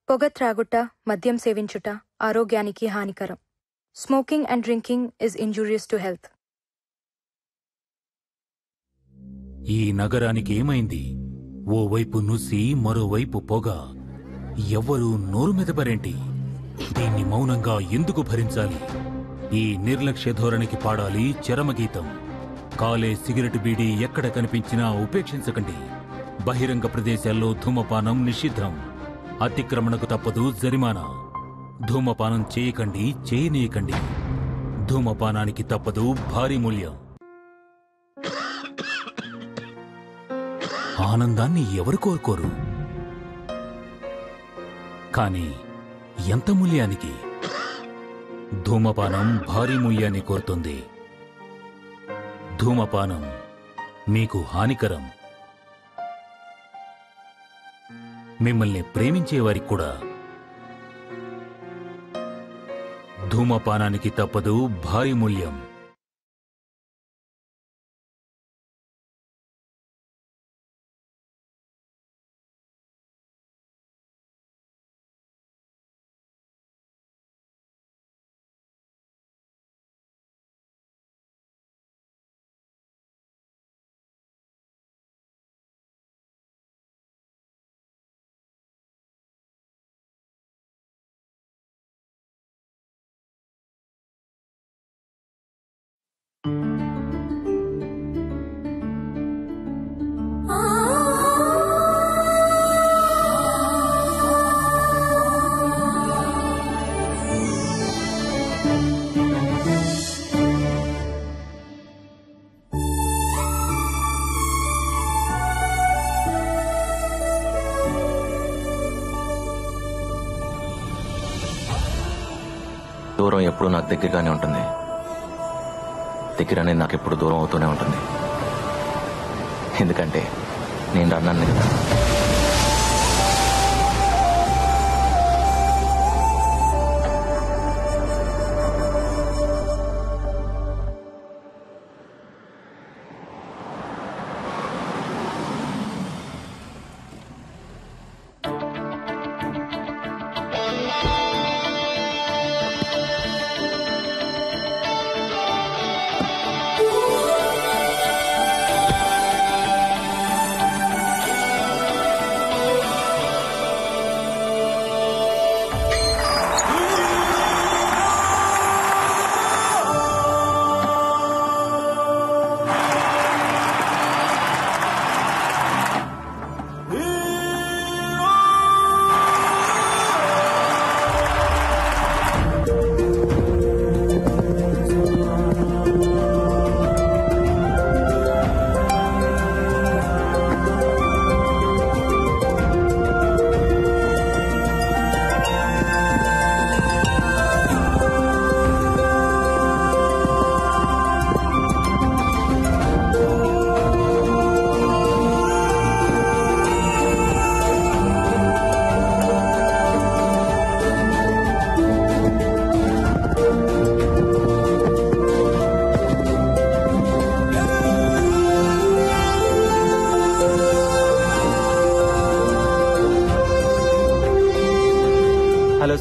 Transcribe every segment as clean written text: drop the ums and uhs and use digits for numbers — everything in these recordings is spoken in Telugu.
పొగ త్రాగుట, మద్యం సేవించుట ఆరోగ్యానికి హానికరం. Smoking and drinking is injurious to health. ఈ నగరానికి ఏమైంది? ఓవైపు నుసి, మరోవైపు పొగ. ఎవ్వరూ నోరు మెదపరేంటి? దీన్ని మౌనంగా ఎందుకు భరించాలి? ఈ నిర్లక్ష్య ధోరణికి పాడాలి చరమగీతం. కాలే సిగరెట్ బీడీ ఎక్కడ కనిపించినా ఉపేక్షించకండి. బహిరంగ ప్రదేశాల్లో ధూమపానం నిషిద్ధం. అతిక్రమణకు తప్పదు జరిమానా. ధూమపానం చేయకండి, చేయనీయకండి. ధూమపానానికి తప్పదు భారీ మూల్యం. ఆనందాన్ని ఎవరు కోరుకోరు? కానీ ఎంత మూల్యానికి? ధూమపానం భారీ మూల్యాన్ని కోరుతుంది. ధూమపానం మీకు హానికరం. మిమ్మల్ని ప్రేమించేవారికి కూడా. ధూమపానానికి తప్పదు భారీ మూల్యం. దూరం ఎప్పుడు నాకు దగ్గరగానే ఉంటుంది. దగ్గర అనేది నాకు ఎప్పుడు దూరం అవుతూనే ఉంటుంది. ఎందుకంటే నేను రన్నాను కదా.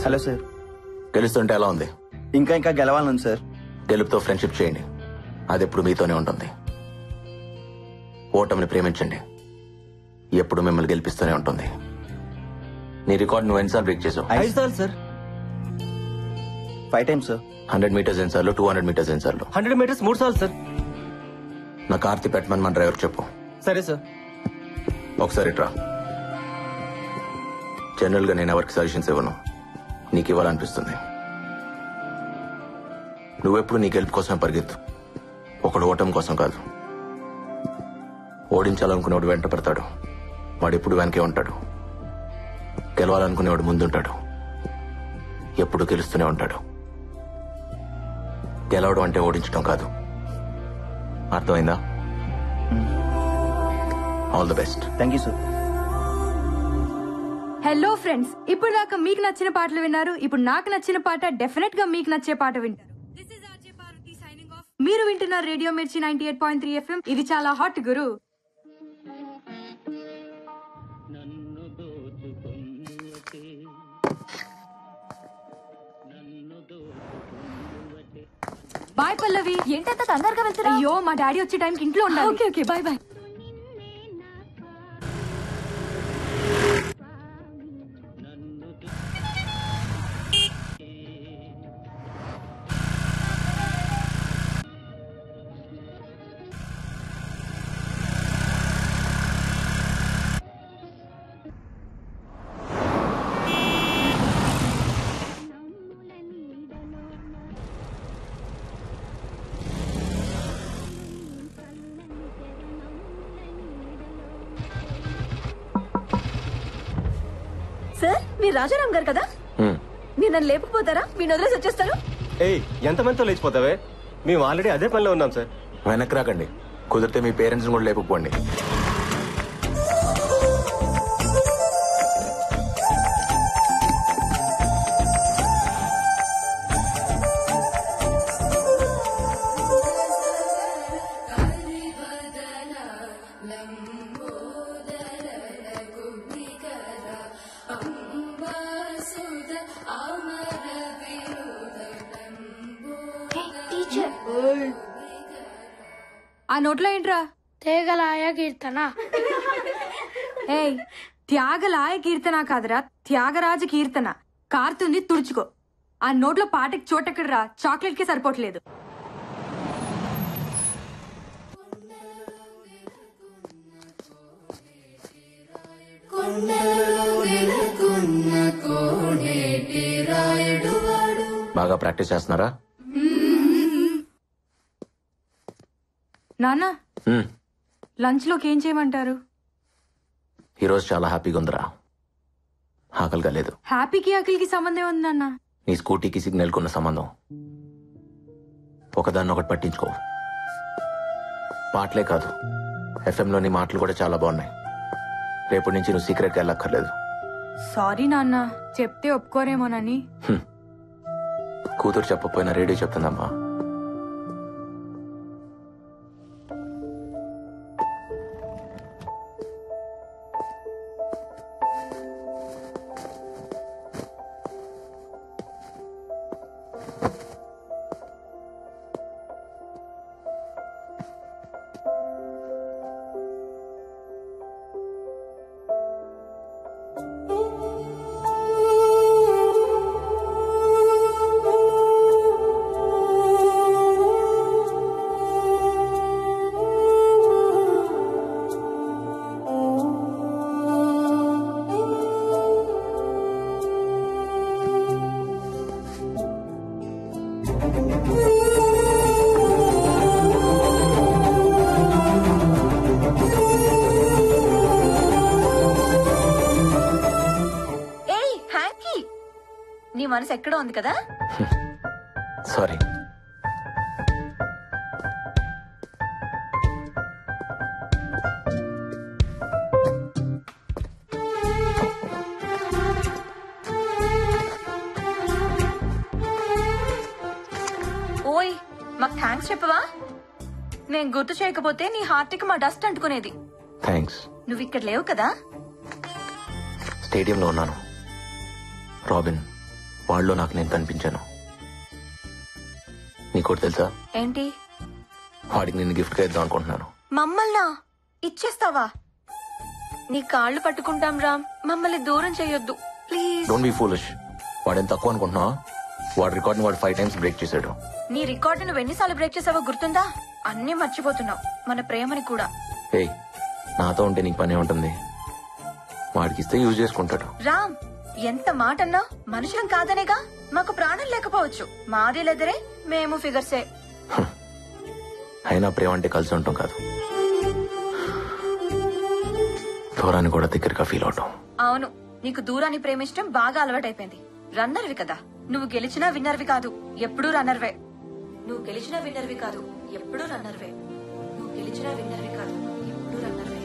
Hello sir. గెలుస్తుంటే ఎలా ఉంది? ఇంకా గెలవాలను సార్. గెలుపుతో ఫ్రెండ్షిప్ చేయండి, అది ఎప్పుడు మీతోనే ఉంటుంది. ఓటమిని ప్రేమించండి, ఎప్పుడు మిమ్మల్ని గెలిపిస్తూనే ఉంటుంది. నీ రికార్డ్ నువ్వు ఎన్నిసార్లు బ్రేక్ చేసావు? 5 సార్లు సార్. 5 times sir. 100 meters ఎన్నిసార్లు? 200 meters ఎన్నిసార్లు? 100 meters 3 సార్లు సార్. నా కార్తీ పెట్టమని మన డ్రైవర్ చెప్పు. సరే సార్. ఒకసారి ట్రా. జనరల్ గా నేను ఎవరికి సజెషన్స్ ఇవ్వను, నీకు ఇవ్వాలనిపిస్తుంది. నువ్వెప్పుడు నీ గెలుపు కోసం పరిగెత్తు, ఒకడు ఓటమి కోసం కాదు. ఓడించాలనుకునేవాడు వెంట పడతాడు, వాడు ఎప్పుడు వెనకే ఉంటాడు. గెలవాలనుకునేవాడు ముందుంటాడు, ఎప్పుడు గెలుస్తూనే ఉంటాడు. గెలవడం అంటే ఓడించడం కాదు. అర్థమైందా? All the best. Thank you sir. Hello friends, ఇప్పుడు దాకా మీకు నచ్చిన పాటలు విన్నారు. ఇప్పుడు నాకు నచ్చిన పాట డెఫినెట్ గా మీకు నచ్చే పాట వింటారు. మీరు వింటున్నారు రేడియో మిర్చి 98.3 FM. ఇది చాలా హాట్ గురు. బాయ్ పల్లవి. ఏంటంత కంగారుగా వెళ్తున్నా? అయ్యో మా డాడీ వచ్చే టైంకి ఇంట్లో ఉండాలి. Okay okay bye bye. Sir మీరు రాజారాం గారు కదా? మీరు నన్ను లేపుకుపోతారా? మీరు వదిలేసి వచ్చేస్తారు. ఏయ్ ఎంతమందితో లేచిపోతావే? మేము ఆల్రెడీ అదే పనిలో ఉన్నాం సార్. వెనక్కి రాకండి, కుదిరితే మీ పేరెంట్స్ కూడా లేపుకోండి. ఆ నోట్లో ఏంట్రా? తేగలాయ కీర్తన. ఏయ్, త్యాగలాయ కీర్తన కాదురా, త్యాగరాజ కీర్తన. కారుతుంది, తుడుచుకో. ఆ నోట్లో పాటకి చోటెక్కడరా, చాక్లెట్ కి సరిపోవట్లేదు. బాగా ప్రాక్టీస్ చేస్తున్నారా? నాన్న, లంచ్ లోకి ఏం చేయమంటారు? ఈరోజు చాలా హ్యాపీగా ఉందిరా, ఆకలిగా లేదు. హ్యాపీకి ఆకలికి సంబంధం ఉంది నాన్న. నీ స్కూటీకి సిగ్నల్ కున్న సంబంధం. ఒకదాన్ని ఒకటి పట్టించుకో. పాటలే కాదు, ఎఫ్ఎంలోని మాటలు కూడా చాలా బాగున్నాయి. రేపటి నుంచి నువ్వు సీక్రెట్గా వెళ్ళక్కర్లేదు. సారీ నాన్న, చెప్తే ఒప్పుకోరేమోనని. కూతురు చెప్పకపోయినా రేడియో చెప్తుందమ్మా. నీ మనసు ఎక్కడో ఉంది కదా? సారీ. ఓయ్, మాకు థ్యాంక్స్ చెప్పవా? నేను గుర్తు చేయకపోతే నీ హార్ట్ కి మా డస్ట్ అంటుకునేది. థ్యాంక్స్. నువ్వు ఇక్కడ లేవు కదా? స్టేడియంలో ఉన్నాను. రాబిన్ వాళ్ళలో నాకు నేను కనిపించాను. నీకోటి తెలుసా? ఏంటి? వాడికి నేను గిఫ్ట్ గా ఇద్దాం అనుకుంటున్నాను. మమ్మల్నా ఇచ్చేస్తావా? నీ కాళ్ళు పట్టుకుంటాం రామ్, మమ్మల్ని దూరం చేయొద్దు ప్లీజ్. Don't be foolish. వాడేం తక్కువ అనుకుంటున్నావా? వాడి రికార్డ్ ని వాడు 5 times బ్రేక్ చేశాడు. నీ రికార్డు నువ్వు ఎన్నిసార్లు బ్రేక్ చేసావో గుర్తుందా? అన్నీ మర్చిపోతున్నావు, మన ప్రేమని కూడా. ఏయ్, నాతో ఉంటే నీకు పని ఉంటుంది. వాడికి ఇస్తే యూజ్ చేసుకుంటాడు. రామ్, ఎంత మాట అన్నా మనుషులం కాదనేగా. మాకు ప్రాణం లేకపోవచ్చు, మాది లెదరే, మేము ఫిగర్సే. అయినా ప్రేమ అంటే కలిసి ఉంటాం కాదు, దూరాన్ని కూడా దగ్గరగా ఫీల్ అవటం. అవును, నీకు దూరాన్ని ప్రేమించడం బాగా అలవాటైపోయింది. రన్నర్వి కదా నువ్వు. గెలిచినా విన్నర్వి కాదు, ఎప్పుడూ రన్నర్వే. నువ్వు గెలిచినా విన్నర్వి కాదు, ఎప్పుడూ రన్నర్వే. నువ్వు గెలిచినా విన్నర్వి కాదు, ఎప్పుడూ రన్నర్వే.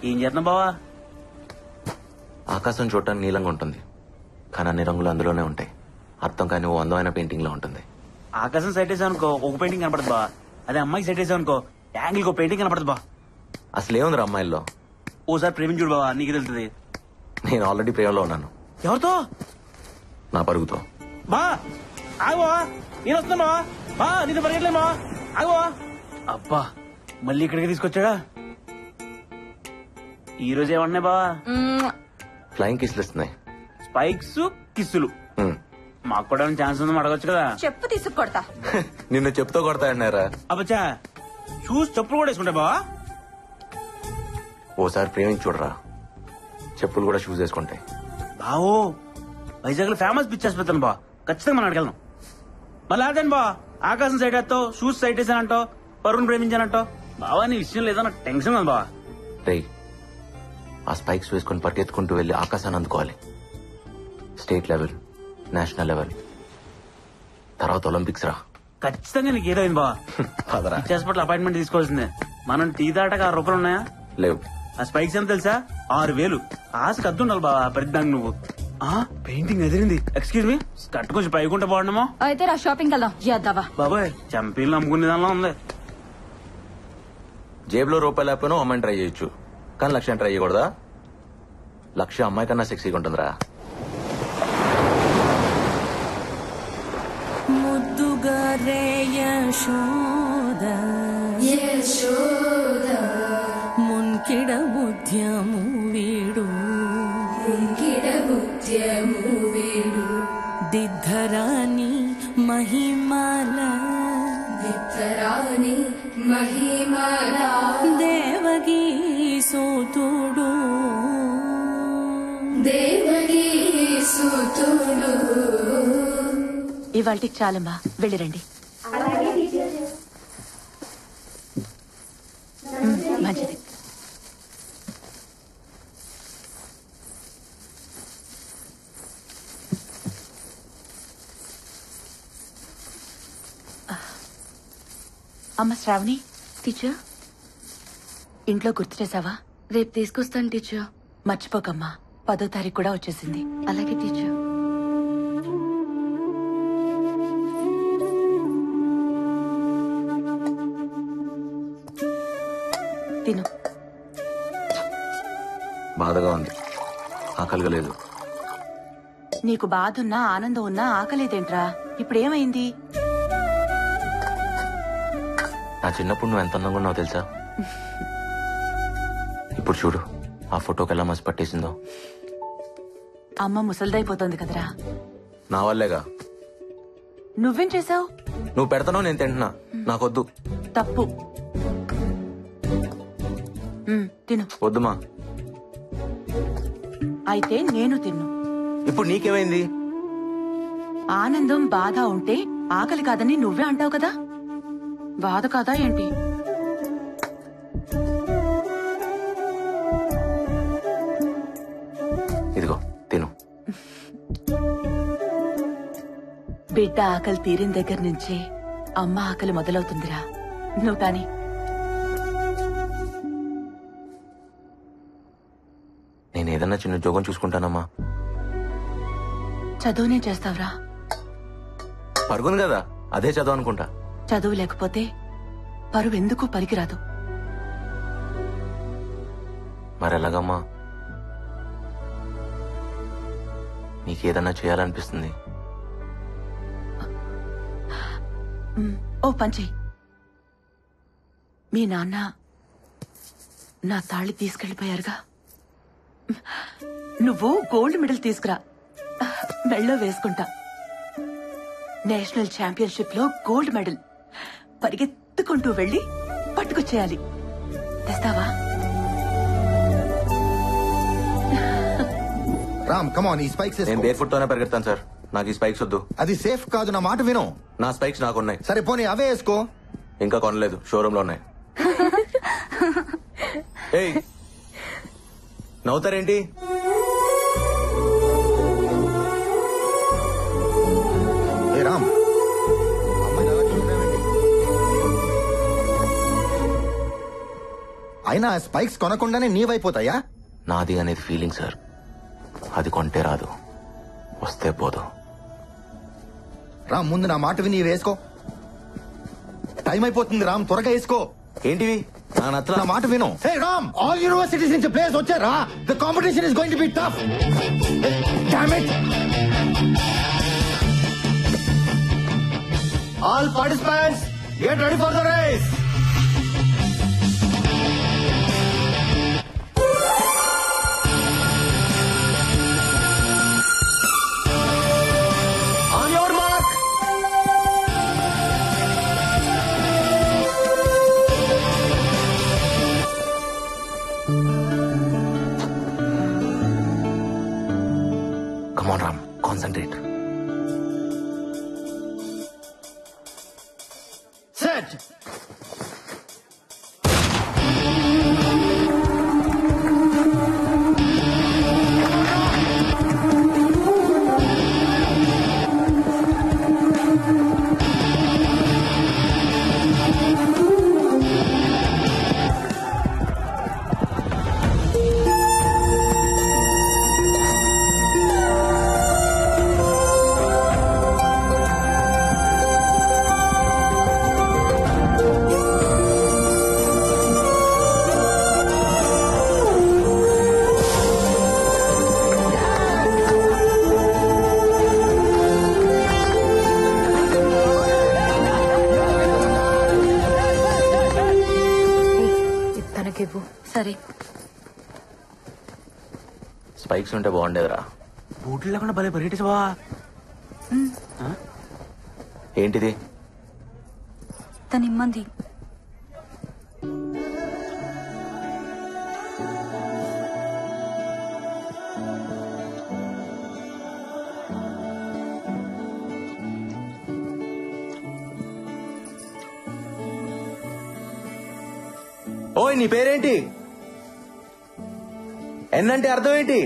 ఏం చేస్తున్నావు బావా? ఆకాశం చూడటానికి నీలంగా ఉంటుంది, కానీ అన్ని రంగులు అందులోనే ఉంటాయి. అర్థం కాని ఓ అందమైన పెయింటింగ్ లో ఉంటుంది. ఆకాశం సెట్ వేసావు అనుకో ఒక పెయింటింగ్ కనపడదు బా. అదే అమ్మాయికి సెట్ వేసావు అనుకో యాంగిల్ ఒక పెయింటింగ్ కనపడదు బా. అసలు ఏముందిరా అమ్మాయిల్లో? ఓసారి ప్రేమించుడు బావా, నీకు తెలుస్తుంది. నేను ఆల్రెడీ ప్రేమలో ఉన్నాను. ఎవరితో? నా పరుగుతో. బా ఆగవా, నేను వస్తున్నా బా, నీతో పరిగెట్లేమా, ఆగవా. అబ్బా మళ్ళీ ఇక్కడికి తీసుకొచ్చాడా? ఈ రోజు ఏమన్నాయి బా? ఫ్లయింగ్ కిస్లు ఇస్తున్నాయి. స్పైక్స్ కిస్సులు. మాకు కూడా ఛాన్స్ ఉందని అడగొచ్చు కదా. చెప్పు తీసుకొడతా. నిన్ను చెప్తూ కొడతాయన్నారా? అబ్బచ్చా చూసి చెప్పులు కూడా వేసుకుంటా బావా. ఓసారి ప్రేమించి చూడరా, చెప్పులు కూడా షూస్ వేసుకుంటాయి. బావో వైజాగ్ లో ఫేమస్ పిచ్చి ఆసుపత్రి బా, ఖచ్చితంగా మనం అడగలను. మళ్ళీ అదేను బా, ఆకాశం సైడ్ వేస్తావు, షూస్ సైడ్ వేసానంటావు, పరువును ప్రేమించానంటావు. బావా నీ విషయం లేదా నాకు టెన్షన్ ఉంది బావా. రేయ్, ఆ స్పైక్స్ వేసుకుని పరిగెత్తుకుంటూ వెళ్లి ఆకాశాన్ని అందుకోవాలి. స్టేట్ లెవెల్, నేషనల్ లెవెల్, తర్వాత ఒలింపిక్స్ రా. ఖచ్చితంగా నీకు ఏదో అయింది బావా. పదరా. పిచ్చి హాస్పిటల్ అపాయింట్మెంట్ తీసుకోవాల్సిందే. మనం టీ దాటాక 6 రూపాయలు ఉన్నాయా? లేవు. ఆ స్పైక్స్ ఎంత తెలుసా? 6,000. ఆశకు అద్దు ఉండాలి బావా ప్రతిదానికి నువ్వు. పెయింటింగ్ ఎదిరింది. ఎక్స్క్యూజ్ మీ, కట్టు కొంచెం పైకుంటే బాగుండమో. అయితే రా షాపింగ్ వెళ్దాం. చేద్దావా బాబాయ్ చంపీలు నమ్ముకునే దానిలో ఉంది. జేబులో రూపాయలు లేకపోయినా అమ్మాయిని ట్రై చేయొచ్చు, కానీ లక్ష్యం ట్రై చేయకూడదా? లక్ష్యం అమ్మాయి కన్నా సెక్సీగా ఉంటుందిరా. ముద్దుగారే యశోద మున్కిడ బుద్ధ్యము వీడు దిద్ధరాని మహిమాల దేవగీ సూతుడు ఇవాళకి చాలమ్మా, వెళ్ళిరండి. మంచిది. అమ్మ శ్రావణి. టీచర్, ఇంట్లో గుర్తు చేసావా? రేపు తీసుకొస్తాను టీచర్. మర్చిపోకమ్మా, 10వ తారీఖు కూడా వచ్చేసింది. అలాగే టీచర్. తిను. బాధగా ఉంది, ఆకలిగా లేదు. నీకు బాధ ఉన్నా ఆనందం ఉన్నా ఆకలేదేంట్రా? ఇప్పుడేమైంది? నా చిన్నప్పుడు నువ్వు ఎంత అందంగా ఉన్నావు తెలుసా? ఇప్పుడు చూడు, ఆ ఫోటోకి ఎలా మసి పట్టేసిందో. అమ్మ ముసలిదైపోతోంది కదరా. నా వల్లేగా. నువ్వేం చేసావు? నువ్వు పెడతానో నేను తింటున్నా, నాకొద్దు. తప్పు. తిను. వద్దుమా. అయితే నేను తిన్ను. ఇప్పుడు నీకేమైంది? ఆనందం బాధ ఉంటే ఆకలి కాదని నువ్వే అంటావు కదా, బాధ కాదా ఏంటి? ఇదిగో తిను. బిడ్డ ఆకలి తీరిన దగ్గర నుంచే అమ్మ ఆకలి మొదలవుతుందిరా. నువ్వు కాని. నేను ఏదన్నా చిన్న ఉద్యోగం చూసుకుంటానమ్మా. చదువునే చేస్తావురా? పరుగుంది కదా, అదే చదువు అనుకుంటా. చదువు లేకపోతే పరువు ఎందుకు పనికిరాదు. మరెలాగమ్మా? నీకేదన్నా చేయాలనిపిస్తుంది. ఓ పంచి, మీ నాన్న నా తాళి తీసుకెళ్లిపోయారుగా, నువ్వు గోల్డ్ మెడల్ తీసుకురా, మెళ్ళో వేసుకుంటా. నేషనల్ ఛాంపియన్షిప్ లో గోల్డ్ మెడల్ పరిగెత్తుకుంటూ వెళ్లి పట్టుకొచ్చేయాలి. తెస్తావా? రామ్ కమాన్, ఈ స్పైక్స్ నేను బేర్ ఫుట్ తోనే పరిగెడతాను సార్, నాకు ఈ స్పైక్స్ వద్దు. అది సేఫ్ కాదు, నా మాట విను. నా స్పైక్స్ నాకున్నాయి. సరే పోనీ అవే వేసుకో. ఇంకా కొనలేదు, షోరూమ్ లో ఉన్నాయి. ఏయ్, నవ్వుతారేంటి? ఏ రామ్, అమ్మాయిని అలా చూస్తున్నావేంటి? అయినా స్పైక్స్ కొనకుండానే నీవైపోతాయా? నాది అనేది ఫీలింగ్ సార్, అది కొంటే రాదు, వస్తే పోదు. రామ్, ముందు నా మాట విని వేసుకో. టైం అయిపోతుంది రామ్, త్వరగా వేసుకో. ఏంటివి? నా మాట విను. హే రామ్, ఆల్ యూనివర్సిటీస్ నుంచి ప్లేయర్స్ వచ్చారా? The competition is going to be tough. Damn it. All participants get ready for the race. On your mark. Come on, Ram. Concentrate. Set. సరే, స్పైక్స్ ఉంటే బాగుండేదిరా. బూట్లు లేకుండా భలే పరిగెట్టేసి బా. ఏంటిది? తన ఇమ్మంది. ఓయ్, నీ పేరేంటి? ఎన్నంటే అర్థం ఏంటి?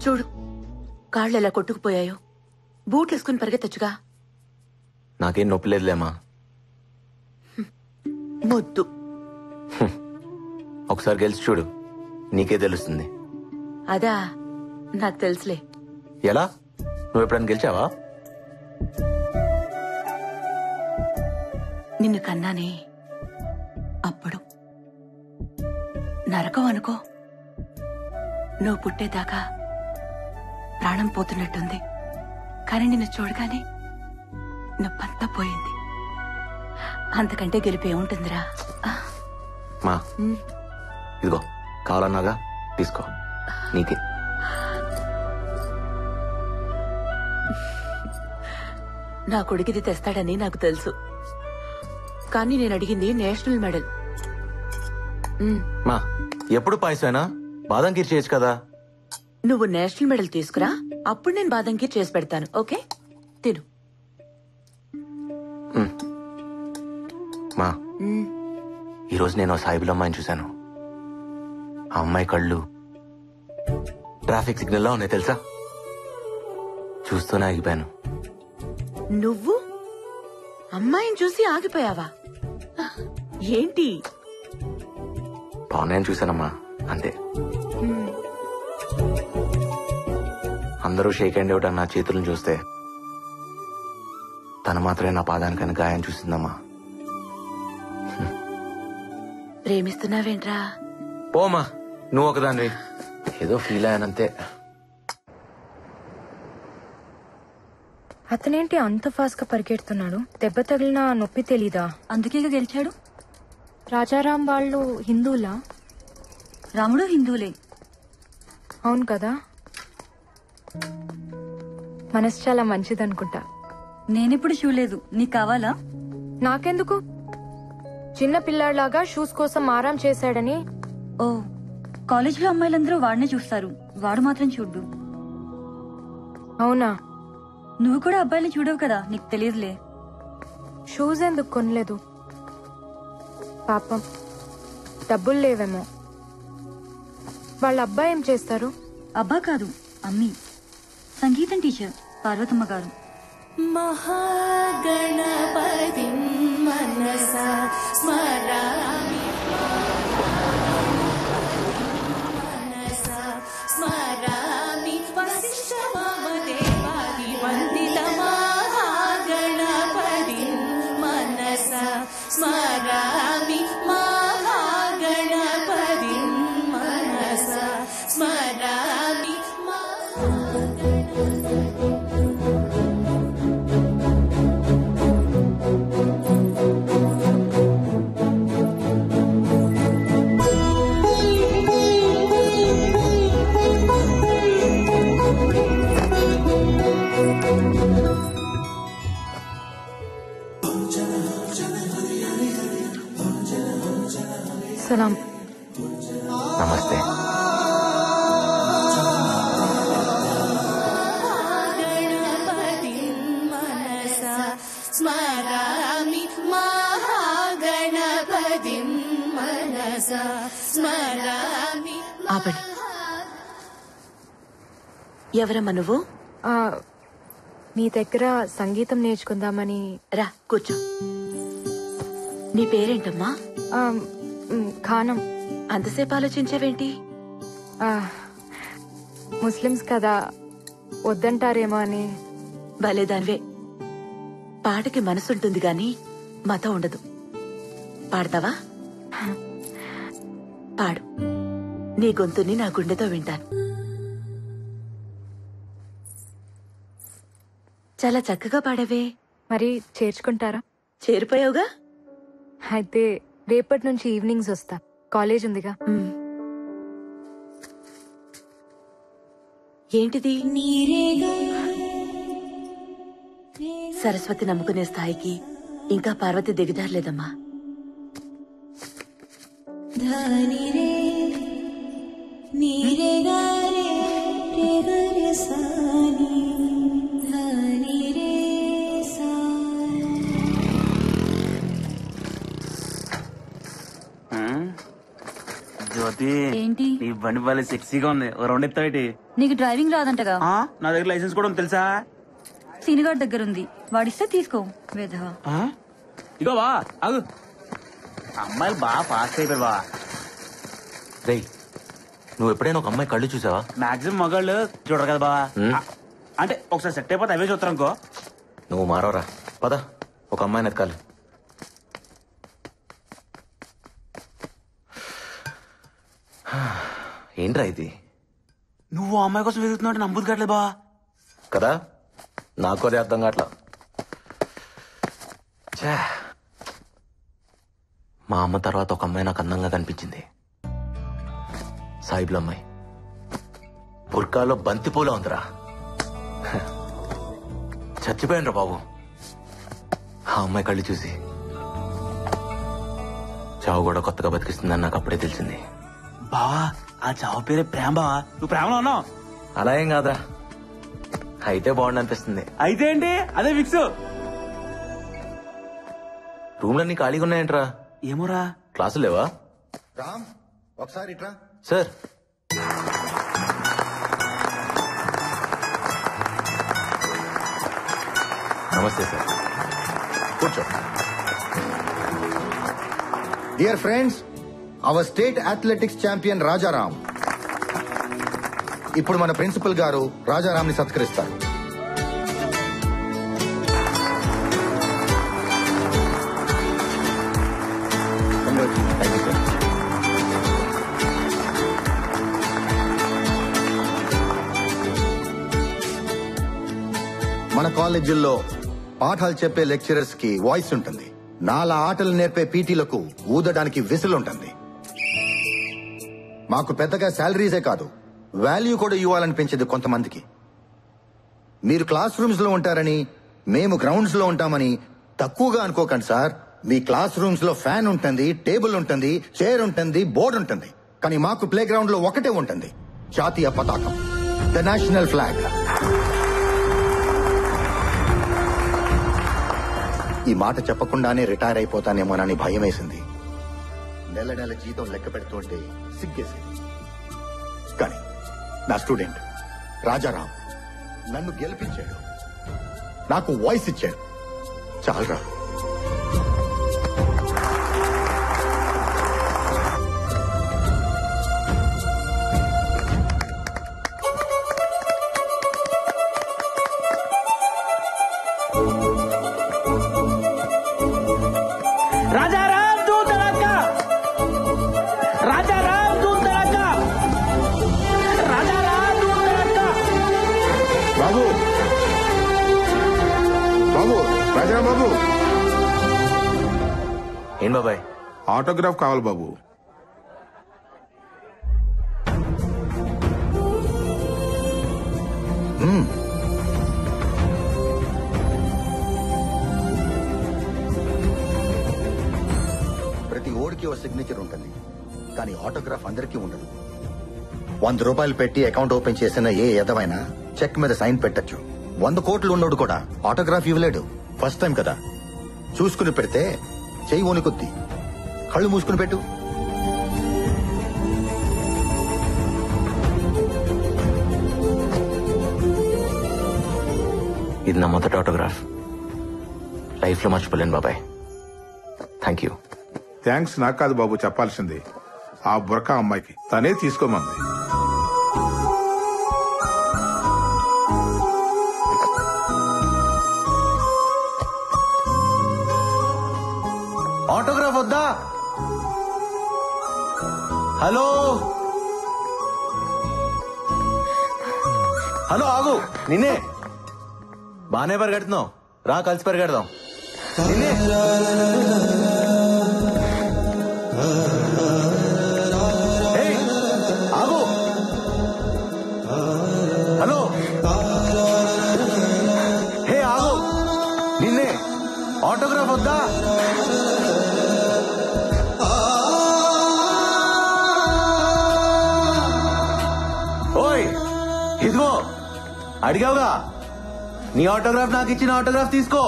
చూడు, కాళ్ళు ఎలా కొట్టుకుపోయాయో. బూట్లు వేసుకుని పరిగెత్తచ్చుగా. నాకేం నొప్పి లేదులేమా. మొద్దు. ఒకసారి గెలిచి చూడు, నీకే తెలుస్తుంది. అదా, నాకు తెలుసులే. ఎలా? నువ్వు ఎప్పుడైనా గెలిచావా? నిన్ను కన్నానే అప్పుడు. నరకం అనుకో. నువ్వు పుట్టేదాకా ప్రాణం పోతున్నట్టుంది. కానీ నిన్ను చూడగానే నొప్పంతా పోయింది. అంతకంటే గెలిపే ఉంటుందిరా. మా ఇదిగో, కావాలన్నాగా తీసుకో, నీకే. నా కొడుకిది తెస్తాడని నాకు తెలుసు, కానీ నేను అడిగింది నేషనల్ మెడల్. మా ఎప్పుడు పాయసమేనా? బాదం కీర్ చేయొచ్చు కదా. నువ్వు నేషనల్ మెడల్ తీసుకురా, అప్పుడు నేను బాదం కీర్ చేసి పెడతాను. ఓకే, తిను. మా ఈరోజు నేను సాయిబుల్ అమ్మాయిని చూశాను. ఆ అమ్మాయి కళ్ళు ట్రాఫిక్ సిగ్నల్ లా ఉన్నాయి తెలుసా? చూస్తూనే ఆగిపోయాను. నువ్వు అమ్మాయిని చూసి ఆగిపోయావా? ఏంటి? బాగున్నాయని చూశానమ్మా, అంతే. అందరూ షేక్ హ్యాండ్ ఇవ్వటం నా చేతులను చూస్తే తను మాత్రమే నా పాదానికని గాయం చూసిందమ్మా. ప్రేమిస్తున్నావేంట్రా? పోమా, నువ్వు ఒకదానివి. ఏదో ఫీల్ అయ్యానంతే. అతనేంటి అంత ఫాస్ట్ గా పరిగెడుతున్నాడు? దెబ్బ తగిలిన నొప్పి తెలీదా? అందుకే గెలిచాడు. రాజారాం వాళ్ళు హిందువులా? రాముడు హిందువులే. అవును కదా. మనసు చాలా మంచిదనుకుంటా. నేనెప్పుడు చూడలేదు. నీకు కావాలా? నాకెందుకు? చిన్న పిల్లాడిలాగా షూస్ కోసం ఆరాం చేశాడని. ఓ, కాలేజ్ లో అమ్మాయిలందరూ వాడినే చూస్తారు, వాడు మాత్రం చూడ్డు. అవునా? నువ్వు కూడా అబ్బాయిని చూడవు కదా, నీకు తెలియదులే. షూస్ ఎందుకు కొనలేదు? పాపం డబ్బులు లేవేమో. వాళ్ళ అబ్బాయి ఏం చేస్తారు? అబ్బా కాదు, అమ్మి, సంగీతం టీచర్ పార్వతమ్మ గారు. మహాగణపతిం మనసా స్మరామి మనసా స్మరామి వశిష్ఠ వామదేవాది వందిత మహాగణపతిం మనసా స్మరామి మహాగణపతిం మనసా స్మరామి సలాం. నమస్తే. స్మరామి మహాగణపతిం మనసా స్మరామి. ఆపండి. ఎవరమ్మా నువ్వు? మీ దగ్గర సంగీతం నేర్చుకుందామని. రా కూర్చో. నీ పేరేంటమ్మా? ఖానం. అంతసేపు ఆలోచించావేంటి? ముస్లిమ్స్ కదా, వద్దంటారేమో అని. భలేదానివే. పాటకి మనసుంటుంది గాని మతం ఉండదు. పాడతావా? పాడు. నీ గొంతుని నా గుండెతో వింటాను. చాలా చక్కగా పాడవే. మరి చేర్చుకుంటారా? చేరిపోయావుగా. అయితే రేపటి నుంచి ఈవినింగ్స్ వస్తా, కాలేజ్ ఉందిగా. ఏంటిది? సరస్వతి నమ్ముకునే స్థాయికి ఇంకా పార్వతి దిగజారలేదమ్మా. ధనిరే నీరే గారే రే గరే సాని ధనిరే సా. జ్యోతి, ఏంటి? నీ బండి బాలే సెక్సీగా ఉంది. ఓ రౌండ్ ఎత్తావేటి? నీకు డ్రైవింగ్ రాదంటగా. నా దగ్గర లైసెన్స్ కూడా ఉంది తెలుసా? సీనిగాడ్ దగ్గర ఉంది, వాడిస్తే తీసుకో. వేధవా. ఇగో బా అగు, అమ్మాయిలు బాగా ఫాస్ట్ అయిపోయారు బా. రేయ్, నువ్వు ఎప్పుడైనా ఒక అమ్మాయి కళ్ళు చూసావా? మాక్సిమం మగాళ్ళు చూడరు కదా బా. అంటే ఒకసారి సెట్ అయిపోతే అవే చూస్తారు అనుకో. నువ్వు మారవరా. పద, ఒక అమ్మాయిని ఎత్కాలి. ఏంట్రా ఇది? నువ్వు ఆ అమ్మాయి కోసం వెతుకుతున్నావు, నమ్ముదు కావట్లేదు బా. కదా, నాకు అదే అర్థం కావట్లా. మా అమ్మ తర్వాత ఒక అమ్మాయి నాకు అందంగా కనిపించింది. సాయిబుల అమ్మాయి. బుర్కాలో బంతిపూల ఉందిరా. చచ్చిపోయాను రా బాబు ఆ అమ్మాయి కళ్ళు చూసి. చావు కూడా కొత్తగా బతికిస్తుందని నాకు అప్పుడే తెలిసింది. బావా, ఆ చావు పేరే ప్రేమ బావా. నువ్వు ప్రేమలో ఉన్నావు? అలా ఏం కాదురా, అయితే బాగుండు అనిపిస్తుంది. అయితే ఏంటి, అదే ఫిక్స్. రూమ్లన్నీ ఖాళీగా ఉన్నాయంట్రా. ఏమోరా. క్లాసులు లేవా? రామ్, ఒకసారి ఇట్రా. సార్, నమస్తే సార్. కూర్చో. Dear friends, our state athletics champion Rajaram ఇప్పుడు మన ప్రిన్సిపల్ గారు రాజారాంని సత్కరిస్తారు. మన కాలేజీల్లో పాఠాలు చెప్పే లెక్చరర్స్ కి వాయిస్ ఉంటుంది. నాలా ఆటలు నేర్పే పీటీలకు ఊదడానికి విసులు ఉంటుంది. మాకు పెద్దగా శాలరీసే కాదు, వాల్యూ కూడా ఇవ్వాలనిపించేది కొంతమందికి. మీరు క్లాస్ రూమ్స్ లో ఉంటారని, మేము గ్రౌండ్స్ లో ఉంటామని తక్కువగా అనుకోకండి సార్. మీ క్లాస్ రూమ్స్ లో ఫ్యాన్ ఉంటుంది, టేబుల్ ఉంటుంది, చైర్ ఉంటుంది, బోర్డు ఉంటుంది. కానీ మాకు ప్లే గ్రౌండ్ లో ఒకటే ఉంటుంది, జాతీయ పతాకం, ద నేషనల్ ఫ్లాగ్. ఈ మాట చెప్పకుండానే రిటైర్ అయిపోతానేమోనని భయం వేసింది. నెల నెల జీతం లెక్క పెడుతుంటే సిగ్గేసింది. కానీ నా స్టూడెంట్ రాజారాం నన్ను గెలిపించాడు, నాకు వాయిస్ ఇచ్చాడు. చాలరా. రాజారాం దూర్ దరాకా, రాజారాం దూర్ దరాకా, రాజారాం దూర్ దరాకా. బాబు బాబు రాజారాం బాబు, ఏం బాబాయ్? ఆటోగ్రాఫ్ కావాలి బాబు. ప్రతి ఓడికి ఓ సిగ్నేచర్ ఉంటుంది, కానీ ఆటోగ్రాఫ్ అందరికీ ఉండదు. 100 రూపాయలు పెట్టి అకౌంట్ ఓపెన్ చేసిన ఏ ఎదవైనా చెక్ మీద సైన్ పెట్టచ్చు. 100 కోట్లు ఉన్నోడు కూడా ఆటోగ్రాఫ్ ఇవ్వలేడు. ఫస్ట్ టైం కదా, చూసుకుని పెడితే చెయ్యి వణుకుద్ది. కళ్ళు మూసుకుని పెట్టు. ఇది నా మొదటి ఆటోగ్రాఫ్. లైఫ్ లో మర్చిపోలేను బాబాయ్. Thank you. థ్యాంక్స్ నాకు కాదు బాబు చెప్పాల్సింది, ఆ బుర్కా అమ్మాయికి. తనే తీసుకోమంది. ఆటోగ్రాఫ్ వద్దా? హలో హలో, ఆగు. నిన్నే. బానే పరిగెడుతున్నావు, రా కలిసి పరిగెడదాం. నిన్నే. ఏయ్, ఆగు. హలో. హే ఆగు. నిన్నే. ఆటోగ్రాఫ్ వద్దా? ఓయ్, ఇదిగో అడిగావుగా, నీ ఆటోగ్రాఫ్ నాకు ఇచ్చిన ఆటోగ్రాఫ్ తీసుకో.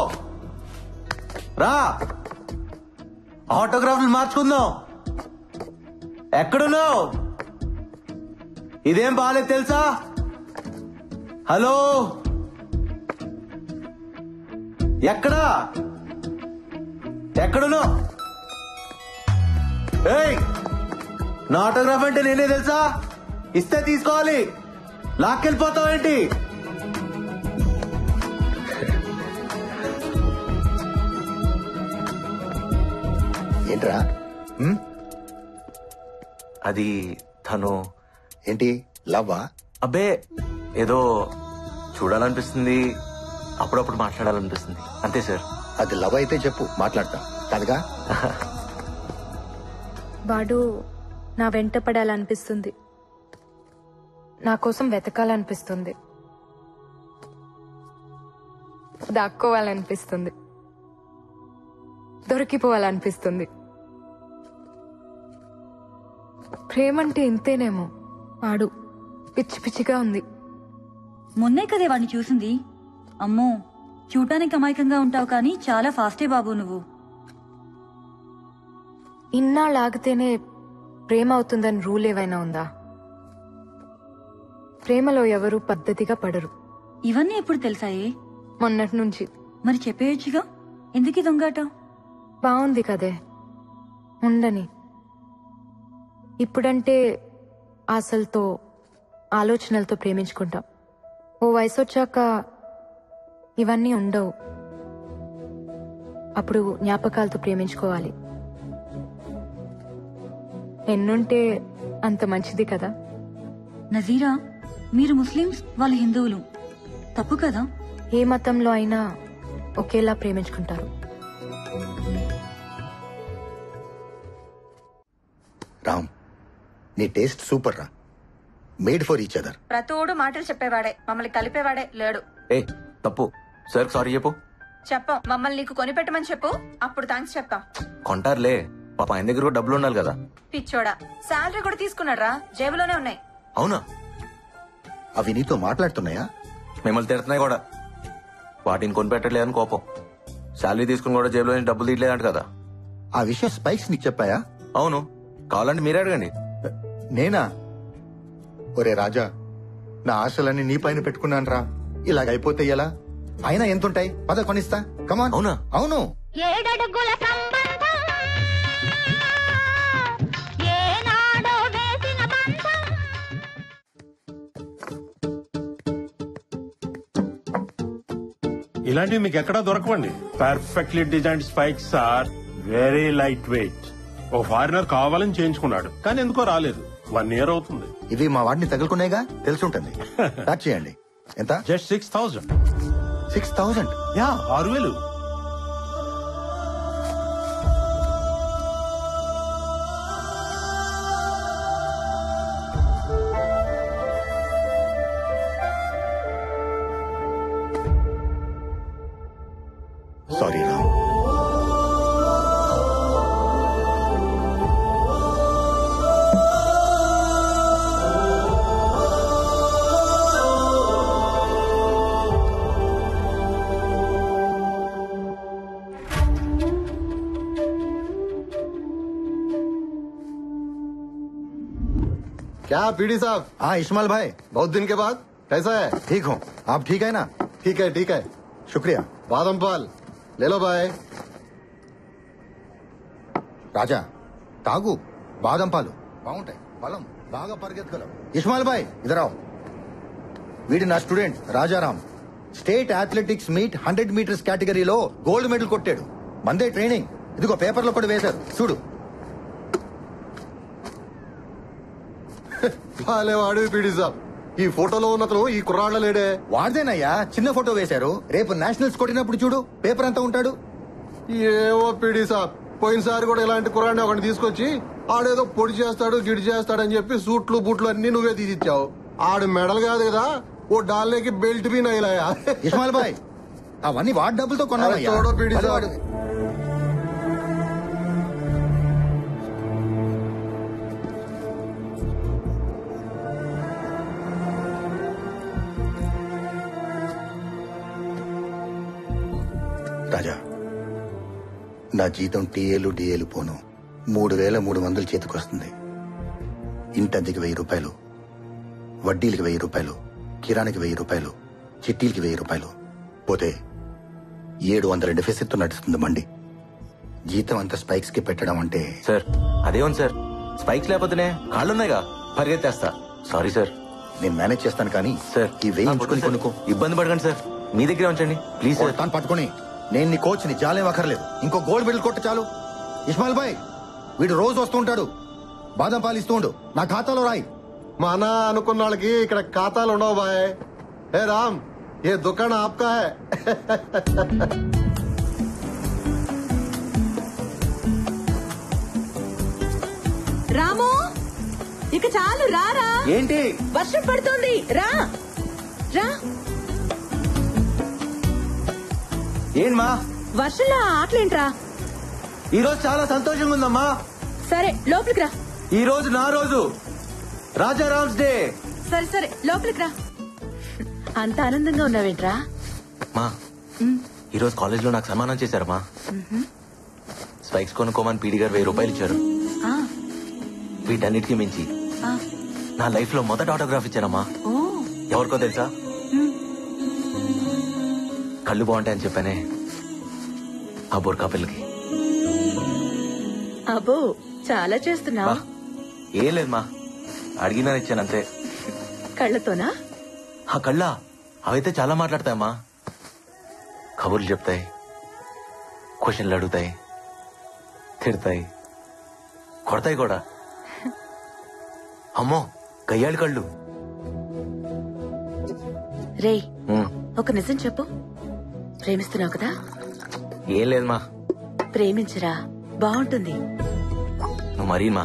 రా, ఆటోగ్రాఫ్లు మార్చుకుందాం. ఎక్కడున్నావు? ఇదేం బాలేదు తెలుసా? హలో, ఎక్కడా? ఎక్కడున్నావు? ఏయ్, నా ఆటోగ్రాఫ్ అంటే నేనే తెలుసా? ఇస్తే తీసుకోవాలి, లాక్కెళ్ళిపోతావేంటి? ఏంట్రా? అది తను. ఏంటి లవ్వా? అబ్బే, ఏదో చూడాలనిపిస్తుంది, అప్పుడప్పుడు మాట్లాడాలనిపిస్తుంది, అంతే సార్. అది లవ్ అయితే చెప్పు, మాట్లాడతా. కాదుగా? వాడు నా వెంట పడాలనిపిస్తుంది, నా కోసం వెతకాలనిపిస్తుంది, దాక్కోవాలనిపిస్తుంది, దొరికిపోవాలనిపిస్తుంది. ప్రేమంటే ఇంతేనేమో. వాడు పిచ్చి పిచ్చిగా ఉంది. మొన్నే కదే వాడిని చూసింది. అమ్మో, చూడటానికి అమాయకంగా ఉంటావు కానీ చాలా ఫాస్టే బాబు నువ్వు. ఇన్నాళ్ళు ఆగితేనే ప్రేమ అవుతుందని రూల్ ఏవైనా ఉందా? ప్రేమలో ఎవరూ పద్ధతిగా పడరు. ఇవన్నీ ఎప్పుడు తెలుసాయే? మొన్నటి నుంచి. మరి చెప్పేయచ్చుగా, ఎందుకు దొంగాట? బాగుంది కదే, ఉండని. ఇప్పుడంటే ఆశలతో ఆలోచనలతో ప్రేమించుకుంటాం. ఓ వయసు వచ్చాక ఇవన్నీ ఉండవు. అప్పుడు జ్ఞాపకాలతో ప్రేమించుకోవాలి. ఎన్నుంటే అంత మంచిది కదా. నజీరా, మీరు ముస్లిమ్స్, వాళ్ళు హిందువులు, తప్పు కదా? ఏ మతంలో అయినా ఒకేలా ప్రేమించుకుంటారు. రామ్, నీ టేస్ట్ సూపర్ రా. Made for each other. ప్రతోడు మాటలు చెప్పేవాడే, మమ్మల్ని కలిపేవాడే లేడు. ఏ తప్పు, సార్ సారీ చెప్పు. చెప్పం, మమ్మల్ని నీకు కొనిపెట్టమని చెప్పు, అప్పుడు థ్యాంక్స్ చెప్తాం. కొంటారులే, పాప ఆయన దగ్గర కూడా డబ్బులు ఉండాలి కదా. పిచ్చోడా, శాలరీ కూడా తీసుకున్నాడు రా, జేబులోనే ఉన్నాయి. అవునా? అవి నీతో మాట్లాడుతున్నాయా? మిమ్మల్ని తిడుతున్నాయి కూడా. వాటిని కొనిపెట్టలేదని కోపం. శాలరీ తీసుకుని కూడా జేబులో నుంచి డబ్బులు తీయలేదంట కదా. ఆ విషయం స్పైక్స్ నీకు చెప్పాయా? అవును, కావాలంటే మీరే అడగండి. నేనా? ఒరే రాజా, నా ఆశలన్నీ నీ పైన పెట్టుకున్నాను రా. ఇలాగైపోతే ఎలా? అయినా ఎంతుంటాయి? పద కొనిస్తా. కమాన్. అవునా? అవును. 7 అడుగుల సంబంధం ఏనాడో వేసిన బంధం. ఇలాంటివి మీకు ఎక్కడా దొరకవండి. Perfectly designed spikes sir, very light weight. ఓ ఫారినర్ కావాలని చేయించుకున్నాడు, కానీ ఎందుకో రాలేదు. 1 year అవుతుంది. ఇవి మా వాడిని తగులుకునేగా, తెలుసుంటుంది. ప్యాక్ చేయండి. ఎంత? జస్ట్ 6,000. 6,000? యా, 6,000. సారీ రామ్. क्या पीडी साहब? हाँ इस्माइल भाई, बहुत दिन के बाद कैसा है? ठीक हूँ. आप ठीक है ना? ठीक है ठीक है. शुक्रिया. बादाम पाल ले लो भाई. రాజా తాగు, బాదం పాలు బాగుంటాయి, బలం బాగా పరిగెత్తగలవు. ఇస్మాయిల్ భాయ్ ఇదరావు. వీడి నా student Rajaram. State athletics meet 100 meters కేటగిరీలో గోల్డ్ మెడల్ కొట్టాడు. మందే ట్రైనింగ్. ఇదిగో పేపర్లో కూడా వేశారు, చూడు. భలే వాడు పీడి సాబ్. ఈ ఫోటోలో ఉన్నతను ఈ కుర్రాళ్ళ లేడే. వాడిదేనయ్యా, చిన్న ఫోటో వేశారు. రేపు నేషనల్స్ కొట్టినప్పుడు చూడు, పేపర్ అంతా ఉంటాడు. ఏవో పీడి సాబ్, పోయినసారి కూడా ఇలాంటి కుర్రాడిని ఒకటి తీసుకొచ్చి ఆడేదో పొడి చేస్తాడు గిడి చేస్తాడని చెప్పి సూట్లు బూట్లు అన్ని నువ్వే తీసిచ్చావు. ఆడు మెడల్ కాదు కదా, ఓ డాల్లేకి బెల్ట్ బీ నైలాయా. ఇస్మాయిల్ భాయ్ అవన్నీ వాడి డబ్బులతో కొన్నావయ్యా. చూడో పీడి సాబ్. రాజా, నా జీతం టీఏలు డిఏలు పోను 3,300 చేతికొస్తుంది. ఇంటద్దెకి 1,000 రూపాయలు, వడ్డీలకి 1,000 రూపాయలు, కిరాణికి 1,000 రూపాయలు, చిట్టీలకి 1,000 రూపాయలు పోతే 700 డెఫిసిట్ నడుస్తుంది మండి. జీతం అంత స్పైక్స్ కి పెట్టడం అంటే. సార్ అదేమో సార్, స్పైక్స్ లేకపోతేనే కాళ్ళున్నాయిగా, పరిగెత్తేస్తా. Sorry sir. నేను మేనేజ్ చేస్తాను కానీ సార్ ఈ వేయించుకొని కొనుక్కో. ఇబ్బంది పడకండి సార్, మీ దగ్గరే ఉంచండి ప్లీజ్ సార్. తాను పట్టుకొని నేను నీ కోచ్ ని, జాలేం అక్కర్లేదు. ఇంకో గోల్డ్ మెడల్ కొట్ట చాలు. ఇస్మాయిల్ భాయ్ వీడు రోజు వస్తుంటాడు, బాదం పాలు ఇస్తూ ఉండు, నా ఖాతాలో రాయి. మన అనుకున్న వాళ్ళకి ఇక్కడ ఖాతాలు ఉండవు బాయ్. ఏ రామ్, ఏ దుకాణం ఆప్కా హై. రాము, ఇక చాలు రారా. ఏంటి? వర్షం పడుతోంది, రా రా. ఏంటమ్మా వర్షంలో ఆటలేంట్రా? ఈ రోజు చాలా సంతోషంగా ఉందమ్మా. సరే లోపలికి రా. ఈ రోజు నా రోజు, రాజారామ్స్ డే. సరే సరే లోపలికి రా. అంత ఆనందంగా ఉన్నావేంట్రా? మా ఈరోజు కాలేజ్ లో నాకు సన్మానం చేశారమ్మా. స్పైక్స్ కొనుక్కోమని పీడి గారు 1,000 రూపాయలు ఇచ్చారు. వీటన్నిటికీ మించి నా లైఫ్ లో మొదట ఆటోగ్రాఫ్ ఇచ్చారమ్మా. ఎవరికో తెలుసా? కళ్ళు బాగుంటాయని చెప్పానే ఆ బోర్కా పిల్లకి. అబ్బో చాలా చేస్తున్నావు. ఏం లేదు మా, అడిగినా ఇచ్చాను అంతే. కళ్ళతోనా? ఆ కళ్ళ అవైతే చాలా మాట్లాడతాయమ్మా. కబుర్లు చెప్తాయి, క్వశ్చన్లు అడుగుతాయి, తిడతాయి, కొడతాయి కూడా. అమ్మో గయ్యాళి కళ్ళు. రే ఒక నిజం చెప్పు, ప్రేమిస్తున్నావు కదా? ఏం లేదు మా. ప్రేమించరా, బాగుంటుంది. నువ్వు మరీ మా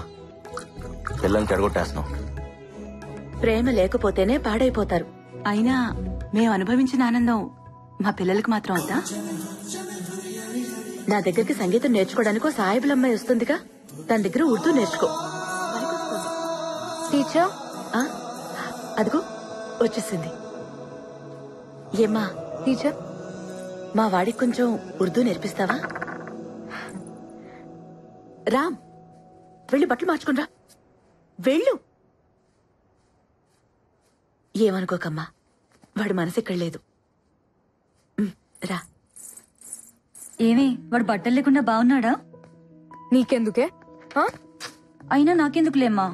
పిల్లల్ని చెడగొట్టేస్తున్నావు. ప్రేమ లేకపోతేనే పాడైపోతారు. అయినా మేము అనుభవించిన ఆనందం మా పిల్లలకు మాత్రం వద్దా? నా దగ్గరికి సంగీతం నేర్చుకోవడానికి సాయిబుల్ అమ్మాయి వస్తుందిగా, తన దగ్గర ఉర్దూ నేర్చుకో. టీచర్ అదిగో వచ్చేసింది. ఏమ్మా టీచర్, మా వాడికి కొంచెం ఉర్దూ నేర్పిస్తావా? రామ్, వెళ్ళి బట్టలు మార్చుకునిరా. వెళ్ళు. ఏమనుకోకమ్మా, వాడి మనసు ఇక్కడ లేదు. రా. ఏమే, వాడు బట్టలు లేకుండా బాగున్నాడా? నీకెందుకే? అయినా నాకెందుకులేమ్మా,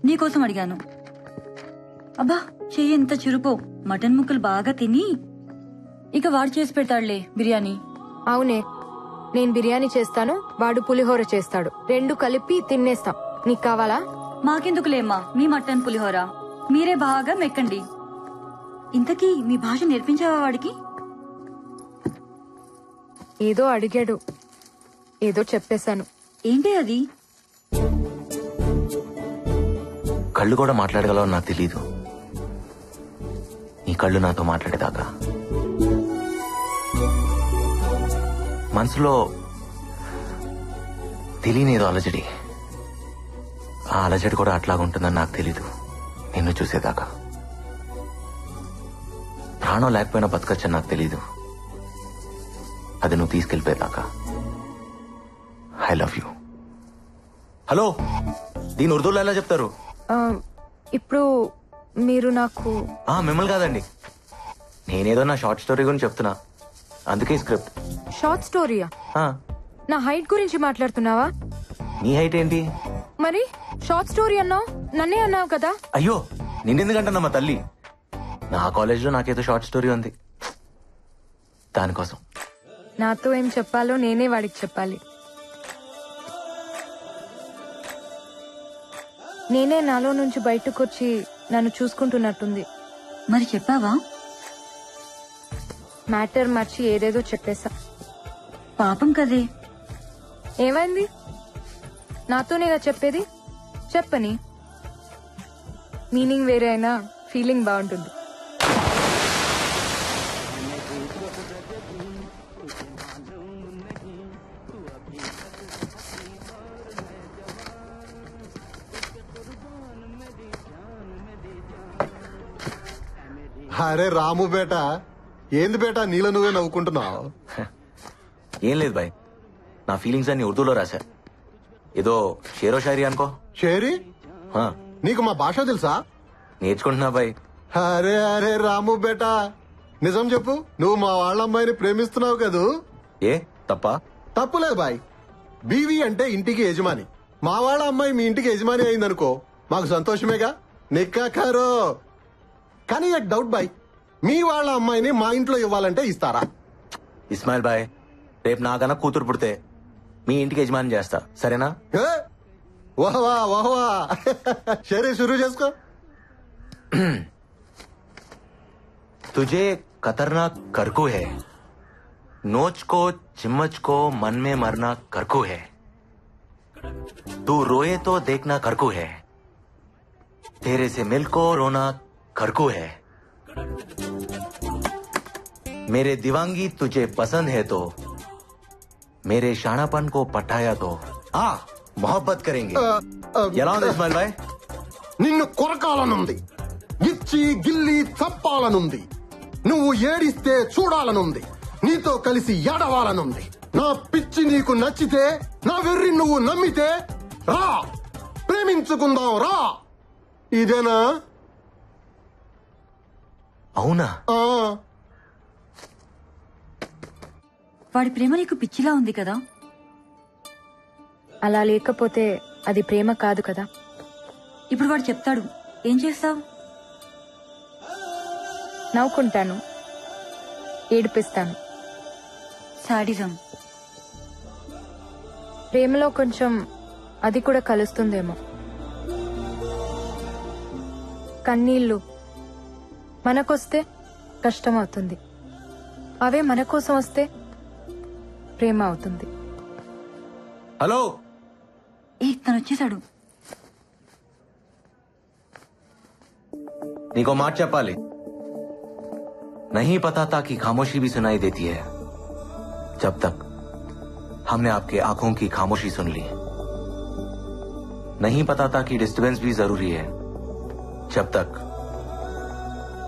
నీకోసం అడిగాను. అబ్బా, చెయ్యి ఎంత చురుకో. మటన్ ముక్కలు బాగా తిని ఇక వాడు చేసి పెడతాడులే బిర్యానీ. అవునే, నేను బిర్యానీ చేస్తాను, వాడు పులిహోర చేస్తాడు. రెండు కలిపి తినేస్తాం. నీకు కావాలా? మాకెందుకులేమ్మా మీ మటన్ పులిహోర, మీరే బాగా మెక్కండి. ఇంతకీ మీ భాష నేర్పించావా వాడికి? ఏదో అడిగాడు, ఏదో చెప్పేశాను. ఏంటి అది? కళ్ళు కూడా మాట్లాడగలవో నాకు తెలీదు. నీ కళ్ళు నాతో మాట్లాడేదాకా మనసులో తెలియనేదో అలజడి. ఆ అలజడి కూడా అట్లాగుంటుందని నాకు తెలీదు నిన్ను చూసేదాకా. ప్రాణం లేకపోయినా బతకచ్చని నాకు తెలీదు, అది నువ్వు తీసుకెళ్ళిపోయేదాకా. I love you. హలో, దీని ఉర్దూలో ఎలా చెప్తారు? ఇప్పుడు మీరు నాకు మిమ్మల్ని కాదండి, నేనేదో నా షార్ట్ స్టోరీ గురించి చెప్తున్నా, అందుకే స్క్రిప్ట్. షార్ట్ స్టోరీయా? నా హైట్ గురించి మాట్లాడుతున్నావా? నీ హైట్ ఏంటి మరి? షార్ట్ స్టోరీ అన్నావు, నన్నే అన్నావు కదా. అయ్యో, నిన్నెందుకంటున్నా మా తల్లి. నా కాలేజ్ లో నాకేదో షార్ట్ స్టోరీ ఉంది, దానికోసం. నాతో ఏం చెప్పాలో నేనే వాడికి చెప్పాలి. నేనే నాలో నుంచి బయటకొచ్చి నన్ను చూసుకుంటున్నట్టుంది. మరి చెప్పావా? మ్యాటర్ మర్చి ఏదేదో చెప్పేశా. పాపం కదే. ఏమైంది? నాతోనేగా చెప్పేది, చెప్పని. మీనింగ్ వేరే అయినా ఫీలింగ్ బాగుంటుంది. అరే రాము బేటా, ఏంది బేటా నీలో నువ్వే నవ్వుకుంటున్నావు? ఏం లేదు బాయ్, నా ఫీలింగ్స్ అన్ని ఉర్దూలో రాశా. ఏదో షేరో షాయరీ అనుకో. షేరీ? నీకు మా భాష తెలుసా? నేర్చుకుంటున్నా బాయ్. అరే అరే రాము బేటా, నిజం చెప్పు, నువ్వు మా వాళ్ళ అమ్మాయిని ప్రేమిస్తున్నావు కదూ? ఏ తప్ప? తప్పులేదు బాయ్. బీవీ అంటే ఇంటికి యజమాని. మా వాళ్ళ అమ్మాయి మీ ఇంటికి యజమాని అయిందనుకో, మాకు సంతోషమేగా. నిక్కా ఖారో. కానీ ఒక డౌట్ బాయ్, మీ వాళ్ళ అమ్మాయిని మా ఇంట్లో ఇవ్వాలంటే ఇస్తారా? ఇస్మాయిల్ బాయ్, రేపు నాకన్నా కూతురు పుడితే మీ ఇంటికి యజమాని చేస్తా, సరేనా? వాహ్వా వాహ్వా, సరే షురూ చేసుకో. तुझे खतरनाक करकू है, नोच को चिम्मच को मन में मरना करकू है, तू रोए तो देखना करकू है, तेरे से मिल को रोना करकू है, मेरे दीवांगी तुझे पसंद है तो मेरे शानापन को पटाया तो मोहब्बत करेंगे. ఎలా ఉంది ఇస్మాయిల్ భాయ్? నిన్ను కొరకాలనుంది, ఇచ్చి గిల్లి చప్పాలనుంది, నువ్వు ఏడిస్తే చూడాలనుంది, నీతో కలిసి ఏడవాలనుంది. నా పిచ్చి నీకు నచ్చితే, నా వెర్రి నువ్వు నమ్మితే రా, ప్రేమించుకుందాం రా. ఇదేనా? అవునా? వాడి ప్రేమ నీకు పిచ్చిలా ఉంది కదా? అలా లేకపోతే అది ప్రేమ కాదు కదా. ఇప్పుడు వాడు చెప్తాడు, ఏం చేస్తావు? నవ్వుకుంటాను, ఏడిపిస్తాను. సాడిజం. ప్రేమలో కొంచెం అది కూడా కలుస్తుందేమో. కన్నీళ్లు మనకొస్తే కష్టం అవుతుంది, అవే మన కోసం వస్తే ప్రేమ అవుతుంది. హలో, తను వచ్చేసాడు. నీకో మాట చెప్పాలి. नहीं पता था कि खामोशी भी सुनाई देती है, जब तक हमने आपके आंखों की खामोशी सुन ली. नहीं पता था कि डिस्टर्बेंस भी जरूरी है, जब तक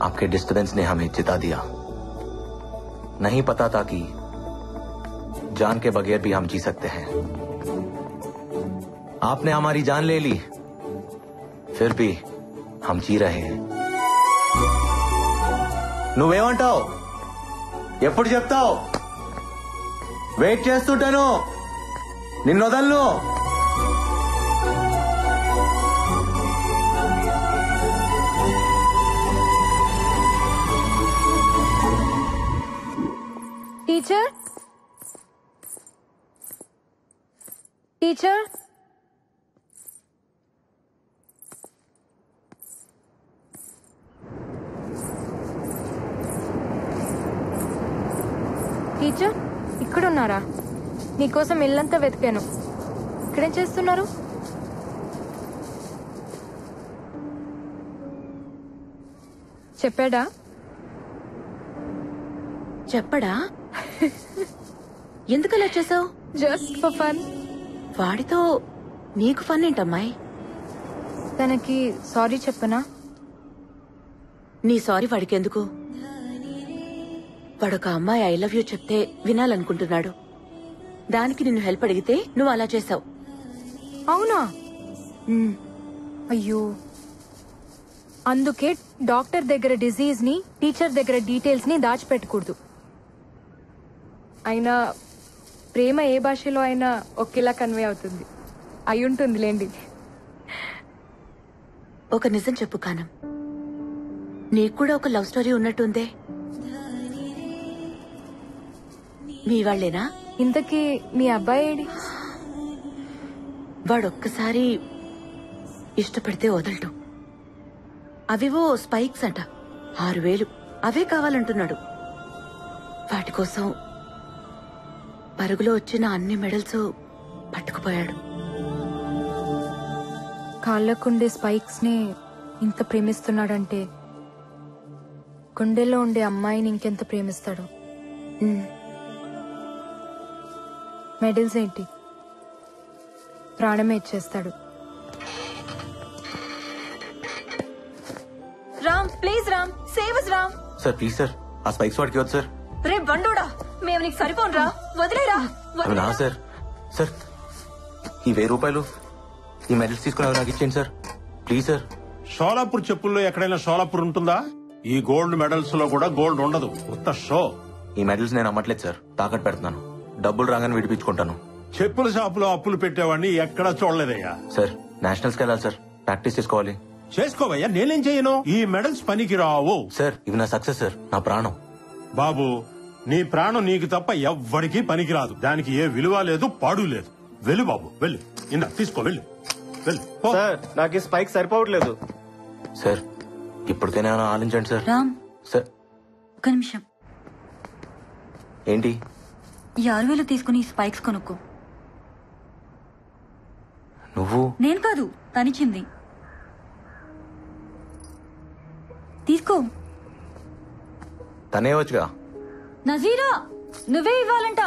आपके डिस्टर्बेंस ने हमें जिता दिया. नहीं पता था कि जान के बगैर भी हम जी सकते हैं। आपने हमारी जान ले ली, फिर भी हम जी रहे हैं। నువ్వేమంటావు? ఎప్పుడు చెప్తావు? వెయిట్ చేస్తుంటాను, నిన్ను వదలను. టీచర్, టీచర్, టీచర్ ఇక్కడున్నారా? నీకోసం ఇల్లంతా వెతికాను. ఇక్కడేం చేస్తున్నారు? చెప్పాడా? చెప్పడా? ఎందుకు అలా చేసావు? Just for fun. వాడితో నీకు ఫన్ ఏంటమ్మాయి? తనకి సారీ చెప్పనా? నీ సారీ వాడికి ఎందుకు? వాడొక అమ్మాయి ఐ లవ్ యూ చెప్తే వినాలనుకుంటున్నాడు. దానికి నిన్ను హెల్ప్ అడిగితే నువ్వు అలా చేసావు. అవునా? అయ్యో, అందుకే డాక్టర్ దగ్గర డిజీజ్ ని, టీచర్ దగ్గర డీటెయిల్స్ ని దాచిపెట్టకూడదు. అయినా ప్రేమ ఏ భాషలో అయినా ఒకేలా కన్వే అవుతుంది. అయి ఉంటుందిలేండి. ఒక నిజం చెప్పు కానం, నీకు కూడా ఒక లవ్ స్టోరీ ఉన్నట్టుందే. మీ వాళ్లేనా? ఇంతకీ మీ అబ్బాయి ఏడి? వాడొక్కసారి ఇష్టపడితే వదలటం. అవివో స్పైక్స్ అంట, 6000 అవే కావాలంటున్నాడు. వాటి కోసం పరుగులో వచ్చిన అన్ని మెడల్స్ పట్టుకుపోయాడు. కాళ్ళకుండే స్పైక్స్ ని ఇంత ప్రేమిస్తున్నాడంటే గుండెల్లో ఉండే అమ్మాయిని ఇంకెంత ప్రేమిస్తాడు. మెడల్స్ ఏంటి, ప్రాణమే ఇచ్చేస్తాడు. Ram, please Ram, save us Ram. Sir please sir, ఆ స్పైక్స్ వాడికి వద్దు సార్. రే బండోడా, మేము నీకు సరిపోనురా, వదిలేరా. అవి నా సార్. సార్ ఈ 1000 రూపాయలు ఈ మెడల్స్ తీసుకుని అవి నాకు ఇచ్చేయండి సార్, ప్లీజ్ సార్. షోలాపూర్ చెప్పుల్లో ఎక్కడైనా షోలాపూర్ ఉంటుందా? ఈ గోల్డ్ మెడల్స్ లో కూడా గోల్డ్ ఉండదు, ఉత్త షో. ఈ మెడల్స్ నేను అమ్మట్లేదు సార్, తాకట్టు పెడుతున్నాను. డబ్బులు రాగానే విడిపించుకుంటాను. చెప్పుల షాపులో అప్పులు పెట్టేవాడిని ఎక్కడా చూడలేదయ్యా. సార్ నేషనల్స్ కి వెళ్ళాలి సార్, ప్రాక్టీస్ చేసుకోవాలి. చేసుకోవయ్యా, నేనేం చేయను. ఈ మెడల్స్ పనికి రావు సార్. ఇవి నా సక్సెస్ సార్, నా ప్రాణం. బాబు, నీ ప్రాణం నీకు తప్ప ఎవ్వడికి పనికిరాదు. దానికి ఏ విలువ లేదు, పాడు లేదు. వెళ్ళు బాబు, వెళ్ళు. ఇందా తీసుకో, వెళ్ళు వెళ్ళు. సార్ నాకు ఈ స్పైక్ సరిపోవట్లేదు సార్. ఇప్పటికైనా ఆలోచించండి సార్. రామ్ సార్ ఒక్క నిమిషం. ఏంటి? ఈ 6000 తీసుకుని స్పైక్స్ కొనుక్కో. నువ్వు? నేను కాదు, తనిచ్చింది. తీసుకో. తనే వచ్చుగా. నజీరా, నువ్వే ఇవ్వాలంట.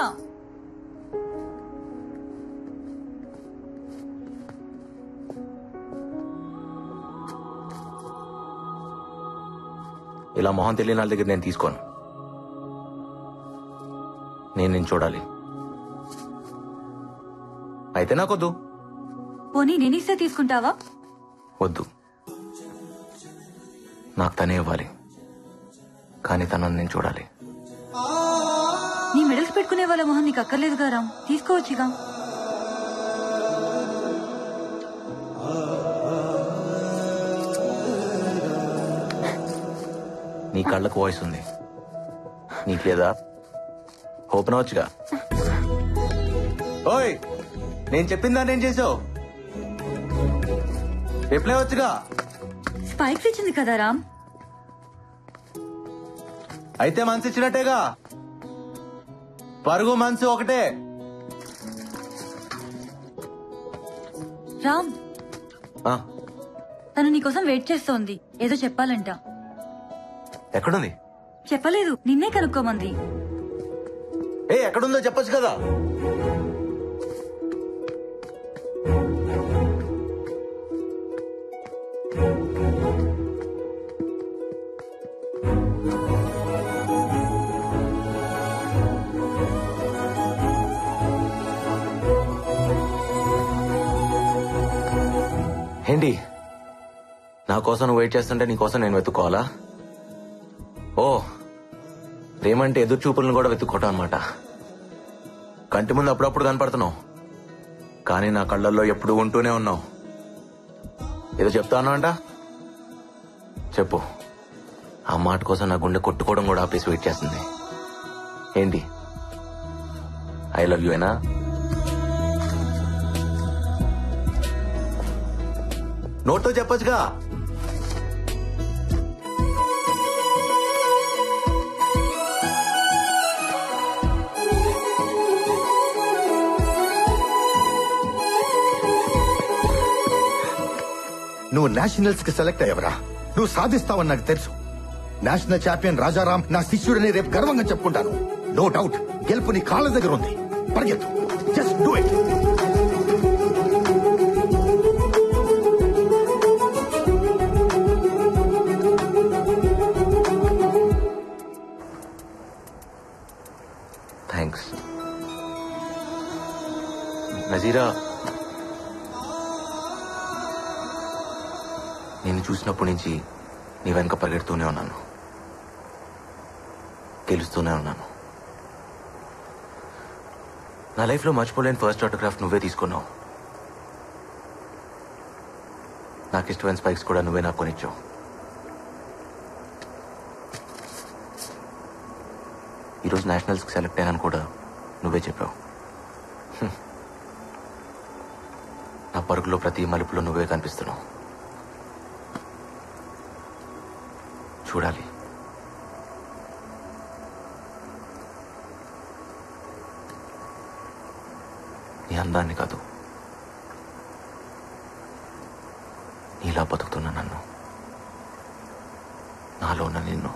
ఇలా మొహం తెలియని వాళ్ళ దగ్గర నేను తీసుకోను. నేను చూడాలి. అయితే నాకొద్దు. పోనీ నేనిస్తే తీసుకుంటావా? వద్దు, నాకు తనే ఇవ్వాలి, కానీ తనని నేను చూడాలి. నీ మెడల్స్ పెట్టుకునే వాళ్ళ మొహం నీకు అక్కర్లేదుగా రామ్, తీసుకోవచ్చుగా. నీ కళ్ళకు వాయిస్ ఉంది, నీకు లేదా? ఓపెన్ అవచ్చుగా. ఓయ్, నేను చెప్పిందా నేను చేసావు? రిప్లై వచ్చుగా. స్పైక్స్ ఇచ్చింది కదా రామ్. అయితే మనసు ఇచ్చినట్టేగా. పరుగు మనసు ఒకటే. రామ్, తను నీకోసం వెయిట్ చేస్తోంది, ఏదో చెప్పాలంట. ఎక్కడుంది? చెప్పలేదు, నిన్నే కనుక్కోమంది. ఎక్కడుందో చెప్పొచ్చు కదా. ఏంటి నా కోసం నువ్వు వెయిట్ చేస్తుంటే నీ కోసం నేను వెతుక్కోవాలా? ఓ, ప్రేమంటే ఎదురు చూపులను కూడా వెతుక్కోవటం అనమాట. కంటి ముందు అప్పుడప్పుడు కనపడుతున్నావు, కానీ నా కళ్ళల్లో ఎప్పుడు ఉంటూనే ఉన్నావు. ఏదో చెప్తాను అంట, చెప్పు. ఆ మాట కోసం నా గుండె కొట్టుకోవడం కూడా ఆపేసి వెయిట్ చేస్తుంది. ఏంటి, ఐ లవ్ యూ ఏనా? నోట్తో చెప్పొచ్చుగా. నువ్వు నేషనల్స్ కి సెలెక్ట్ అయ్యవరా? నువ్వు సాధిస్తావని నాకు తెలుసు. నేషనల్ ఛాంపియన్ రాజారాం నా శిష్యుడని రేపు గర్వంగా చెప్పుకుంటాను. నో డౌట్, గెలుపు నీ కాళ్ళ దగ్గర ఉంది. పరిగెత్తు, just do it. Thanks Nazira. నేను చూసినప్పటి నుంచి నీ వెనక పరిగెడుతూనే ఉన్నాను, గెలుస్తూనే ఉన్నాను. నా లైఫ్లో మర్చిపోలేని ఫస్ట్ ఆటోగ్రాఫ్ నువ్వే తీసుకున్నావు. నాకు ఇష్టమైన స్పైక్స్ కూడా నువ్వే నాకు కొనిచ్చావు. ఈరోజు నేషనల్స్కి సెలెక్ట్ అయ్యానని కూడా నువ్వే చెప్పావు. నా పరుగులో ప్రతి మలుపులో నువ్వే కనిపిస్తున్నావు. చూడాలి. నీ అందాన్ని కాదు, నీలా బతుకుతున్నా నన్ను, నాలో ఉన్న నిన్ను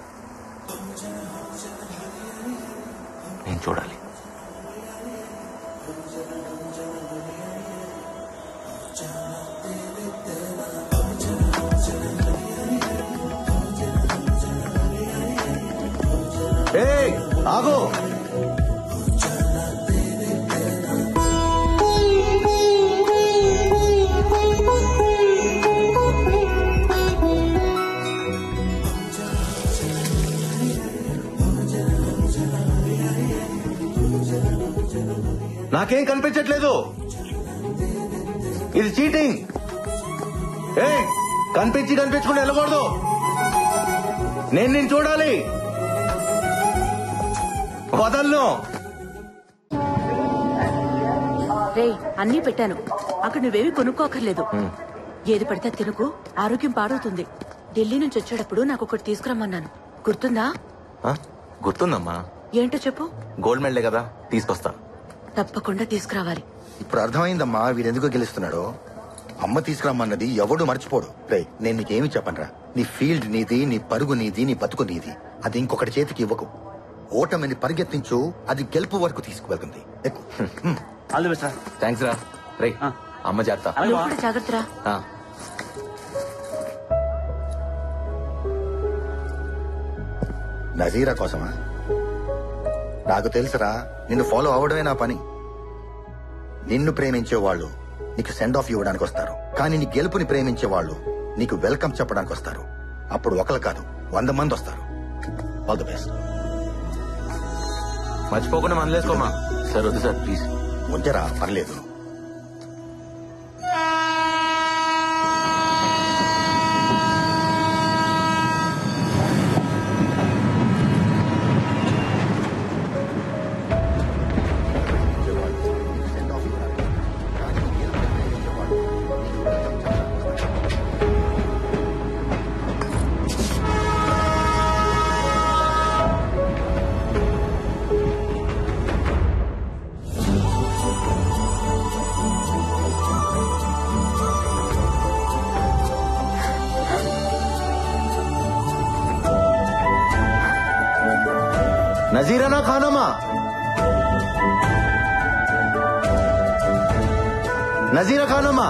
నేను చూడాలి. ఆగో, నాకేం కనిపించట్లేదు. ఇది చీటింగ్. కనిపించకుండా వెళ్ళకూడదు. నేను చూడాలి. వదలను. రే, అన్నీ పెట్టాను. అక్కడ నువ్వేమి కొనుక్కోకర్లేదు. ఏది పడితే తినుకు, ఆరోగ్యం పాడవుతుంది. ఢిల్లీ నుంచి వచ్చేటప్పుడు నాకు ఒకటి తీసుకురమ్మన్నాను, గుర్తుందా? గుర్తుందమ్మా. ఏంటో చెప్పు. గోల్డ్ మెడలే కదా, తీసుకొస్తా. తప్పకుండా తీసుకురావాలి. ఇప్పుడు అర్థమైందమ్మా వీడెందుకో గెలుస్తున్నాడో. అమ్మ తీసుకురమ్మన్నది ఎవడు మర్చిపోడు. రే, నేను నీకేమి చెప్పనరా. నీ ఫీల్డ్ నీది, నీ పరుగు నీది, నీ బతుకు నీది. అది ఇంకొకటి చేతికి ఇవ్వకు. ఓటమిని పరిగెత్తించు, అది గెలుపు వరకు తీసుకువెళ్తుంది. థ్యాంక్స్ రా. రే, అమ్మ చేస్తా. జాగ్రత్త రా. నజీరా కోసమా? నాకు తెలుసురా, నిన్ను ఫాలో అవడమే నా పని. నిన్ను ప్రేమించే వాళ్ళు నీకు సెండ్ ఆఫ్ ఇవ్వడానికి వస్తారు, కానీ నీ గెలుపుని ప్రేమించే వాళ్ళు నీకు వెల్కమ్ చెప్పడానికి వస్తారు. అప్పుడు ఒకరు కాదు, 100 మంది వస్తారు. All the best. మర్చిపోకుండా మనలేసుకోమా. సార్ వద్దు సార్, ప్లీజ్. ఉంచరా, పర్లేదు. నజీరానా ఖానమా? నజీరా ఖానమా?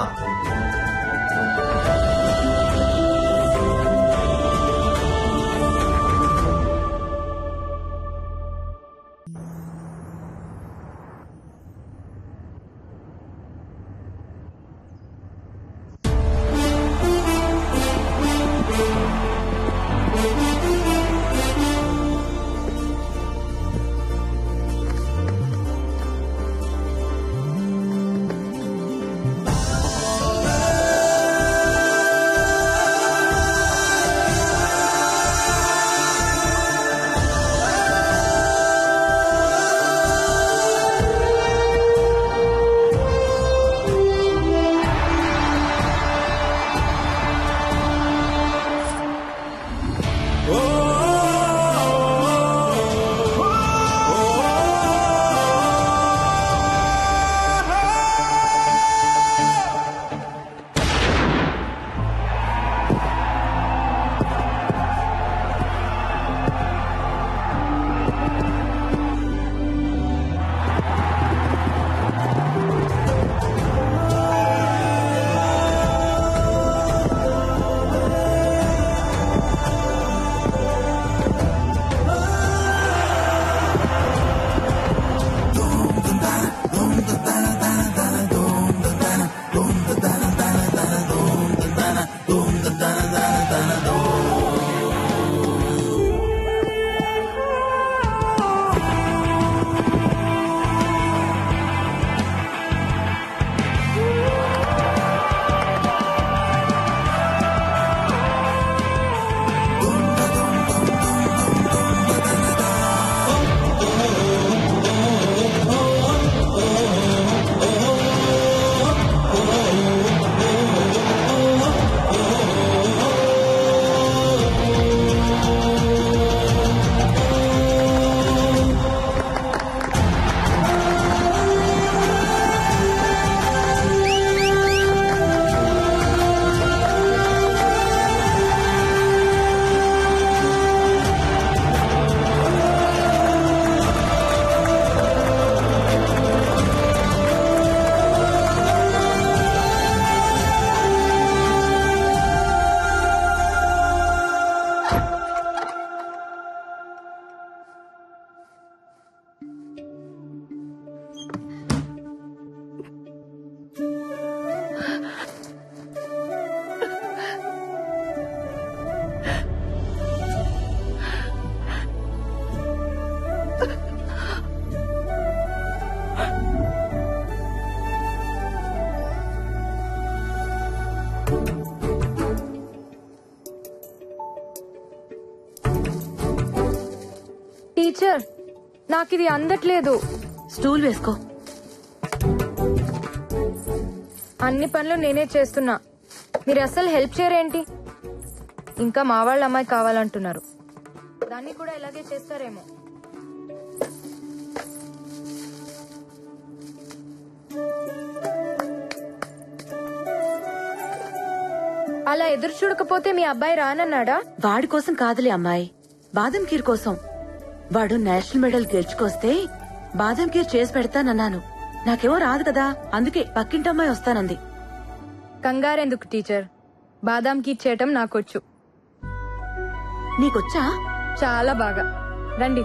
టీచర్ నాకు ఇది అందట్లేదు. స్టూల్ వేసుకో. అన్ని పనులు నేనే చేస్తున్నా, మీరు అసలు హెల్ప్ చేయరేంటి? ఇంకా మా వాళ్ళ అమ్మాయి కావాలంటున్నారు, దాన్ని కూడా ఇలాగే చేస్తారేమో. అలా ఎదురు చూడకపోతే మీ అబ్బాయి రానన్నాడా? వాడి కోసం కాదులే అమ్మాయి, బాదం ఖీర్ కోసం. వాడు నేషనల్ మెడల్ గెలుచుకొస్తే బాదం ఖీర్ చేసి పెడతానన్నాను. నాకేమో రాదు కదా, అందుకే పక్కింటమ్మాయి వస్తానంది. కంగారెందుకు టీచర్, బాదాం కీర్ చేయటం నాకొచ్చు. నీకొచ్చా? చాలా బాగా. రండి.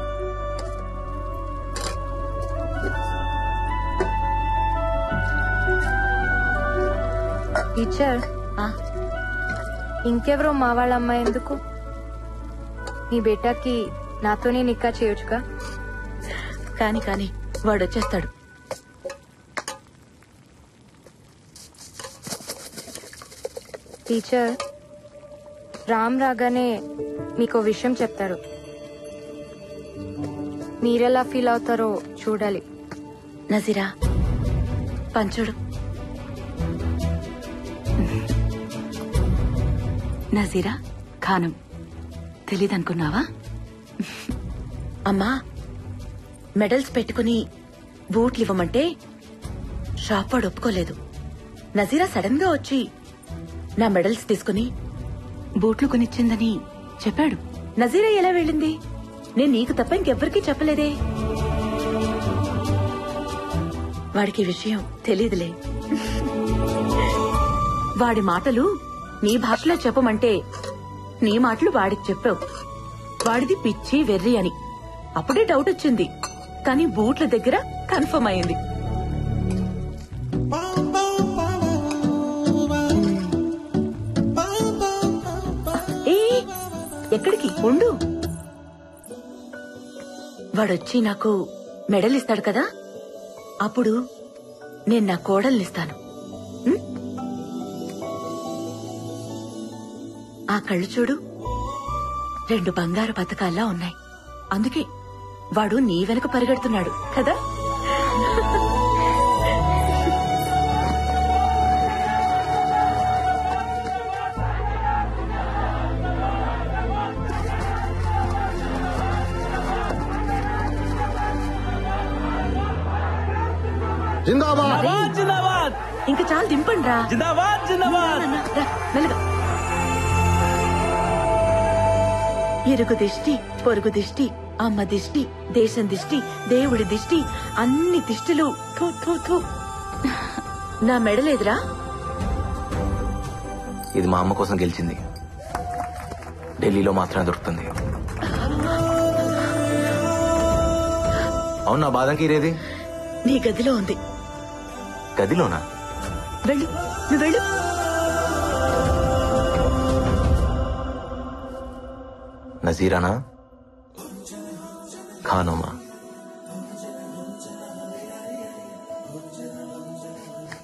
టీచర్, ఇంకెవరో మా వాళ్ళ అమ్మాయి ఎందుకు? మీ బేటాకి నాతోనే నిక్కా చేయొచ్చుగా. కాని కాని వాడొచ్చేస్తాడు. టీచర్, రామ్ రాగానే మీకో విషయం చెప్తారు, మీరెలా ఫీల్ అవుతారో చూడాలి. నజీరా పంచుడు. నజీరా ఖానం తెలీదనుకున్నావా? అమ్మా, మెడల్స్ పెట్టుకుని బూట్లు ఇవ్వమంటే షాప్ వాడు ఒప్పుకోలేదు. నజీరా సడన్ గా వచ్చి నా మెడల్స్ తీసుకుని బూట్లు కొనిచ్చిందని చెప్పాడు. నజీరా ఎలా వెళ్ళింది? నేను నీకు తప్ప ఇంకెవ్వరికీ చెప్పలేదే. వాడికి ఈ విషయం తెలీదులే. వాడి మాటలు నీ భాషలో చెప్పమంటే నీ మాటలు వాడికి చెప్పావు. వాడిది పిచ్చి వెర్రి అని అప్పుడే డౌట్ వచ్చింది, కానీ బూట్ల దగ్గర కన్ఫర్మ్ అయింది. ఏ ఎక్కడికి ఉండు. వాడొచ్చి నాకు మెడల్ ఇస్తాడు కదా, అప్పుడు నేను నా కోడల్నిస్తాను. ఆ కళ్ళు చూడు, 2 బంగారు పథకాల్లా ఉన్నాయి. అందుకే వాడు నీ వెనక పరిగెడుతున్నాడు కదా. జిందాబాద్ జిందాబాద్. ఇంకా చాలా దింపండి రా. జిందాబాద్ జిందాబాద్. మెల్లగా. ఇరుగు దిష్టి, పొరుగు దిష్టి, అమ్మ దిష్టి, దేశం దిష్టి, దేవుడి దిష్టి, అన్ని దిష్టిలు. థూ థూ థూ. నా మెడలేదురా. ఇది మా అమ్మ కోసం గెలిచింది, ఢిల్లీలో మాత్రమే దొరుకుతుంది. అవునా, బాదం ఖీర్ ఏది? నీ గదిలో ఉంది. గదిలోనా? వెళ్ళు, నువ్వు వెళ్ళు. నజీరానా ఖానోమా?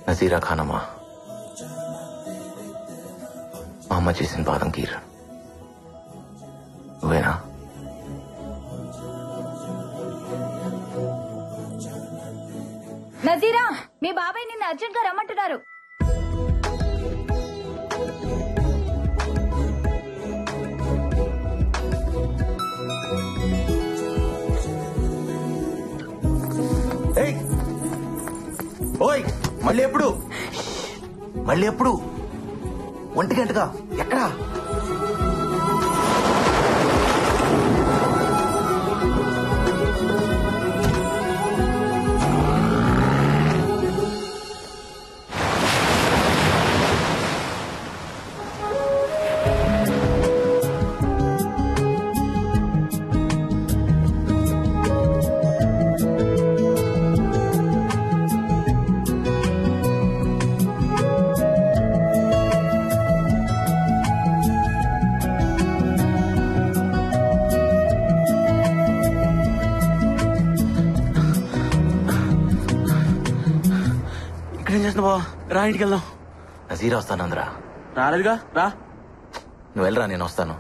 నజీరా ఖానోమా, మా అమ్మ చేసిన బాదం ఖీర్ నువ్వేనా? నజీరా, మీ బాబాయ్ నిన్ను అర్జెంట్ గా రమ్మంటున్నారు. ఓయ్, మళ్ళీ ఎప్పుడు? మళ్ళీ ఎప్పుడు? 1 గంటగా ఎక్కడా? ఇక్కడేం చేస్తున్నా బా? రా ఇంటికి వెళ్దాం. నజీరా వస్తానందరా. రాలేదుగా రా. నువ్వు వెళ్ళరా, నేను వస్తాను.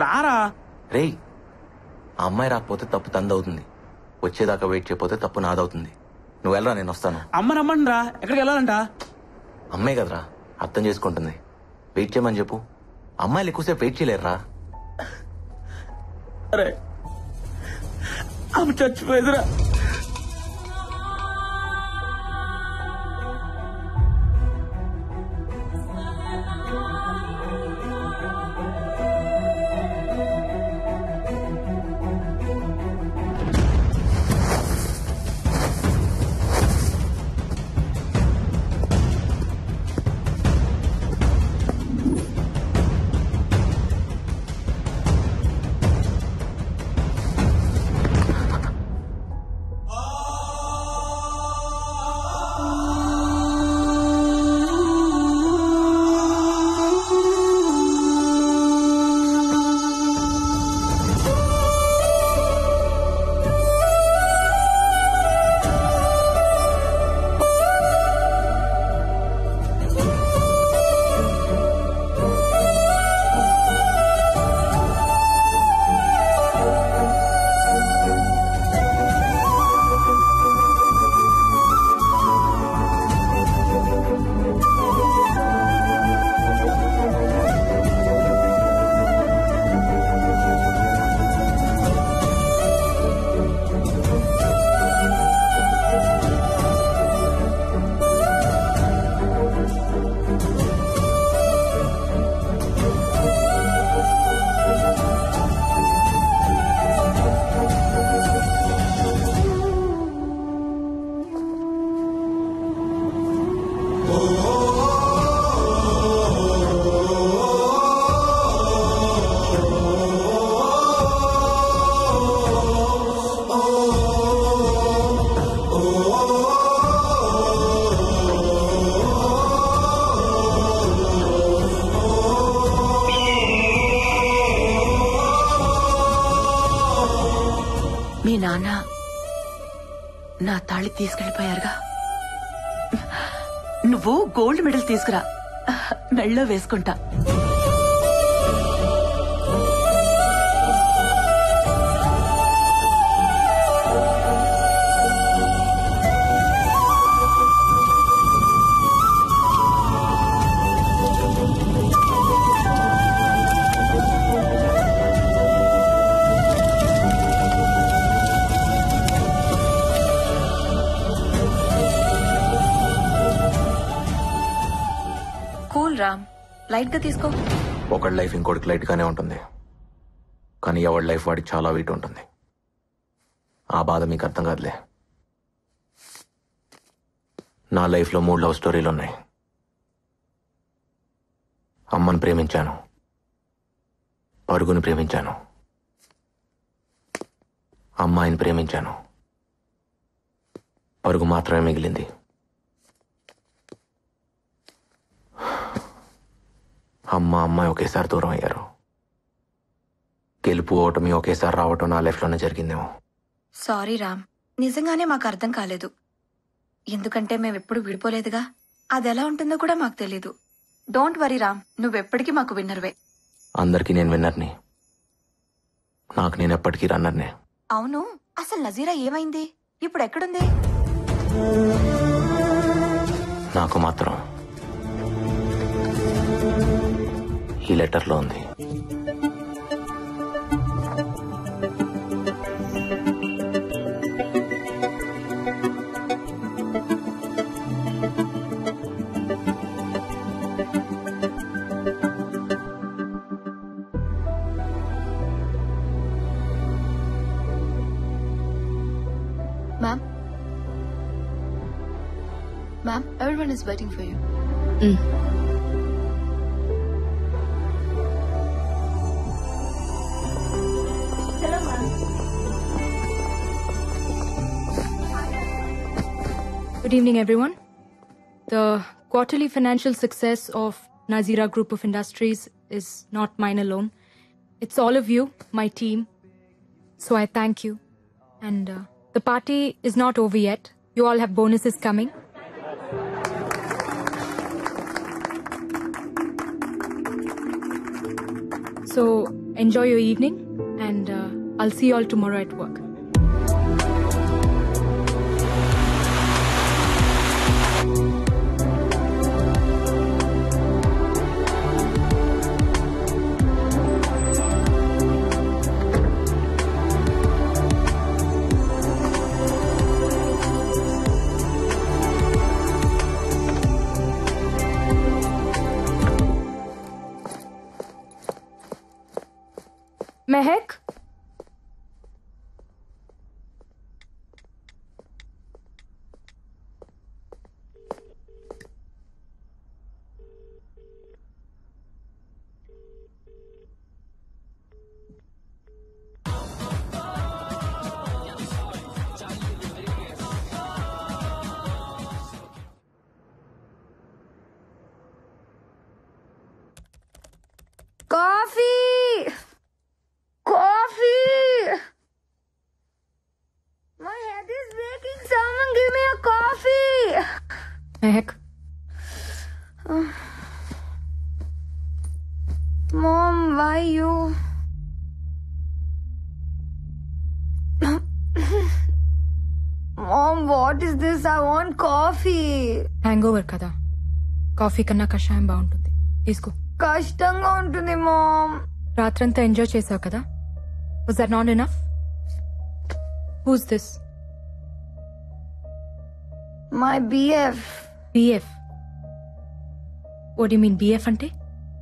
రారా. రేయ్, ఆ అమ్మాయి రాకపోతే తప్పు తందవుతుంది. వచ్చేదాకా వెయిట్ చేయకపోతే తప్పు నాదవుతుంది. నువ్వు వెళ్ళరా, నేను వస్తాను. అమ్మ రమ్మండి రా. ఎక్కడికి వెళ్ళాలంట? అమ్మాయి కదరా, అర్థం చేసుకుంటుంది. వెయిట్ చేయమని చెప్పు. అమ్మాయిలు ఎక్కువసేపు వెయిట్ చేయలేరురా. అరే అమ్మ చచ్చిపోయేదిరా. మీ నాన్న నా తాళి తీసుకెళ్లిపోయారుగా. నువ్వు గోల్డ్ మెడల్ తీసుకురా, మెళ్ళో వేసుకుంటా. రామ్, లైట్ గా తీసుకో. ఒకటి లైఫ్ ఇంకోటికి లైట్ గానే ఉంటుంది, కానీ ఎవరి లైఫ్ వాడికి చాలా వెయిట్ ఉంటుంది. ఆ బాధ మీకు అర్థం కాదులే. నా లైఫ్ లో 3 లవ్ స్టోరీలు ఉన్నాయి. అమ్మని ప్రేమించాను, పరుగుని ప్రేమించాను, అమ్మాయిని ప్రేమించాను. పరుగు మాత్రమే మిగిలింది. అమ్మాయి ఒకేసారి దూరం అయ్యారు. గెలుపు ఓటమి ఒకేసారి రావటం నా లైఫ్ లోనే జరిగిందేమో. సారీ రామ్, నిజంగానే మాకు అర్థం కాలేదు. ఎందుకంటే మేమెప్పుడు విడిపోలేదుగా. అది ఎలా ఉంటుందో కూడా మాకు తెలీదు. డోంట్ వరీ రామ్, నువ్వెప్పటికీ మాకు విన్నర్వే. అందరికీ నేను విన్నర్ని, నాకు నేను ఎప్పటికీ రన్నర్నే. అవును, అసలు నజీరా ఏమైంది? ఇప్పుడు ఎక్కడుంది? నాకు మాత్రం ఈ లెటర్లో ఉంది. Ma'am, everyone is waiting for you. Hello, ma'am. Good evening, everyone. The quarterly financial success of Nazira Group of Industries is not mine alone. It's all of you, my team. So I thank you. And the party is not over yet. You all have bonuses coming. So enjoy your evening and I'll see you all tomorrow at work. Mehak? Coffee! Coffee! My head is breaking. Someone give me a coffee. Mehak? Mom, why you? Mom, what is this? I want coffee. Hangover కదా, కాఫీ కన్నా కషాయం బాగుంటుంది, తీసుకో. కష్టంగా ఉంటుంది మామ్. రాత్రంతా ఎంజాయ్ చేసావు కదా, was that not enough? Who's this? My BF. BF? What do you mean BF అంటే?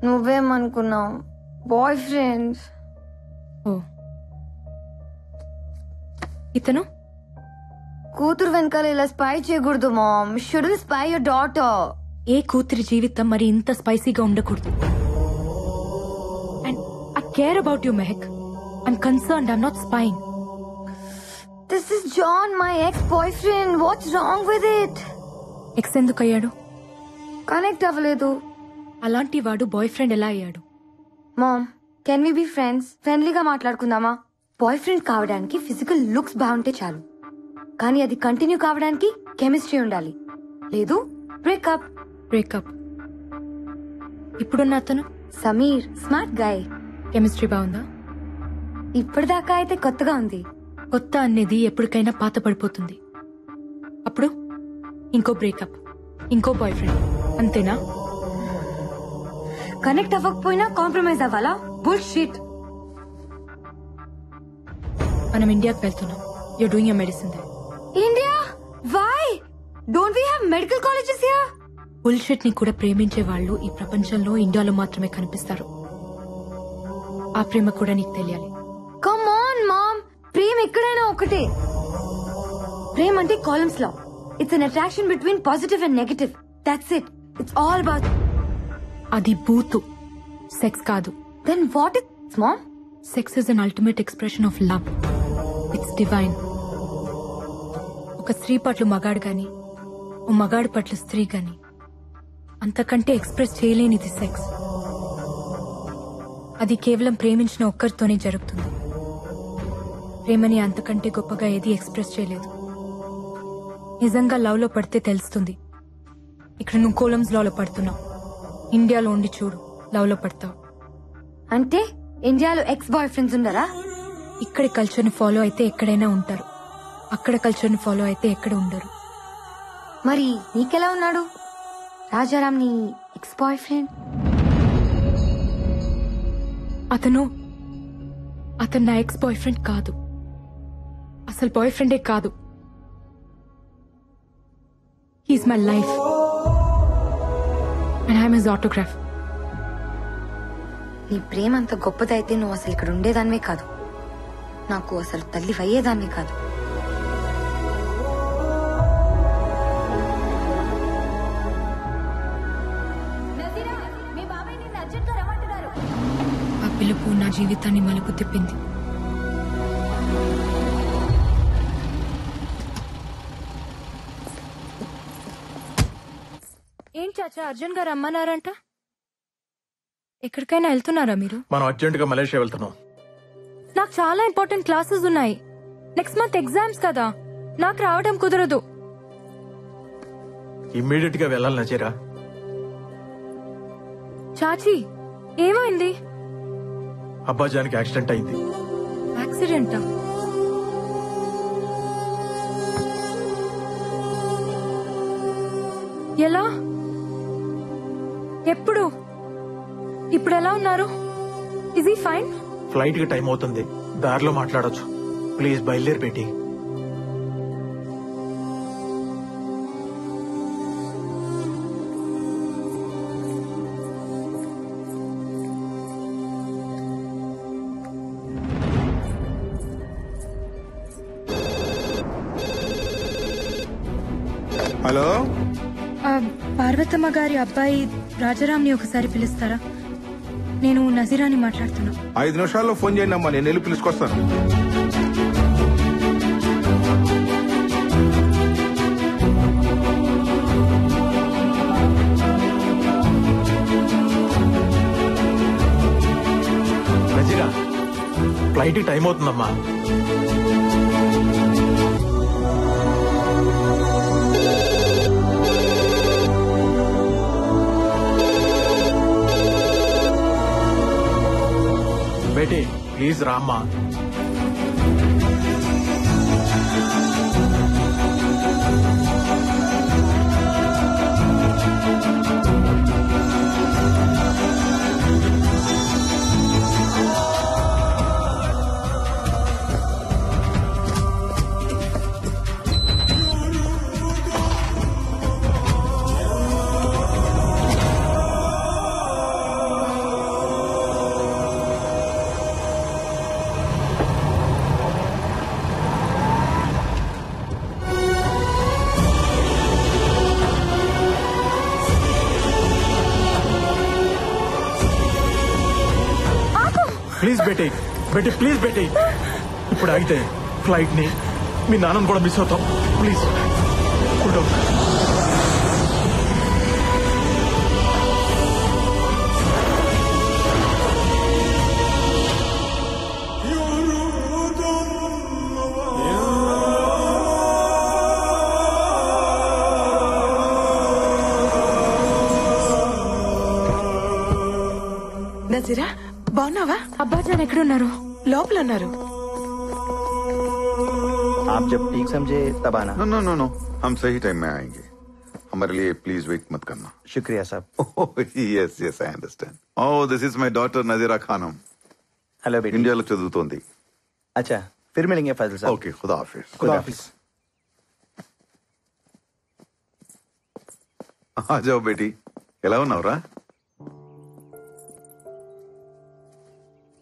నువ్వేమనుకున్నావు? Boy friend. ఓ, ఇతను కూతురు వెనకాల ఇలా స్పై చేయకూడదు mom. Shouldn't spy your daughter. ఏ కూతురి జీవితం మరి ఇంత స్పైసీగా ఉండకూడదు. And I care about you Mehak. I'm concerned, I'm not spying. This is John, my ex boyfriend. What's wrong with it? Ex ఎందుకు అయ్యాడు? కనెక్ట్ అవ్వలేదు. అలాంటి వాడు బాయ్ ఫ్రెండ్ ఎలా అయ్యాడు? Mom, can we be friends? ఫ్రెండ్లీగా మాట్లాడుకుందామా? బాయ్ ఫ్రెండ్ కావడానికి ఫిజికల్ లుక్స్ బాగుంటే చాలు, కానీ అది కంటిన్యూ కావడానికి కెమిస్ట్రీ ఉండాలి. లేదు బ్రేకప్. బ్రేకప్? ఇప్పుడున్న అతను సమీర్, స్మార్ట్ గాయ్. కెమిస్ట్రీ బాగుందా? ఇప్పటిదాకా అయితే కొత్తగా ఉంది. కొత్త అనేది ఎప్పటికైనా పాత పడిపోతుంది. అప్పుడు ఇంకో బ్రేకప్, ఇంకో బాయ్ ఫ్రెండ్, అంతేనా? కనెక్ట్ అవ్వకపోయినా కాంప్రమైజ్ అవ్వాలా? బుల్షిట్. మనం ఇండియాకి వెళ్తున్నాం. You're doing your medicine there. India? Why? Don't we have medical colleges here? Bullshit ని కూడా ప్రేమించే వాళ్ళు ఈ ప్రపంచంలో ఇండియాలో మాత్రమే కనిపిస్తారు. ఆ ప్రేమ కూడా నీకు తెలియాలి. కమ్ ఆన్ మామ్, ప్రేమ ఎక్కడైనా ఒకటే. ప్రేమ అంటే Coulomb's law. It's an attraction between positive and negative. That's it. It's all about. అది బూతు, సెక్స్ కాదు. Then what it's mom? Sex is an ultimate expression of love. It's divine. ఒక స్త్రీ పట్ల మగాడు గాని, ఓ మగాడు పట్ల స్త్రీ గాని అంతకంటే ఎక్స్ప్రెస్ చేయలేనిది సెక్స్. అది కేవలం ప్రేమించిన ఒక్కరితోనే జరుగుతుంది. ప్రేమని అంతకంటే గొప్పగా ఏది ఎక్స్ప్రెస్ చేయలేదు. నిజంగా లవ్ లో పడితే తెలుస్తుంది. ఇక్కడ నువ్వు కోలమ్స్ లో పడుతున్నావు, ఇండియాలో ఉండి చూడు, లవ్ లో పడతావు. అంటే ఇండియాలో ఎక్స్ బాయ్ ఫ్రెండ్స్ ఉండరా? ఇక్కడి కల్చర్ ని ఫాలో అయితే ఎక్కడైనా ఉంటారు, అక్కడ కల్చర్ ని ఫాలో అయితే ఎక్కడ ఉండరు. మరి నీకెలా ఉన్నాడు రాజారాం, నీ ఎక్స్ బాయ్ ఫ్రెండ్? అతను నా ఎక్స్ బాయ్ ఫ్రెండ్ కాదు, అసలు బాయ్ ఫ్రెండే కాదు. He's my life and I'm his autograph. నీ ప్రేమ అంత గొప్పదైతే నువ్వు అసలు ఇక్కడ ఉండేదానివే కాదు, నాకు అసలు తల్లి అయ్యేదాన్నే కాదు. ఆ పిలుపు నా జీవితాన్ని మలుపు తిప్పింది. ఏం చాచా, అర్జున్ గారు రమ్మన్నారంట? ఎక్కడికైనా వెళ్తున్నారా మీరు? మనం అర్జెంట్ గా మలేషియా వెళ్తున్నాం. నాకు చాలా ఇంపార్టెంట్ క్లాసెస్ ఉన్నాయి. నెక్స్ట్ మంత్ ఎగ్జామ్స్ కదా, నాకు రావడం కుదరదు. ఇమ్మీడియట్ గా వెళ్ళాలి నజీరా. చాచి, ఏమైంది? అబ్బాజానికి యాక్సిడెంట్ అయింది. యాక్సిడెంటా? ఎలా? ఎప్పుడు? ఇప్పుడు ఎలా ఉన్నారు? ఇజ్ ఈ ఫైన్? ఫ్లైట్ కి టైం అవుతుంది, దారిలో మాట్లాడొచ్చు. ప్లీజ్ బయలుదేరి పెట్టి. హలో, పార్వతమ్మ గారి అబ్బాయి రాజారాంని ఒకసారి పిలుస్తారా? నేను నజీరాని మాట్లాడుతున్నా. 5 నిమిషాల్లో ఫోన్ చేయండి అమ్మా, నేను వెళ్ళి పిలుచుకొస్తాను. నజీరా, ఫ్లైట్ కి టైం అవుతుందమ్మా. బేటీ ప్లీజ్ రామ్మా. Please Beti, Beti please Beti. ఇప్పుడు ఆగితే ఫ్లైట్ ని మీ నాన్నను కూడా మిస్ అవుతాం. Please cool down. నజీరా, బాగున్నావా? అబ్బాజాన్ ఎక్కడున్నారు? లోపల ఉన్నారు. आप जब ठीक समझे तब आना. नो नो नो नो, हम सही टाइम में आएंगे. हमारे लिए प्लीज वेट मत करना. शुक्रिया साहब. Yes yes I understand. Oh this is my daughter Nazira Khanam. Hello बेटी. इंडिया లో చదువుతోంది. अच्छा फिर मिलेंगे फैजल साहब. ओके, खुदा हाफिज. खुदा हाफिज. आ जाओ बेटी. ఎలా ఉన్నావురా?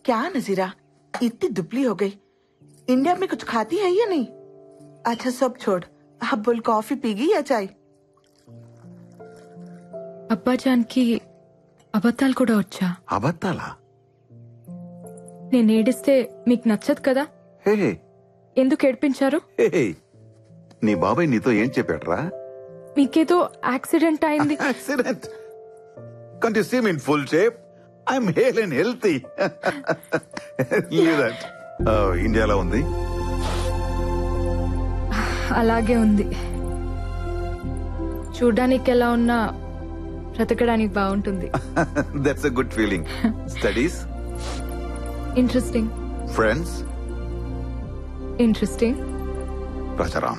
क्या नजीरा, इतनी दुबली हो गई. इंडिया में कुछ खाती है या नहीं? अच्छा सब छोड़, अब बोल कॉफी पीगी या चाय? అబ్బాజాన్ కి అబద్ధాలు కూడా వచ్చా? అబద్ధాలా? నేను ఏడిస్తే మీకు నచ్చదు కదా? హే, ఎందుకు ఏడిపించారు? హే, నీ బాబాయ్ నీతో ఏం చెప్పాడ్రా? మీకేదో యాక్సిడెంట్ అయింది. Accident? Can't you see me in full shape? I'm hale and healthy. Leave that. ఇండియాలో ఉంది? అలాగే ఉంది. చూడ్డానికి ఎలా ఉన్నా బ్రతకడానికి బాగుంటుంది. That's a good feeling. Studies? Interesting. Friends? Interesting. Rajaram?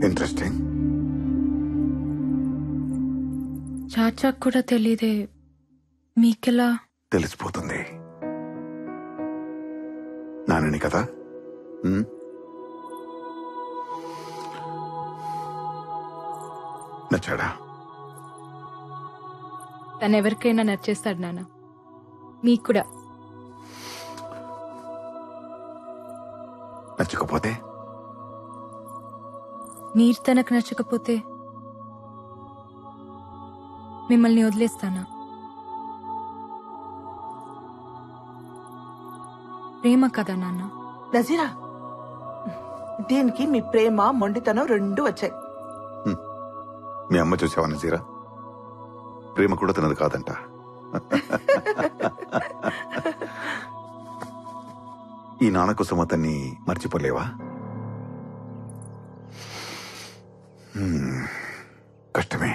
Interesting. చాచాకు కూడా తెలీదే, మీకెలా? తెలిసిపోతుంది. నానని కదా. నచ్చాడా? తను ఎవరికైనా నచ్చేస్తాడు నాన్న, మీకు కూడా. నచ్చకపోతే? మీరు తనకు నచ్చకపోతే మిమ్మల్ని వదిలేస్తానా? ప్రేమ కదా నాన్న. నజీరా, దీనికి మీ ప్రేమ మొండితనం రెండు వచ్చాయి. మీ అమ్మ చూసావా నజీరా? ప్రేమ కూడా తనది కాదంట. ఈ నాన్న కోసం అతన్ని మర్చిపోలేవా? కష్టమే.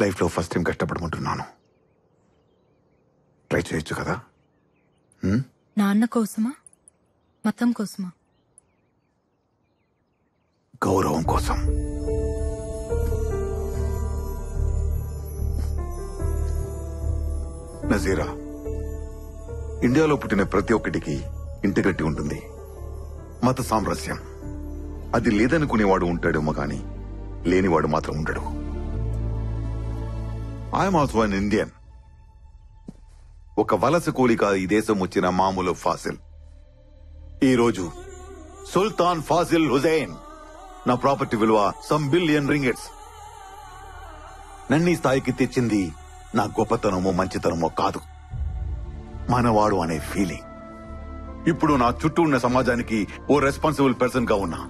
లైఫ్లో ఫస్ట్ టైం కష్టపడమంటున్నాను. ట్రై చేయొచ్చు కదా? నాన్న కోసమా, మతం కోసమా? గౌరవం కోసం. నజీరా, ఇండియాలో పుట్టిన ప్రతి ఒక్కటికి ఇంటిగట్టి ఉంటుంది. మత సామరస్యం అది లేదనుకునేవాడు ఉంటాడేమో గాని లేనివాడు మాత్రం ఉండడు. I'm also an Indian. ఒక వలస కూలిక ఈ దేశం వచ్చిన మామూలు ఫాసిల్. ఈరోజు సుల్తాన్ ఫాసిల్ హుజైన్ నా ప్రాపర్టీ విలువ సమ్ బిలియన్ రింగిట్స్. నన్ను ఈ స్థాయికి తెచ్చింది నా గొప్పతనమో మంచితనమో కాదు, మనవాడు అనే ఫీలింగ్. ఇప్పుడు నా చుట్టూ ఉన్న సమాజానికి ఓ రెస్పాన్సిబుల్ పర్సన్ గా ఉన్నా.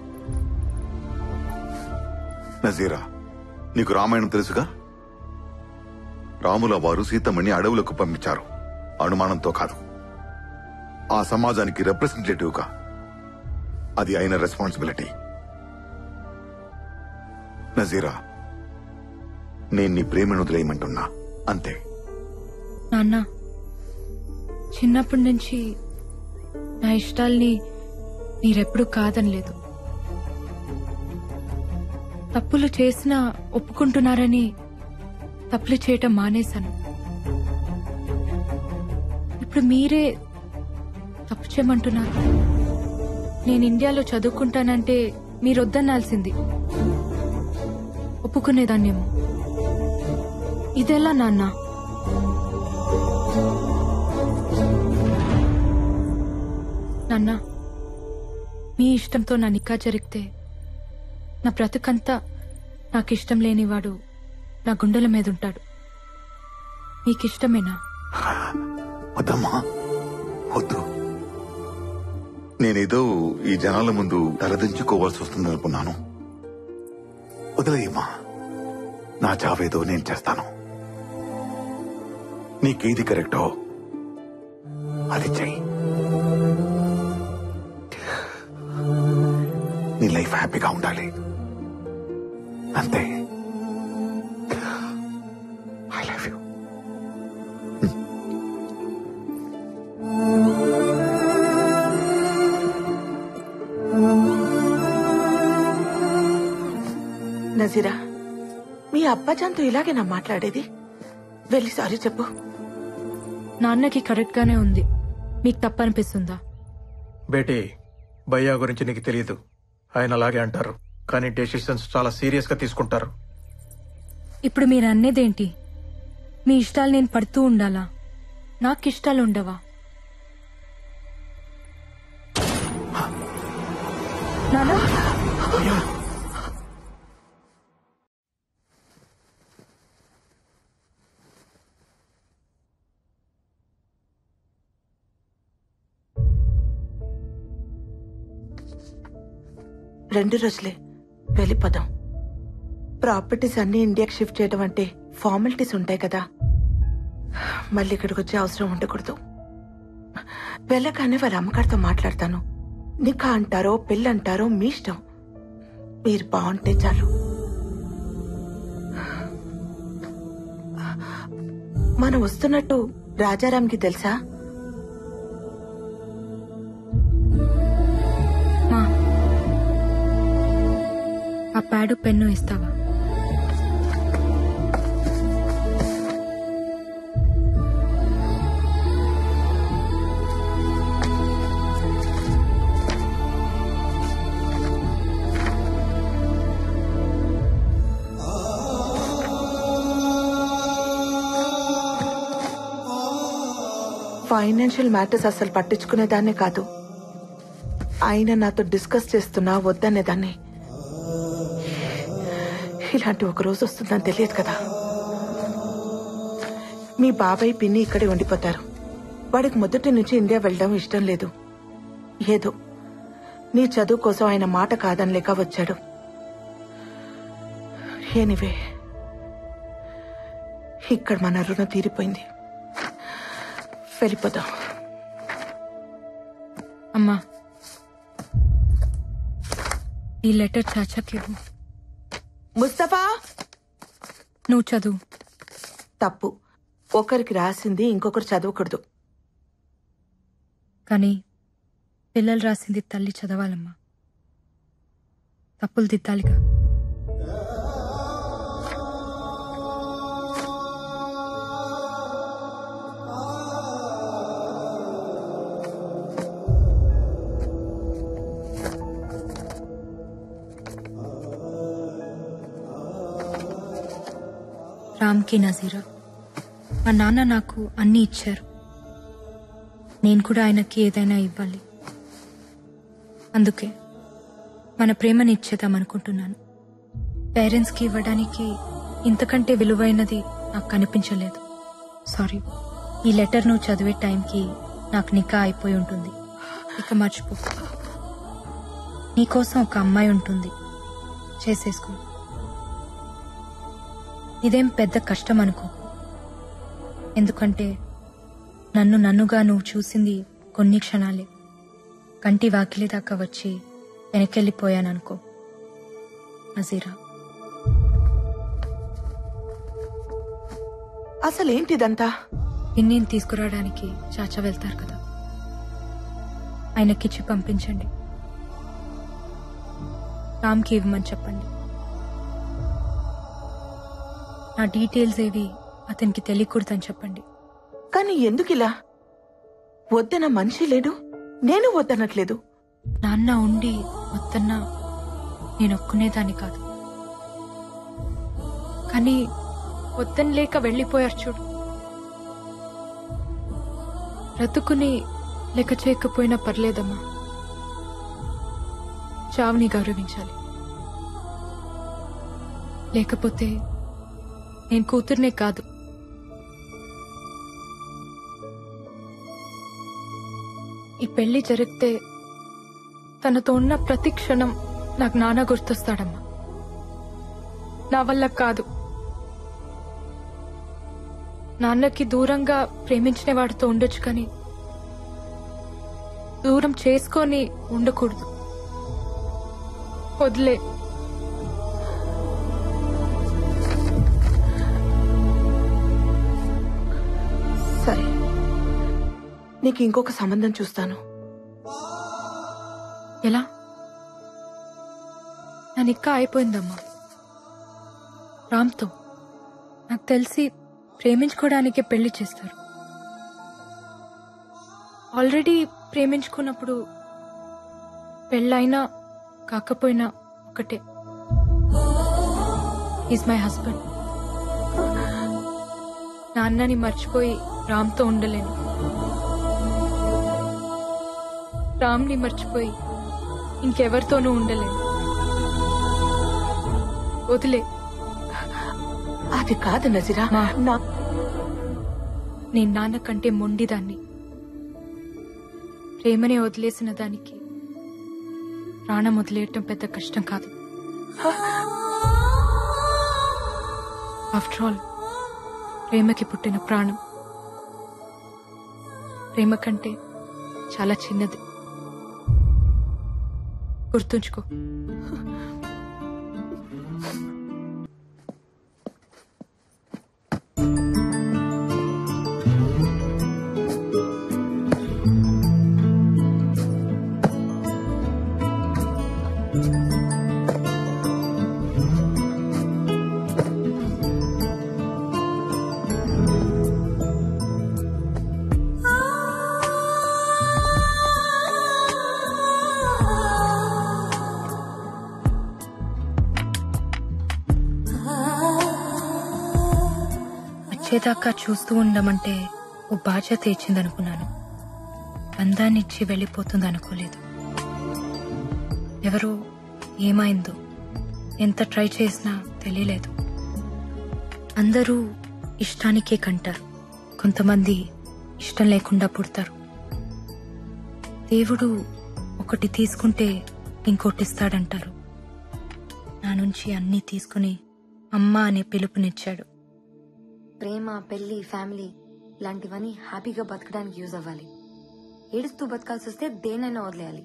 నజీరా, నీకు రామాయణం తెలుసుగా? రాముల వారు సీతమ్మని అడవులకు పంపించారు, అనుమానంతో కాదు. ఆ సమాజానికి రిప్రజెంటేటివ్ గా. అది అయిన రెస్పాన్సిబిలిటీ. నజీరా, నేను నీ ప్రేమను వదిలేయమంటున్నా, అంతే. నాన్న, చిన్నప్పటి నుంచి నా ఇష్టాల్ని మీరెప్పుడు కాదనలేదు. తప్పులు చేసినా ఒప్పుకుంటున్నారని తప్పులు చేయటం మానేశాను. ఇప్పుడు మీరే తప్పు చేయమంటున్నారు. నేను ఇండియాలో చదువుకుంటానంటే మీరొద్దనాల్సింది, ఒప్పుకునేదాన్నేమో. ఇదెలా నాన్న? నాన్న, మీ ఇష్టంతో నా నిక్కా జరిగితే నా బ్రతుకంతా నాకిష్టం లేనివాడు నా గుండెల మీద ఉంటాడు. మీకిష్టమేనా? వద్దమ్మా, వద్దు. నేనేదో ఈ జనాల ముందు తలదించుకోవాల్సి వస్తుందనుకున్నాను. వదిలేయమ్మా, నా చావేదో నేను చేస్తాను. నీకేది కరెక్టో అది చెయ్యి. నీ లైఫ్ హ్యాపీగా ఉండాలి, అంతే. I love you. నజీరా, మీ అబ్బాజాన్తో ఇలాగేనా మాట్లాడేది? వెళ్ళి సారీ చెప్పు. నాన్నకి కరెక్ట్ గానే ఉంది, మీకు తప్పనిపిస్తుందా? బేటీ, భయ్యా గురించి నీకు తెలియదు. ఆయన అలాగే అంటారు, కానీ డెసిషన్స్ చాలా సీరియస్ గా తీసుకుంటారు. ఇప్పుడు మీరు అన్నేదేంటి? మీ ఇష్టాలు నేను పడుతూ ఉండాలా? నాకు ఇష్టాలు ఉండవా? నాన్న, రెండు రోజులే, వెళ్ళిపోదాం. ప్రాపర్టీస్ అన్ని ఇండియాకి షిఫ్ట్ చేయడం అంటే ఫార్మాలిటీస్ ఉంటాయి కదా, మళ్ళీ ఇక్కడికి వచ్చే అవసరం ఉండకూడదు. వెళ్ళగానే వాళ్ళ అమ్మగారితో మాట్లాడతాను. నికా అంటారో పెళ్ళంటారో మీ ఇష్టం, మీరు బాగుంటే చాలు. మనం వస్తున్నట్టు రాజారాంకి తెలుసా? ఆ ప్యాడు పెన్ను ఇస్తావా? ఫైనాన్షియల్ మ్యాటర్స్ అసలు పట్టించుకునేదాన్నే కాదు. ఆయన నాతో డిస్కస్ చేస్తున్నా వద్దనేదాన్ని. ఇలాంటి ఒక రోజు వస్తుందని తెలియదు కదా. మీ బాబాయ్ పిన్ని ఇక్కడే ఉండిపోతారు. వాడికి మొదటి నుంచి ఇండియా వెళ్ళడం ఇష్టం లేదు. ఏదో నీ చదువు కోసం ఆయన మాట కాదనలేక వచ్చాడు. ఎనీవే, ఇక్కడ మన రుణం తీరిపోయింది, వెళ్ళిపోదాం. అమ్మా, ఈ లెటర్ చాచాకి ఇవ్వు. ముస్తఫా, నువ్వు చదువు. తప్పు. ఒకరికి రాసింది ఇంకొకరు చదవకూడదు. కానీ పిల్లలు రాసింది తల్లి చదవాలమ్మా. తప్పులు దిద్దాలిగా. రామ్కి నజీరా, మా నాన్న నాకు అన్నీ ఇచ్చారు. నేను కూడా ఆయనకి ఏదైనా ఇవ్వాలి. అందుకే మన ప్రేమని ఇచ్చేద్దామనుకుంటున్నాను. పేరెంట్స్కి ఇవ్వడానికి ఇంతకంటే విలువైనది నాకు కనిపించలేదు. సారీ. ఈ లెటర్ నువ్వు చదివే టైంకి నాకు నికా అయిపోయి ఉంటుంది. ఇక మర్చిపో. నీకోసం ఒక అమ్మాయి ఉంటుంది, చేసేసుకో. ఇదేం పెద్ద కష్టం అనుకో. ఎందుకంటే నన్నుగా నువ్వు చూసింది కొన్ని క్షణాలే. కంటి వాకిలి దాకా వచ్చి వెనకెళ్ళిపోయాననుకో నజీరా. అసలేంటిదంతా? పిన్నిని తీసుకురావడానికి చాచా వెళ్తారు కదా, ఆయనకిచ్చి పంపించండి. రామ్కి ఇవ్వమని చెప్పండి. నా డీటెయిల్స్ ఏవి అతనికి తెలియకూడదని చెప్పండి. కానీ ఎందుకిలా? వద్దన మనిషి లేడు, నేను వద్దనట్లేదు. నాన్న ఉండి వద్దన్నా నేను ఒక్కునేదాన్ని కాదు. కానీ వద్దని లేక వెళ్ళిపోయారు చూడు. బ్రతుకుని లెక్క చేయకపోయినా పర్లేదమ్మా. చావుని గౌరవించాలి. లేకపోతే నేను కూతుర్నే కాదు, ఈ పెళ్లి జరిగితే తనతో ఉన్న ప్రతి క్షణం నాకు నాన్న గుర్తొస్తాడమ్మా. నా వల్ల కాదు. నాన్నకి దూరంగా ప్రేమించిన వాడితో ఉండొచ్చు, కానీ దూరం చేసుకొని ఉండకూడదు. వదిలే. సరే, నీకు ఇంకొక సంబంధం చూస్తాను. ఎలా? నా నిక్కా అయిపోయిందమ్మా రామ్తో. నాకు తెలిసి ప్రేమించుకోవడానికే పెళ్లి చేస్తారు. ఆల్రెడీ ప్రేమించుకున్నప్పుడు పెళ్ళైనా కాకపోయినా ఒకటే. Is my husband. నాన్నని మర్చిపోయి రామ్తో ఉండలేను. రామ్ని మర్చిపోయి ఇంకెవరితోనూ ఉండలేను. వదిలే. అది కాదు నజీరా. నేను నాన్న కంటే మొండిదాన్ని. ప్రేమనే వదిలేసిన దానికి ప్రాణం వదిలేయటం పెద్ద కష్టం కాదు. ఆఫ్టర్ ఆల్ ప్రేమకి పుట్టిన ప్రాణం ప్రేమ కంటే చాలా చిన్నది. గుర్తుంచుకో. వచ్చేదాకా చూస్తూ ఉండమంటే ఓ బాధ్యత ఇచ్చిందనుకున్నాను. బంధాన్నిచ్చి వెళ్ళిపోతుంది అనుకోలేదు. ఎవరో ఏమైందో ఎంత ట్రై చేసినా తెలియలేదు. అందరూ ఇష్టానికే కంటారు, కొంతమంది ఇష్టం లేకుండా పుడతారు. దేవుడు ఒకటి తీసుకుంటే ఇంకోటిస్తాడంటారు. నా నుంచి అన్నీ తీసుకుని అమ్మ అనే పిలుపునిచ్చాడు. ప్రేమ, పెళ్లి, ఫ్యామిలీ ఇలాంటివన్నీ హ్యాపీగా బతకడానికి యూజ్ అవ్వాలి. ఏడుస్తూ బతకాల్సి వస్తే దేనైనా వదిలేయాలి.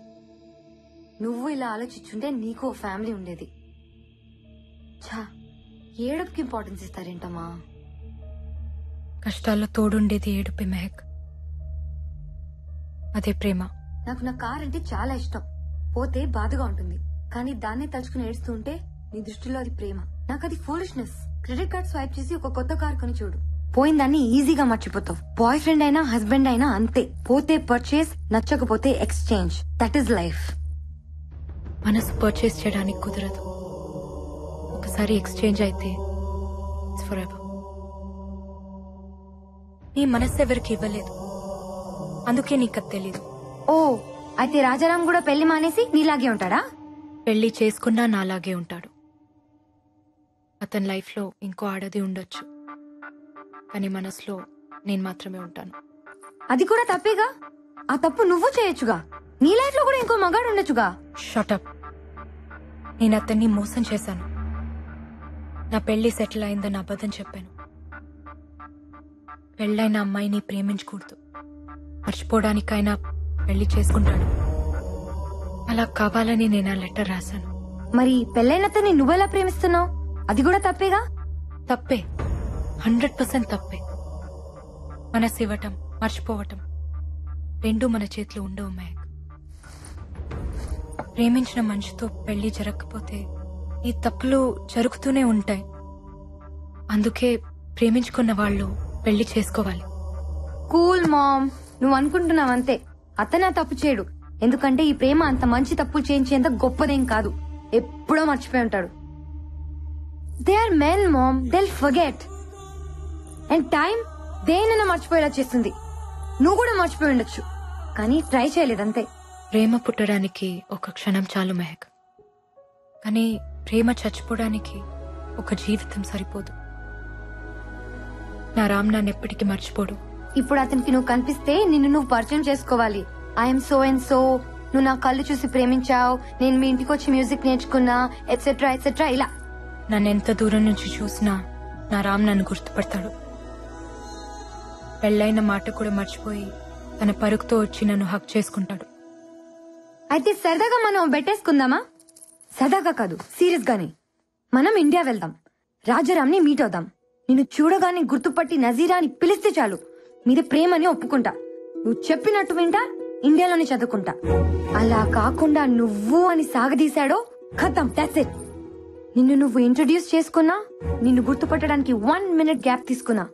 నువ్వు ఇలా ఆలోచించుంటే నీకు ఓ ఫ్యామిలీ ఉండేది. ఛా, ఏడుపుకి ఇంపార్టెన్స్ ఇస్తారేంటమ్మా? కష్టాల్లో తోడుండేది ఏడుపే మెహక్. అదే ప్రేమ. నాకు నా కార్ అంటే చాలా ఇష్టం. పోతే బాధగా ఉంటుంది, కానీ దాన్నే తలుచుకుని ఏడుస్తూ ఉంటే నీ దృష్టిలో అది ప్రేమ. నాకు అది ఫూలిష్నెస్. క్రెడిట్ కార్డ్ స్వైప్ చేసి ఒక కొత్త కార్ కొని చూడు, పోయిందాన్ని ఈజీగా మర్చిపోతావు. బాయ్ ఫ్రెండ్ అయినా హస్బెండ్ అయినా అంతే. పోతే పర్చేస్, నచ్చకపోతే ఎక్స్చేంజ్. That is life. మనసు పర్చేస్ చేయడానికి కుదరదు. ఒకసారి ఎక్స్చేంజ్ అయితే ఇట్స్ ఫర్ ఎవర్. నీ మనసు ఎవరికి ఇవ్వలేదు, అందుకే నీకు అది తెలీదు. ఓ, అయితే రాజారాం కూడా పెళ్లి మానేసి నీలాగే ఉంటాడా? పెళ్లి చేసుకున్నా నాలాగే ఉంటాడు. అతని లైఫ్ లో ఇంకో ఆడది ఉండొచ్చు, కానీ మనసులో నేను మాత్రమే ఉంటాను. అది కూడా తప్పేగా. ఆ తప్పు నువ్వు చేయొచ్చుగా. నీ లైఫ్ లో కూడా ఇంకో మగాడు ఉండొచ్చుగా. షటప్. నేను అతన్ని మోసం చేశాను. నా పెళ్లి సెటిల్ అయిందని అబద్ధం చెప్పాను. పెళ్ళైన అమ్మాయిని ప్రేమించకూడదు, మర్చిపోవడానికైనా పెళ్లి చేసుకుంటాడు. అలా కావాలని నేను ఆ లెటర్ రాశాను. మరి పెళ్ళైన అతన్ని నువ్వెలా ప్రేమిస్తున్నావు? అది కూడా తప్పేగా. తప్పే, 100% తప్పే. మనసు ఇవ్వటం, మర్చిపోవటం రెండూ మన చేతిలో ఉండవు మేఘ్. ప్రేమించిన మనిషితో పెళ్లి జరగకపోతే ఈ తప్పులు జరుగుతూనే ఉంటాయి. అందుకే ప్రేమించుకున్న వాళ్ళు పెళ్లి చేసుకోవాలి. కూల్ మామ్, నువ్వు అనుకుంటున్నావంతే. అతనే తప్పు చేయడు, ఎందుకంటే ఈ ప్రేమ అంత మంచి తప్పులు చేయించేంత గొప్పదేం కాదు. ఎప్పుడో మర్చిపోయి ఉంటాడు. They are men mom, they'll forget. And time దేనైనా మర్చిపోయేలా చేస్తుంది. నువ్వు కూడా మర్చిపోయి ఉండొచ్చు, కానీ ట్రై చేయలేదంతే. ప్రేమ పుట్టడానికి ఒక క్షణం చాలు మెహక్, కానీ ప్రేమ చచ్చిపోవడానికి ఒక జీవితం సరిపోదు. నా రామ్ నన్నెప్పటికీ మర్చిపోడు. ఇప్పుడు అతనికి నువ్వు కనిపిస్తే నిన్ను నువ్వు పరిచయం చేసుకోవాలి. ఐఎమ్ సో అండ్ సో, నువ్వు నా కళ్ళు చూసి ప్రేమించావు, నేను మీ ఇంటికి వచ్చి మ్యూజిక్ నేర్చుకున్నా, ఎట్సెట్రా ఎట్సెట్రా. ఇలా నన్ను ఎంత దూరం నుంచి చూసినా నా రామ్ నన్ను గుర్తుపడతాడు. పెళ్ళైన మాట కూడా మర్చిపోయి తన పరుగుతో వచ్చి నన్ను హక్ చేసుకుంటాడు. అయితే సరదాగా మనం బెట్టేసుకుందామా? సరదాగా కాదు, సీరియస్ గానే. మనం ఇండియా వెళ్దాం, రాజారాంని మీట్ అవుదాం. నిన్ను చూడగానే గుర్తుపట్టి నజీరా అని పిలిస్తే చాలు, మీద ప్రేమని ఒప్పుకుంటా. నువ్వు చెప్పినట్టు వింటా, ఇండియాలోనే చదువుకుంటా. అలా కాకుండా నువ్వు అని సాగదీశాడో ఖతం, దట్స్ ఇట్. నిన్ను నువ్వు ఇంట్రొడ్యూస్ చేసుకున్నా, నిన్ను గుర్తుపట్టడానికి 1 minute గ్యాప్ తీసుకున్నా,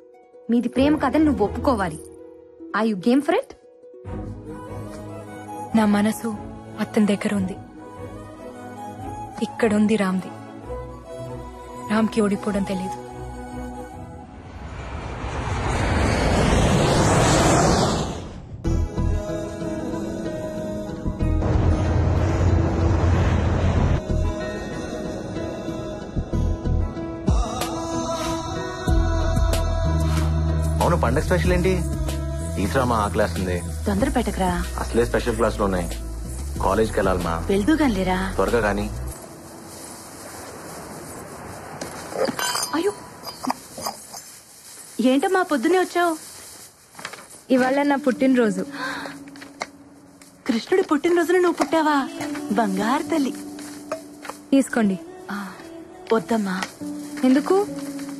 మీది ప్రేమ కథని నువ్వు ఒప్పుకోవాలి. Are you game for it? నా మనసు అతని దగ్గర ఉంది, ఇక్కడుంది రామ్ది. రామ్కి ఓడిపోవడం తెలీదు. అవును, పండగ స్పెషల్ ఏంటి? తీసురామా, ఆ క్లాస్ ఉంది. తొందర పెట్టకరా, అసలే స్పెషల్ క్లాసులు ఉన్నాయి. కాలేజ్కి వెళ్ళాలమ్మా. వెళ్దూగానిలేరా. త్వరగా కానీ. అయ్యో, ఏంటమ్మా పొద్దునే వచ్చావు? ఇవాళ నా పుట్టినరోజు. కృష్ణుడి పుట్టినరోజున నువ్వు పుట్టావా? బంగారు తల్లి. తీసుకోండి. వద్దమ్మా. ఎందుకు?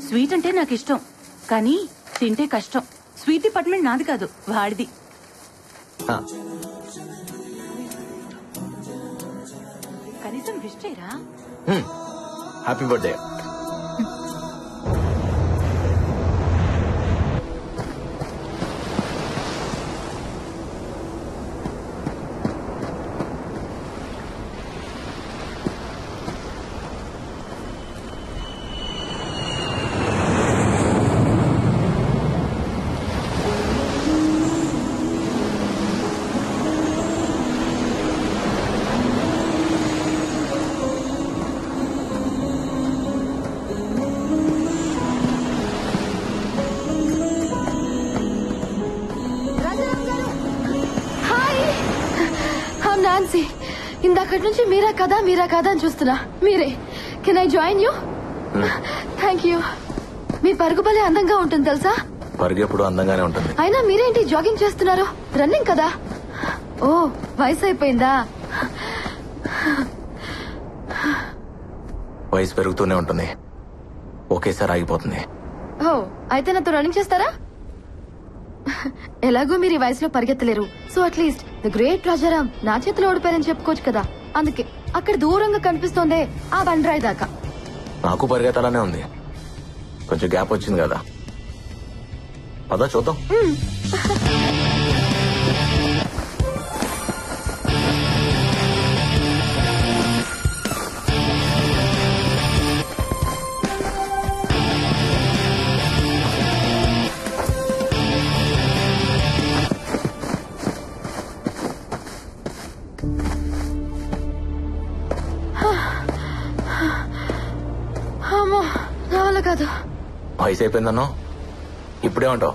స్వీట్ అంటే నాకు ఇష్టం, కానీ తింటే కష్టం. స్వీట్ డిపార్ట్మెంట్ నాది కాదు, వాడిది. కనీసం విష్ చేయరా? Happy birthday. నాన్సీ, ఇందాకటి నుంచి మీరా కదా అని చూస్తున్నా. మీరే. Can I join you? Thank you. మీ పరుగు భలే అందంగా ఉంటుంది తెలుసా? పరుగు ఎప్పుడు అందంగానే ఉంటుంది. అయినా మీరేంటి జాగింగ్ చేస్తున్నారు? రన్నింగ్ కదా? ఓ, వయసు అయిపోయిందా? వయసు పెరుగుతూనే ఉంటుంది, ఒకేసారి ఆగిపోతుంది. ఓ, అయితే నాతో రన్నింగ్ చేస్తారా? ఎలాగో మీరు ఈ వయసులో పరిగెత్తలేరు, so at least the great Rajaram నా చేతిలో ఓడిపోయారని చెప్పుకోవచ్చు కదా. అందుకే అక్కడ దూరంగా కనిపిస్తోందే ఆ బండరాయి దాకా. నాకు పరిగెత్తాలనే ఉంది, కొంచెం గ్యాప్ వచ్చింది కదా, పదా చూద్దాం. అమ్మో, నా వల్ల కాదు. వయసు అయిపోయిందన్నో ఇప్పుడే ఉంటావు.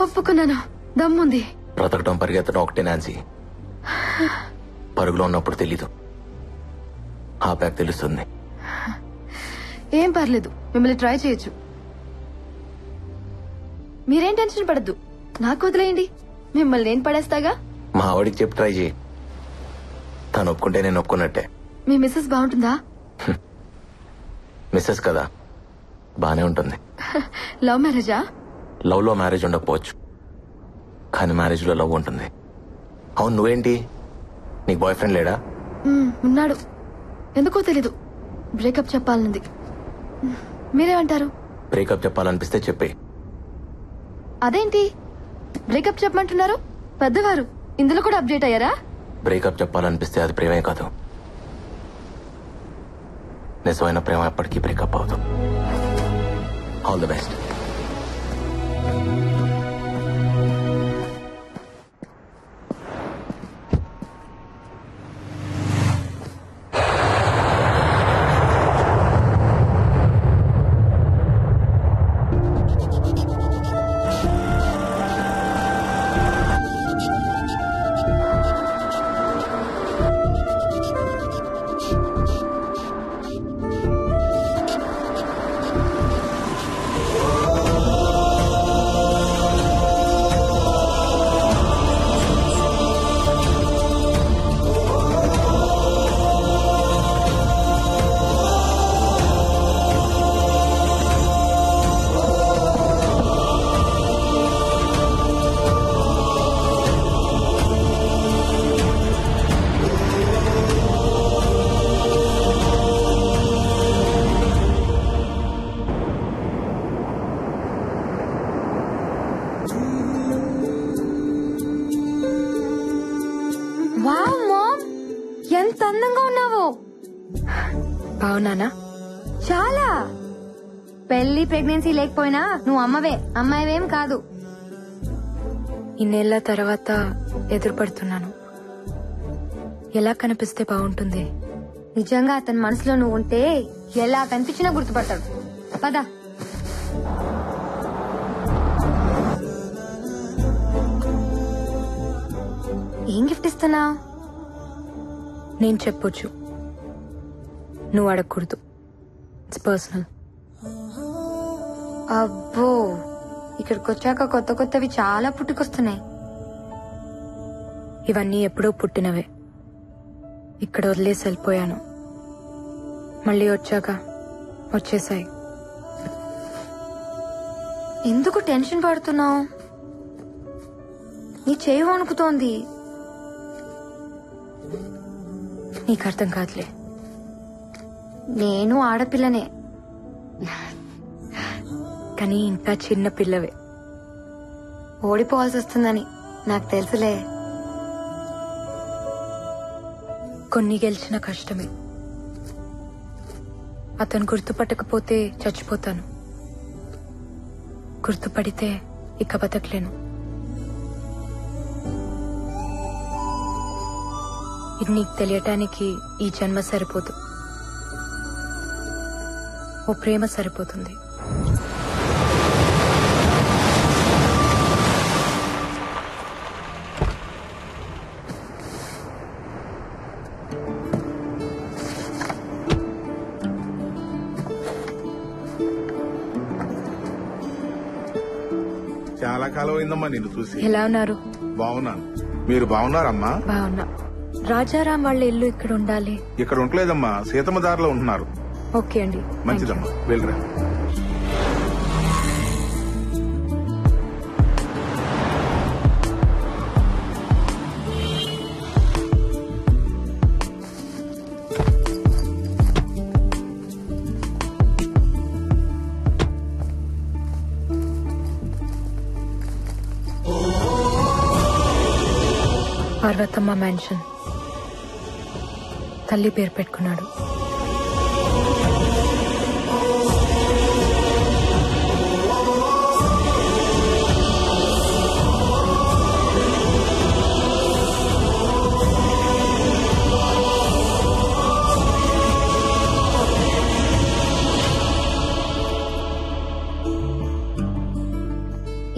ఒప్పుకున్నాను, దమ్ముంది. బ్రతకటం పరిగెత్తడం ఒకటే నాన్సీ. పరుగులో ఉన్నప్పుడు తెలీదు, ఆ ప్యాక్ తెలుస్తుంది. ఏం పర్లేదు, మిమ్మల్ని ట్రై చేయొచ్చు. మీరేం టెన్షన్ పడద్దు, నాకు వదిలేయండి, మిమ్మల్ని నేను పడేస్తాగా. మా ఆవిడికి చెప్పి ట్రై చేయి, తను ఒప్పుకుంటే నేను ఒప్పుకున్నట్టే. మీ మిస్సెస్ బాగుంటుందా? మిస్సెస్ కదా, బానే ఉంటుంది. లవ్ మ్యారేజా? లవ్ లో మ్యారేజ్ ఉండకపోవచ్చు, కానీ మ్యారేజ్ లో లవ్ ఉంటుంది. అవును, నువ్వేంటి, నీకు బాయ్ ఫ్రెండ్ లేడా? ఉన్నాడు, ఎందుకో తెలీదు, బ్రేకప్ చెప్పాలనుంది. మీరేమంటారు? బ్రేకప్ చెప్పాలనిపిస్తే చెప్పే. అదేంటి బ్రేకప్ చెప్పమంటున్నారు? పెద్దవారు ఇందులో కూడా అప్డేట్ అయ్యారా? బ్రేకప్ చెప్పాలనిపిస్తే అది ప్రేమే కాదు, నిజమైన ప్రేమ ఎప్పటికీ బ్రేకప్ అవుతాం. All the best. Wow ma'am, ఎంత అందంగా ఉన్నావు. బావున్నానా? చాలా. పెళ్లి ప్రెగ్నెన్సీ లేకపోయినా నువ్వు అమ్మవే, అమ్మాయివేం కాదు. ఇన్నేళ్ల తర్వాత ఎదురుపడుతున్నాను. ఎలా కనిపిస్తే బాగుంటుంది? నిజంగా అతని మనసులో నువ్వు ఉంటే ఎలా కనిపించినా గుర్తుపడతాడు. పద. ఏం గిఫ్ట్ ఇస్తున్నావు? నేను చెప్పొచ్చు, నువ్వు అడగకూడదు. It's personal. అబ్బో, ఇక్కడికి వచ్చాక కొత్త కొత్తవి చాలా పుట్టుకొస్తున్నాయి. ఇవన్నీ ఎప్పుడో పుట్టినవే, ఇక్కడ వదిలేసి వెళ్ళిపోయాను. మళ్ళీ వచ్చాక వచ్చేసాయి. ఎందుకు టెన్షన్ పడుతున్నావు? నీ చేయి వణుకుతోంది. నీకు అర్థం కాదులే. నేను ఆడపిల్లనే, కానీ ఇంకా చిన్న పిల్లవే. ఓడిపోవాల్సి వస్తుందని నాకు తెలుసులే. కొన్ని గెలిచిన కష్టమే. అతను గుర్తుపట్టకపోతే చచ్చిపోతాను, గుర్తుపడితే ఇక బతకలేను. ఇది నీకు తెలియటానికి ఈ జన్మ సరిపోదు, ఓ ప్రేమ సరిపోతుంది. చాలా కాలం అయిందమ్మా నిన్ను చూసి. ఎలా ఉన్నారు? బాగున్నాను, మీరు బాగున్నారమ్మా? బాగున్నా. రాజారాం వాళ్ళ ఇల్లు ఇక్కడ ఉండాలి. ఇక్కడ ఉండలేదమ్మా, సీతమ్మ దారిలో ఉంటున్నారు. ఓకే అండి, మంచిదమ్మా, వెళ్ళరా. పార్వతమ్మ మ్యాన్షన్. తల్లి పేరు పెట్టుకున్నాడు.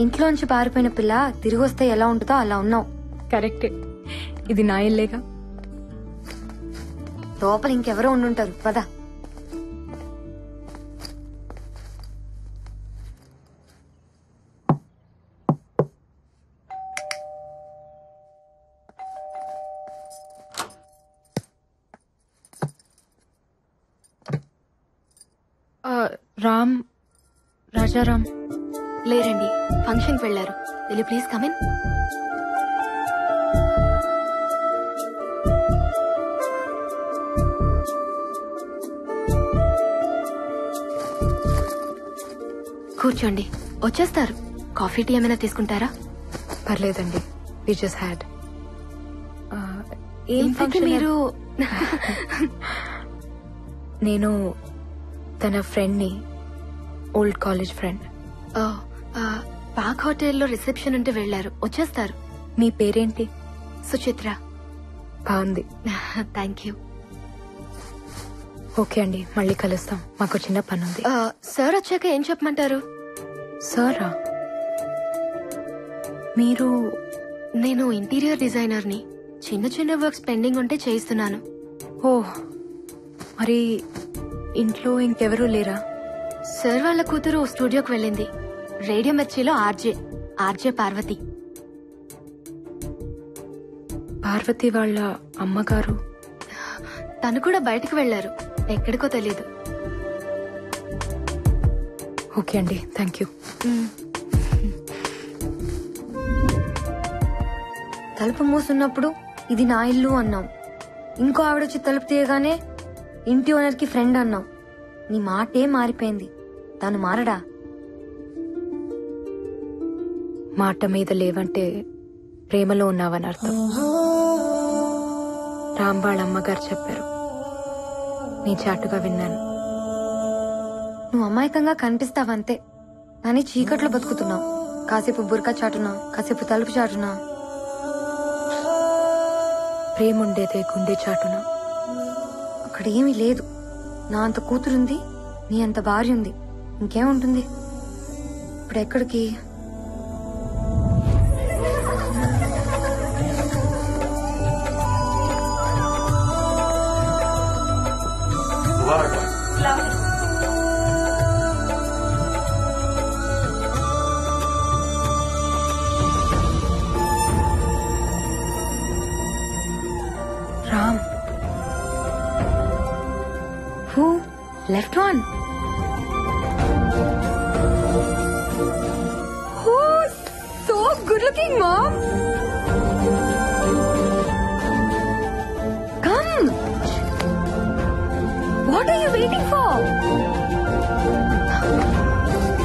ఇంట్లోంచి పారిపోయిన పిల్ల తిరిగి వస్తే ఎలా ఉంటుందో అలా ఉన్నావు. కరెక్టే. ఇది నా ఇల్లేగా. లోపల ఇంకెవరో ఉండుంటారు. పద. రామ్, రాజారాం లేరండి, ఫంక్షన్కి వెళ్లారు. Will you please come in? కూర్చోండి, వచ్చేస్తారు. కాఫీ టీ ఏమైనా తీసుకుంటారా? పర్లేదండి, వి జస్ట్ హ్యాడ్. మీరు నేను తన ఫ్రెండ్ని, ఓల్డ్ కాలేజ్ ఫ్రెండ్. పాక్ హోటల్లో రిసెప్షన్ ఉంటే వెళ్లారు, వచ్చేస్తారు. మీ పేరేంటి? సుచిత్ర. బాగుంది. Thank you. ఓకే అండి, మళ్ళీ కలుస్తాం. మాకు చిన్న పని ఉంది. సార్ వచ్చాక ఏం చెప్పమంటారు? సారా? మీరు? నేను ఇంటీరియర్ డిజైనర్ని. చిన్న చిన్న వర్క్స్ పెండింగ్ ఉంటే చేయిస్తున్నాను. ఓ, మరి ఇంట్లో ఇంకెవరూ లేరా? సార్ వాళ్ళ కూతురు స్టూడియోకి వెళ్ళింది. రేడియో మిర్చిలో ఆర్జే పార్వతి. పార్వతి వాళ్ళ అమ్మగారు? తను కూడా బయటకు వెళ్లారు, ఎక్కడికో తెలీదు. ఓకే అండి, థ్యాంక్ యూ. తలుపు మూసున్నప్పుడు ఇది నా ఇల్లు అన్నాం. ఇంకో ఆవిడొచ్చి తలుపు తీయగానే ఇంటి ఓనర్ కి ఫ్రెండ్ అన్నాం. నీ మాటే మారిపోయింది. తను మారడా? మాట మీద లేవంటే ప్రేమలో ఉన్నావని అర్థం. రామ్ వాళ్ళ అమ్మగారు చెప్పారు, నీ చాటుగా విన్నాను. నువ్వు అమాయకంగా కనిపిస్తావంతే, కానీ చీకట్లో బతుకుతున్నావు. కాసేపు బురకా చాటునా, కాసేపు తలుపు చాటునా. ప్రేముండేదే గుండె చాటునా. అక్కడ ఏమీ లేదు. నా అంత కూతురుంది, నీ అంత భార్య ఉంది, ఇంకేముంటుంది? ఇప్పుడు ఎక్కడికి? Ram. Who? Left one. Oh, so good looking, Mom. Come. What are you waiting for?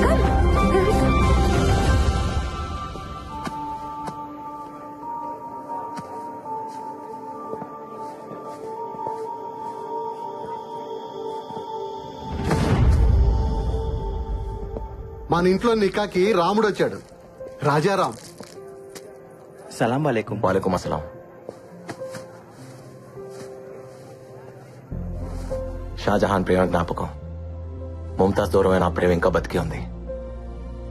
Come. మన ఇంట్లో నికాకి రాముడు వచ్చాడు. రాజారాం. సలాం వాలేకుం. వాలేకుం అస్సలాం. షాజహాన్ ప్రేమ జ్ఞాపకం. ముంతాజ్ దూరమైన ఆ ప్రేమ ఇంకా బతికి ఉంది.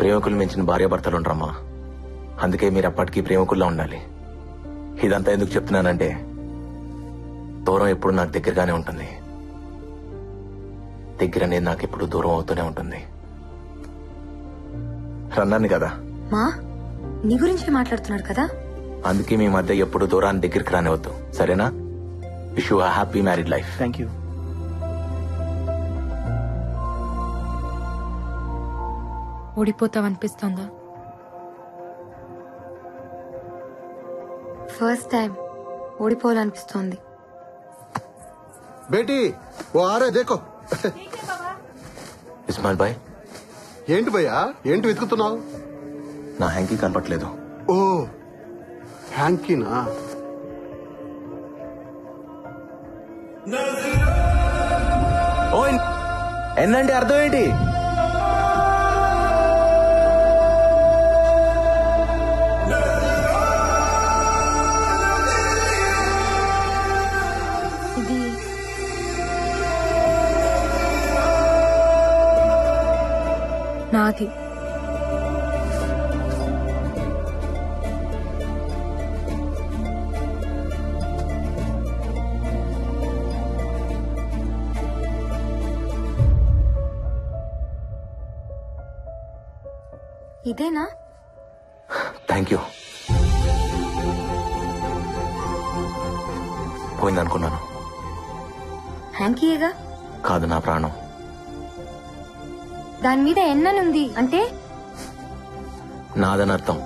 ప్రేమికులు మించిన భార్యాభర్తలు ఉండరమ్మా. అందుకే మీరు అప్పటికీ ప్రేమికుల్లో ఉండాలి. ఇదంతా ఎందుకు చెప్తున్నానంటే, దూరం ఎప్పుడు నాకు దగ్గరగానే ఉంటుంది. దగ్గర అనేది నాకు ఎప్పుడు దూరం అవుతూనే ఉంటుంది. రన్నాను కదా, మా నీ గురించి మాట్లాడుతున్నాడు కదా. అందుకే మీ మధ్య ఎప్పుడు దూరాన్ని దగ్గరికి రానివద్దు, సరేనా? Wish you happy married life. Thank you. ఓడిపోతావనిపిస్తోందా? ఫస్ట్ టైం ఓడిపోవాలనిపిస్తోంది. బేటీ ఓ ఆరే దేకో. ఇస్మాయిల్ భాయ్. ఏంటి భయ్యా, ఏంటి వెతుకుతున్నావు? నా హ్యాంకీ కనపట్లేదు. ఓ హ్యాంకీనా? ఎన్ అంటే అర్థం ఏంటి? ఇది నాది. ఇదేనా? Thank you. పోయిందనుకున్నాను. హ్యాంకీయేగా. కాదు, నా ప్రాణం. దాని మీద ఎన్ననుంది అంటే నాదని అర్థం.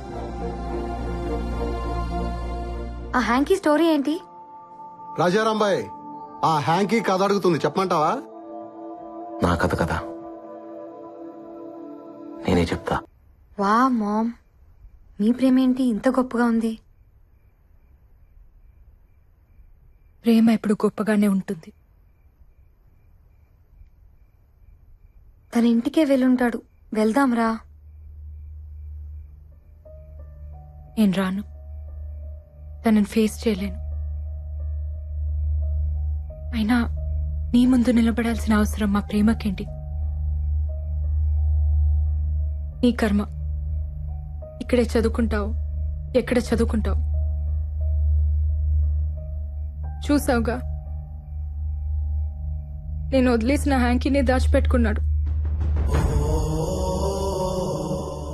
ఆ హ్యాంకీ స్టోరీ ఏంటి? రాజారాంబాయ్, ఆ హ్యాంకీ కథ అడుగుతుంది, చెప్పమంటావా? నా కథ కదా, నేనే చెప్తా. వా మామ్, మీ ప్రేమ ఏంటి ఇంత గొప్పగా ఉంది? ప్రేమ ఎప్పుడు గొప్పగానే ఉంటుంది. తన ఇంటికే వెళ్ళుంటాడు. వెళ్దాంరా. నేను రాను. తనని ఫేస్ చేయలేను. అయినా నీ ముందు నిలబడాల్సిన అవసరం మా ప్రేమకేంటి? నీ కర్మ. ఇక్కడే చదువుకుంటావు, ఎక్కడ చదువుకుంటావు చూసావుగా. నేను వదిలేసిన హ్యాంకీనే దాచిపెట్టుకున్నాడు.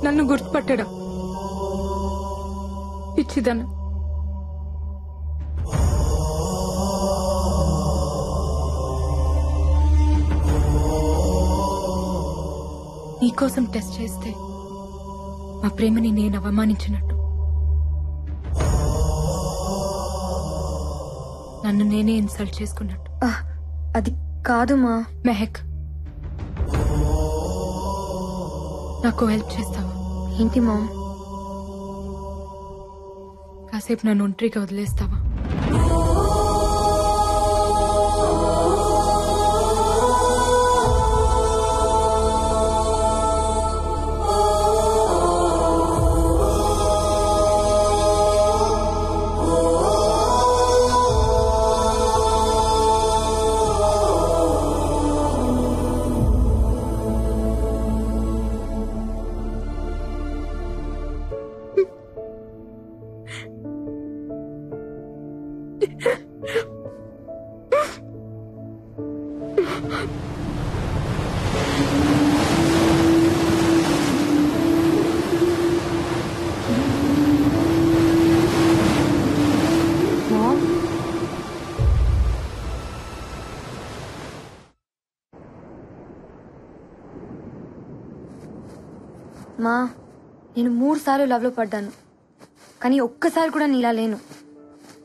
నన్ను గుర్తుపట్టడా? పిచ్చిదన్న. నీకోసం టెస్ట్ చేస్తే మా ప్రేమని నేను అవమానించినట్టు, నన్ను నేనే ఇన్సల్ట్ చేసుకున్నట్టు. అది కాదు మా మెహక్. నాకు హెల్ప్ చేస్తావా? ఏంటి మా? కాసేపు నన్ను ఒంటరిగా వదిలేస్తావా? మా, నేను 3 సార్లు లవ్ లో పడ్డాను, కానీ ఒక్కసారి కూడా నీలా లేను.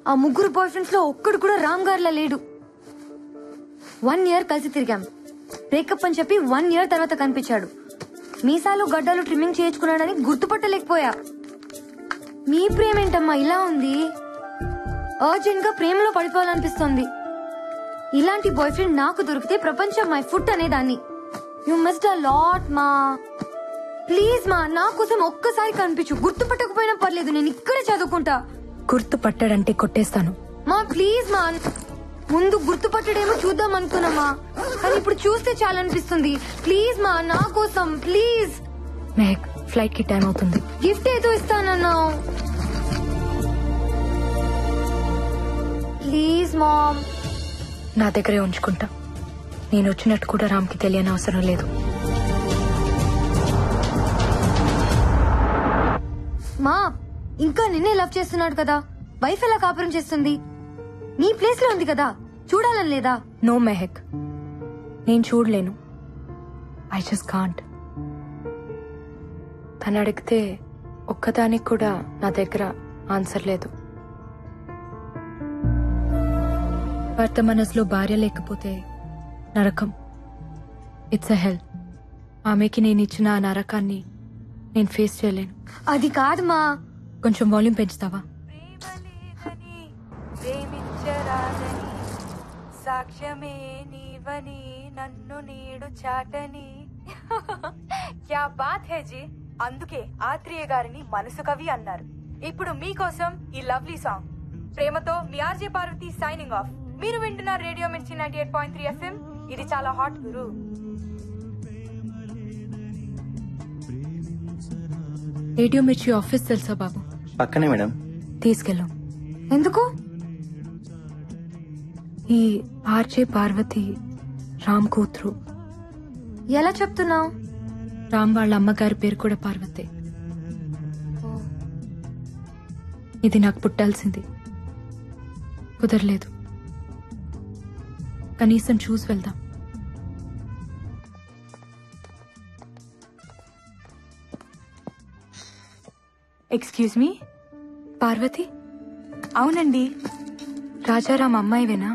ఆ 3 బాయ్ ఫ్రెండ్స్ లో ఒక్కడు కూడా రామ్ గారిలా లేడు. 1 ఇయర్ కలిసి తిరిగాం. బ్రేకప్ అని చెప్పి 1 ఇయర్ తర్వాత కనిపించాడు. మీసాలు గడ్డలు ట్రిమ్మింగ్ చేయించుకున్నాడని గుర్తుపట్టలేకపోయా. మీ ప్రేమ ఏంటమ్మా ఇలా ఉంది? అర్జెంట్ గా ప్రేమలో పడిపోవాలనిపిస్తోంది. ఇలాంటి బాయ్ ఫ్రెండ్ నాకు దొరికితే ప్రపంచం మై ఫుట్ అనేదాన్ని. యు మిస్డ్ అ లాట్ మా. ప్లీజ్ మా, నా కోసం ఒక్కసారి కనిపించు. గుర్తుపట్టకపోయినా పర్లేదు, నేను ఇక్కడే చదువుకుంటా. గుర్తుపట్టాడంటే కొట్టేస్తాను. మా ప్లీజ్ మా, ముందు గుర్తుపట్టడేమో చూద్దాం అనుకున్నామా, కానీ ఇప్పుడు చూస్తే చాలనిపిస్తుంది. ప్లీజ్ మా, నా కోసం ప్లీజ్. మెహక్, ఫ్లైట్ కి టైం అవుతుంది. గిఫ్ట్ ఏదో ఇస్తానన్నావు. Please ma'am. నా దగ్గరే ఉంచుకుంటా. నేను వచ్చినట్టు కూడా రామ్కి తెలియని అవసరం లేదు. మా, ఇంకా నిన్నే లవ్ చేస్తున్నాడు కదా, వైఫ్ ఎలా కాపురం చేస్తుంది? నీ ప్లేస్ లో ఉంది కదా, చూడాలని లేదా? నో మెహక్, నేను చూడలేను. I just can't. తను అడిగితే ఒక్కదానికి కూడా నా దగ్గర ఆన్సర్ లేదు. భర్త మనసులో భార్య లేకపోతే నరకం. ఇట్స్ అ హెల్. ఆమెకి నేను ఇచ్చిన ఆ నరకాన్ని నేను ఫేస్ చేయలేను. అది కాదు మా. కొంచెం వాల్యూమ్ పెంచుతావా? సాక్ష్యమే నీ మరువని నన్ను నీడు చాటని. క్యా బాత్ హే జీ. అందుకే ఆత్రేయ గారిని మనసు కవి అన్నారు. ఇప్పుడు మీకోసం ఈ లవ్లీ సాంగ్. ప్రేమతో మీ ఆర్జే పార్వతి సైనింగ్ ఆఫ్. మీరు వింటున్నారు రేడియో మిర్చి 98.3 FM. ఇది చాలా హాట్ గురు. రేడియో మిర్చి ఆఫీస్ తెలుసా బాబు? పక్కనే మేడం. తీసుకెళ్ళు. ఎందుకు? ఈ ఆర్జే పార్వతి రామ్ కూతురు. ఎలా చెప్తున్నావు? రామ్ వాళ్ళ అమ్మగారి పేరు కూడా పార్వతే. ఇది నాకు పుట్టాల్సింది, కుదరలేదు. కనీసం చూసి వెళ్దాం. Excuse me, Parvati? అవునండి. రాజారాం అమ్మాయివేనా?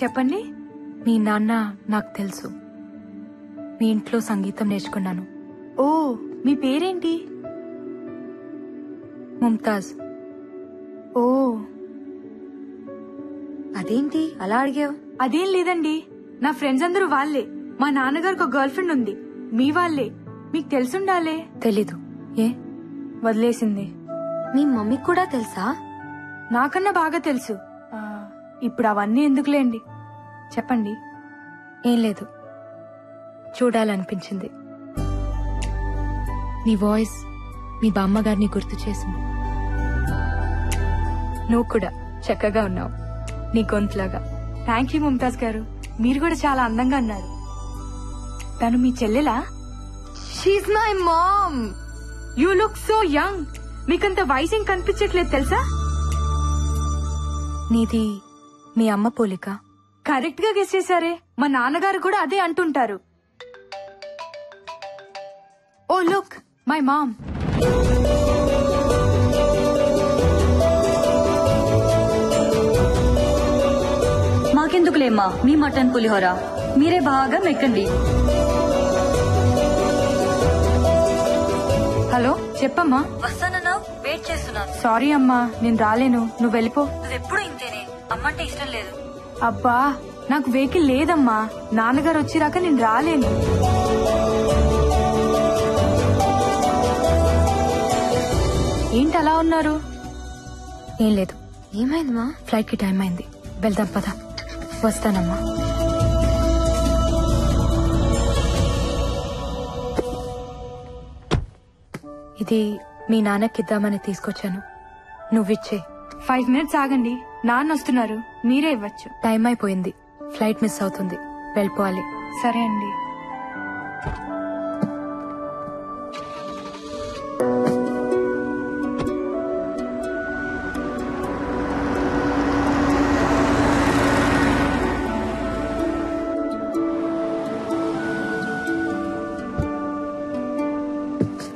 చెప్పండి. మీ నాన్న నాకు తెలుసు. మీ ఇంట్లో సంగీతం నేర్చుకున్నాను. ఓ, మీ పేరేంటి? ముంతాజ్. ఓ, అదేంటి అలా అడిగావు? అదేం లేదండి, నా ఫ్రెండ్స్ అందరూ వాళ్ళే. మా నాన్నగారికి ఒక గర్ల్ ఫ్రెండ్ ఉంది, మీ వాళ్ళే. మీకు తెలుసుండాలే. తెలీదు. ఏ? వదిలేసింది. మీ మమ్మీకి కూడా తెలుసా? నాకన్నా బాగా తెలుసు. ఇప్పుడు అవన్నీ ఎందుకులేండి, చెప్పండి. ఏం లేదు, చూడాలనిపించింది. నీ వాయిస్ మీ బామ్మగారిని గుర్తు చేసింది. నువ్వు కూడా చక్కగా ఉన్నావు, నీ గొంతులాగా. థ్యాంక్ యూ ముంతాజ్ గారు, మీరు కూడా చాలా అందంగా ఉన్నారు. తను మీ చెల్లెలా? She's my mom. You look so young. మీకంత వయసు ఏం కనిపించట్లేదు తెలుసా? నీది మీ అమ్మ పోలిక. కరెక్ట్ గా గెస్ చేశారే. మా నాన్నగారు కూడా అదే అంటుంటారు. Oh look, my mom. మాకెందుకులేమ్మా మీ మటన్ పులిహోర, మీరే బాగా మెక్కండి. హలో, చెప్పమ్మా. వస్తానన్నావు, వెయిట్ చేస్తున్నాను. సారీ అమ్మా, నేను రాలేను, నువ్వు వెళ్ళిపో. నువ్వెప్పుడు ఇంతేనే, అమ్మంటే ఇష్టం లేదు. అబ్బా, నాకు వెహికల్ లేదమ్మా. నాన్నగారు వచ్చిరాక నేను రాలేను. ఏంటి అలా ఉన్నారు? ఏం లేదు. ఏమైందమ్మా? ఫ్లైట్ కి టైం అయింది, వెళ్దాం పద. వస్తానమ్మా. ఇది మీ నాన్నకిద్దామని తీసుకొచ్చాను, నువ్విచ్చే. 5 minutes ఆగండి, నాన్న వస్తున్నారు, మీరే ఇవ్వచ్చు. టైం అయిపోయింది, ఫ్లైట్ మిస్ అవుతుంది, వెళ్ళిపోవాలి. సరే అండి.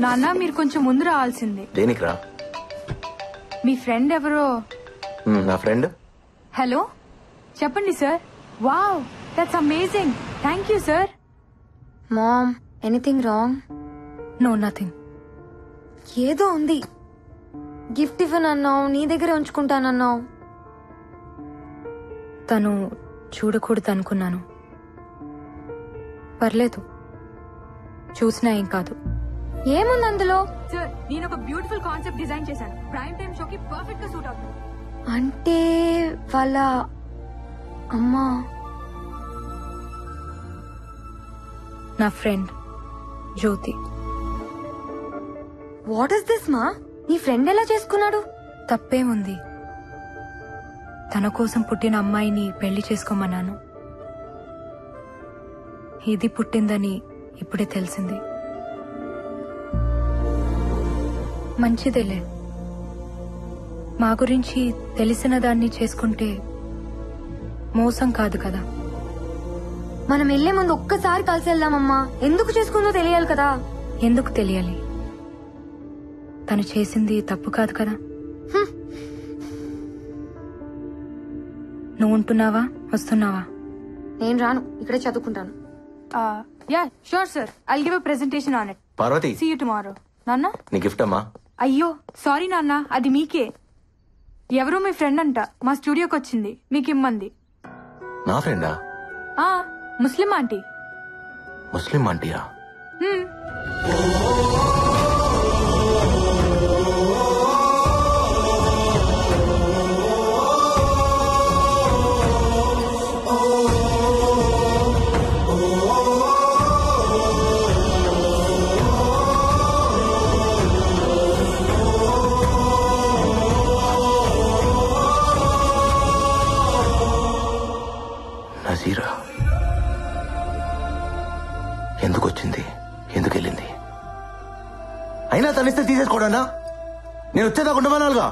నాన్న, మీరు కొంచెం ముందు రావాల్సింది. దేనికిరా? మీ ఫ్రెండ్ ఎవరో. నా ఫ్రెండ్. హలో, చెప్పండి sir. Wow, that's amazing. Thank you sir. Mom, anything wrong? No, nothing. ఏదో ఉంది. గిఫ్ట్ ఇవ్వనన్నావు, నీ దగ్గర ఉంచుకుంటానన్నావు. తను చూడకూడదు అనుకున్నాను. పర్లేదు, చూసినా ఏం కాదు. ఏముంది అందులో? సార్, నేను ఒక బ్యూటిఫుల్ కాన్సెప్ట్ డిజైన్ చేశాను. ప్రైమ్ టైమ్ షోకి పర్ఫెక్ట్ గా సూట్ అవుతుంది. అంటే వాళ్ళ అమ్మా నా friend Jyoti. What is this మా? నీ ఫ్రెండ్ ఎలా చేసుకున్నాడు? తప్పేముంది, తన కోసం పుట్టిన అమ్మాయిని పెళ్లి చేసుకోమన్నాను. ఇది పుట్టిందని ఇప్పుడే తెలిసింది. మంచిదేలే, మా గురించి తెలిసిన దాన్ని చేసుకుంటే మోసం కాదు కదా. మనం వెళ్లే ముందు ఒక్కసారి కలిసి వెళ్దామమ్మా. ఎందుకు చేసుకుందో తెలియాలి కదా. ఎందుకు తెలియాలి? తను చేసింది తప్పు కాదు కదా. నువ్వు ఉంటున్నావా, వస్తున్నావా? నేను రాను, ఇక్కడే చదువుకుంటాను. Yeah sure sir, I'll give a presentation on it. Parvati, see you tomorrow. నాన్న, నీ గిఫ్ట్ అమ్మా. అయ్యో సారీ నాన్న, అది మీకే. ఎవరో మీ ఫ్రెండ్ అంట, మా స్టూడియోకి వచ్చింది, మీకు ఇమ్మంది. నా ఫ్రెండా? ముస్లిం ఆంటీ. ముస్లిం ఆంటీయా? నజీరా ఎందుకు వచ్చింది, ఎందుకు వెళ్ళింది? అయినా తనిస్తే తీసేసుకోవడానా? నేను వచ్చేదా ఉండమనాలుగా.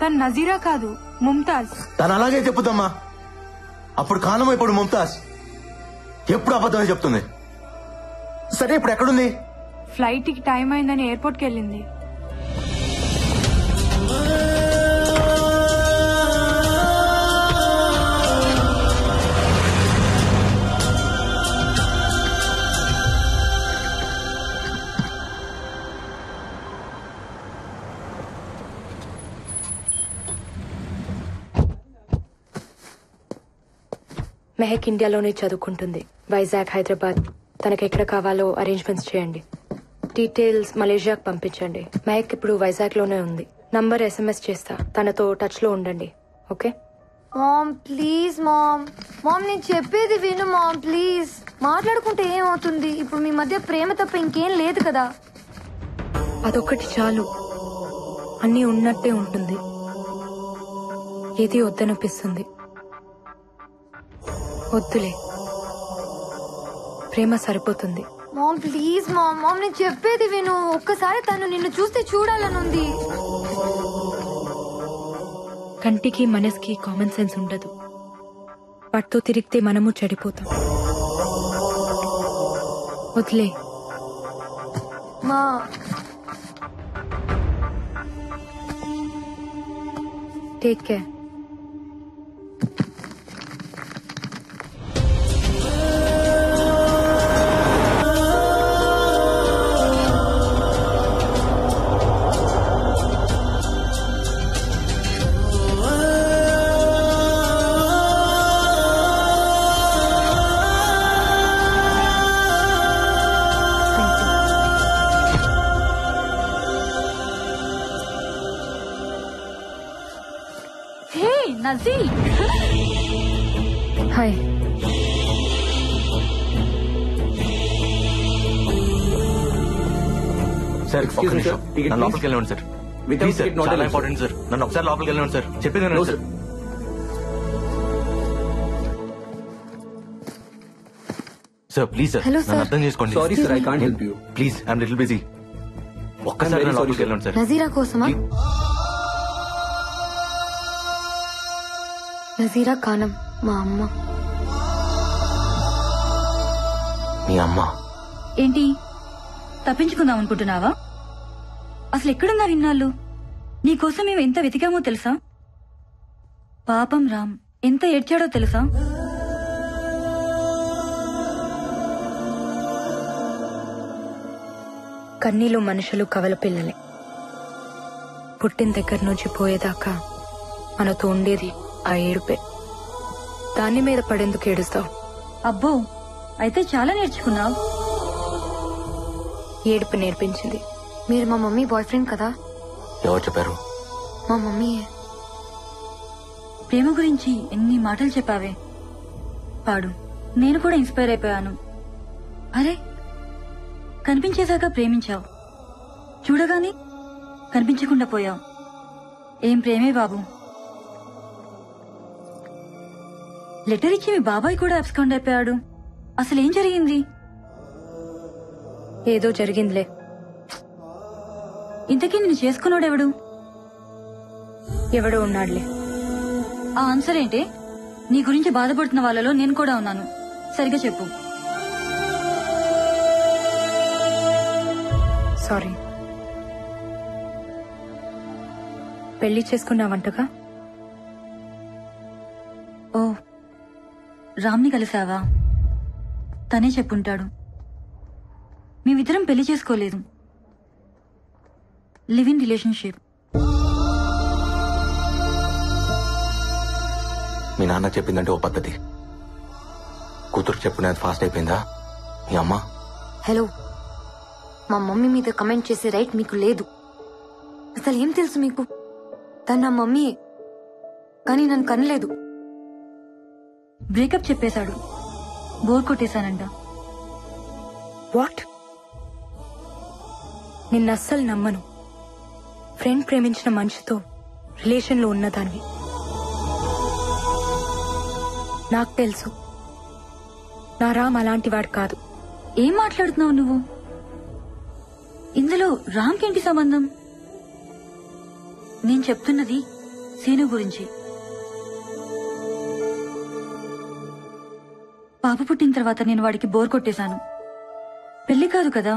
తను నజీరా కాదు, ముంతాజ్. తను అలాగే చెప్పుదమ్మా. అప్పుడు కాలం, ఇప్పుడు ముంతాజ్. ఎప్పుడు అబద్ధమే చెప్తుంది. సరే ఇప్పుడు ఎక్కడుంది? ఫ్లైట్ కి టైం అయిందని ఎయిర్పోర్ట్ కి వెళ్ళింది. మెహక్ ఇండియాలోనే చదువుకుంటుంది. వైజాగ్, హైదరాబాద్. తనకెక్కడ కావాలో అరేంజ్మెంట్స్ చేయండి. డీటెయిల్స్ మలేషియాకి పంపించండి. మెహక్ ఇప్పుడు వైజాగ్ లోనే ఉంది. నంబర్ SMS చేస్తా. తనతో టచ్ లో ఉండండి. Okay? Mom please mom. Mom నేను చెప్పేది విను మామ్ ప్లీజ్. మాట్లాడుకుంటే ఏమవుతుంది? ఇప్పుడు మీ మధ్య ప్రేమ తప్ప ఇంకేం లేదు కదా. అదొక్కటి చాలు. అన్నీ ఉన్నట్టే ఉంటుంది. ఏది వద్దనిపిస్తుంది. వద్దులే, ప్రేమ సరిపోతుంది. Ma'am please mom. మామ్ నేను చెప్పేది విను. ఒక్కసారి తను నిన్ను చూస్తే చూడాలనుంది. కంటికి మనసుకి కామన్ సెన్స్ ఉండదు. వాటితో తిరిగితే మనము చెడిపోతాం. వదిలే. మా take care. Nazir, hi. Sir నన్ను లోపలికి వెళ్ళండి సార్. ప్లీజ్ సార్, చాలా ఇంపార్టెంట్ సార్. నన్ను ఒకసారి లోపలికి వెళ్ళండి సార్. చెప్పేది సార్. సార్ ప్లీజ్ సార్, నన్ను అర్థం చేసుకోండి. Sorry sir, I can't help you. Please, I'm little busy. ఒక్కసారి నన్ను లోపలికి వెళ్ళండి సార్. నజీరా కోసమా? నజీరా ఖానం మా అమ్మ. మీ అమ్మ? ఏంటి తప్పించుకుందాం అనుకుంటున్నావా? అసలు ఎక్కడున్నారు ఇన్నాళ్ళు? నీకోసం మేము ఎంత వెతికామో తెలుసా? పాపం రామ్ ఎంత ఏడ్చాడో తెలుసా? కన్నీలు మనుషులు కవల పిల్లలే. పుట్టిన దగ్గర నుంచి పోయేదాకా మనతో ఉండేది ఆ ఏడుపే. దాని మీద పడేందుకు ఏడుస్తావు? అబ్బో, అయితే చాలా నేర్చుకున్నావు. ఏడుపు నేర్పించింది. మీరు మా మమ్మీ బాయ్ ఫ్రెండ్ కదా? ఎవరు చెప్పారు? మా మమ్మీయే. ప్రేమ గురించి ఎన్ని మాటలు చెప్పావే. పాడు. నేను కూడా ఇన్స్పైర్ అయిపోయాను. అరే, కనిపించేశాక ప్రేమించావు, చూడగానే కనిపించకుండా పోయావు. ఏం ప్రేమే బాబు. లెటర్ ఇచ్చి మీ బాబాయ్ కూడా అబ్స్కాండ్ అయిపోయాడు. అసలేం జరిగింది? ఏదో జరిగిందిలే. ఇంతకీ నిన్ను చేసుకున్నాడెవడు? ఎవడో ఉన్నాడులే. ఆ ఆన్సర్ ఏంటే? నీ గురించి బాధపడుతున్న వాళ్ళలో నేను కూడా ఉన్నాను. సరిగా చెప్పు. సారీ. పెళ్లి చేసుకున్నావంటగా? ఓ, రామ్ని కలిసావా? తనే చెప్పుంటాడు. మేమిద్దరం పెళ్లి చేసుకోలేదు. Live in relationship. మీ నాన్న చెప్పిందంటే ఓ పద్ధతి, కూతురు చెప్పునేది ఫాస్ట్ అయిపోయిందా మీ అమ్మ? హలో, మా మమ్మీ మీద కమెంట్ చేసే రైట్ మీకు లేదు. అసలు ఏం తెలుసు మీకు? తను నా మమ్మీయే, కానీ నన్ను కనలేదు. బ్రేకప్ చెప్పేశాడు. బోర్ కొట్టేశానంట. వాట్? నిన్న అస్సలు నమ్మను. ఫ్రెండ్ ప్రేమించిన మనిషితో రిలేషన్ లో ఉన్నదాన్ని. నాకు తెలుసు నా రామ్ అలాంటి వాడు కాదు. ఏం మాట్లాడుతున్నావు నువ్వు? ఇందులో రామ్కేంటి సంబంధం? నేను చెప్తున్నది సీను గురించి. పాప పుట్టిన తర్వాత నేను వాడికి బోర్ కొట్టేశాను. పెళ్లి కాదు కదా,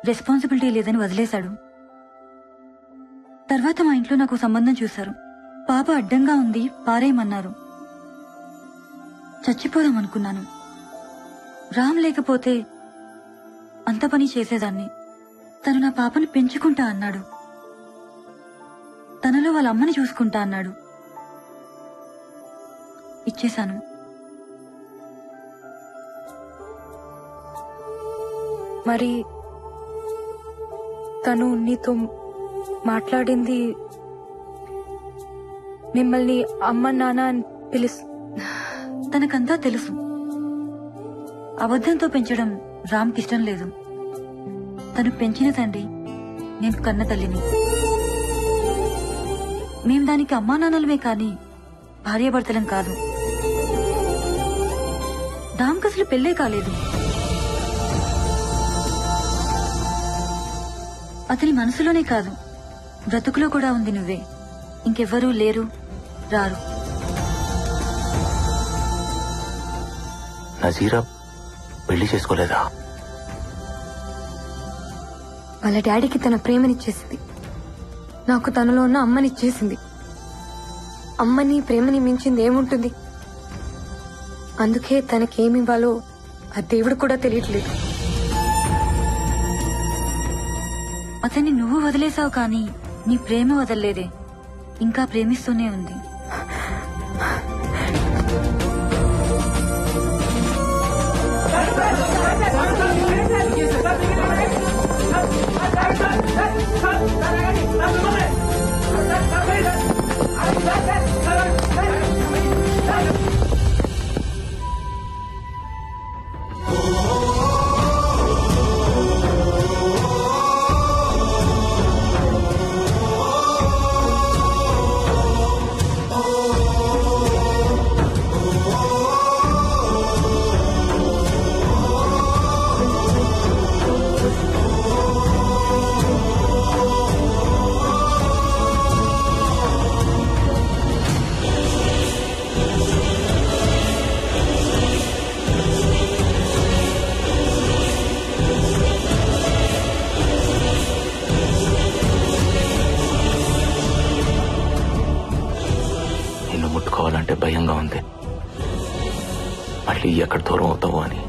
రెస్పాన్సిబిలిటీ లేదని వదిలేశాడు. తర్వాత మా ఇంట్లో నాకు సంబంధం చూశారు. పాప అడ్డంగా ఉంది, పారేయమన్నారు. చచ్చిపోదామనుకున్నాను. రామ్ లేకపోతే అంత పని చేసేదాన్ని. తను నా పాపని పెంచుకుంటా అన్నాడు. తనలో వాళ్ళ అమ్మని చూసుకుంటా అన్నాడు. ఇచ్చేశాను. మరి తను నీతో మాట్లాడింది, మిమ్మల్ని అమ్మ నాన్న అని తనకంతా తెలుసు. అబద్ధంతో పెంచడం రామ్కిష్టం లేదు. తను పెంచిన తండ్రి, నేను కన్న తల్లిని. మేం దానికి అమ్మా నాన్నలమే కాని భార్యాభర్తలం కాదు. రామ్కి అసలు పెళ్ళే కాలేదు. అతని మనసులోనే కాదు, బ్రతుకులో కూడా ఉంది నువ్వే. ఇంకెవ్వరూ లేరు, రారు. నజీరా పెళ్లి చేసుకోలేదా? వాళ్ళ డాడీకి తన ప్రేమనిచ్చేసింది. నాకు తనలో ఉన్న అమ్మనిచ్చేసింది. అమ్మని ప్రేమని మించింది ఏముంటుంది? అందుకే తనకేమివ్వాలో ఆ దేవుడు కూడా తెలియట్లేదు. అతన్ని నువ్వు వదిలేసావు కానీ నీ ప్రేమ వదలలేదే, ఇంకా ప్రేమిస్తూనే ఉంది. ముట్టుకోవాలంటే భయంగా ఉంది, మళ్ళీ ఎక్కడ దూరం అవుతావో అని.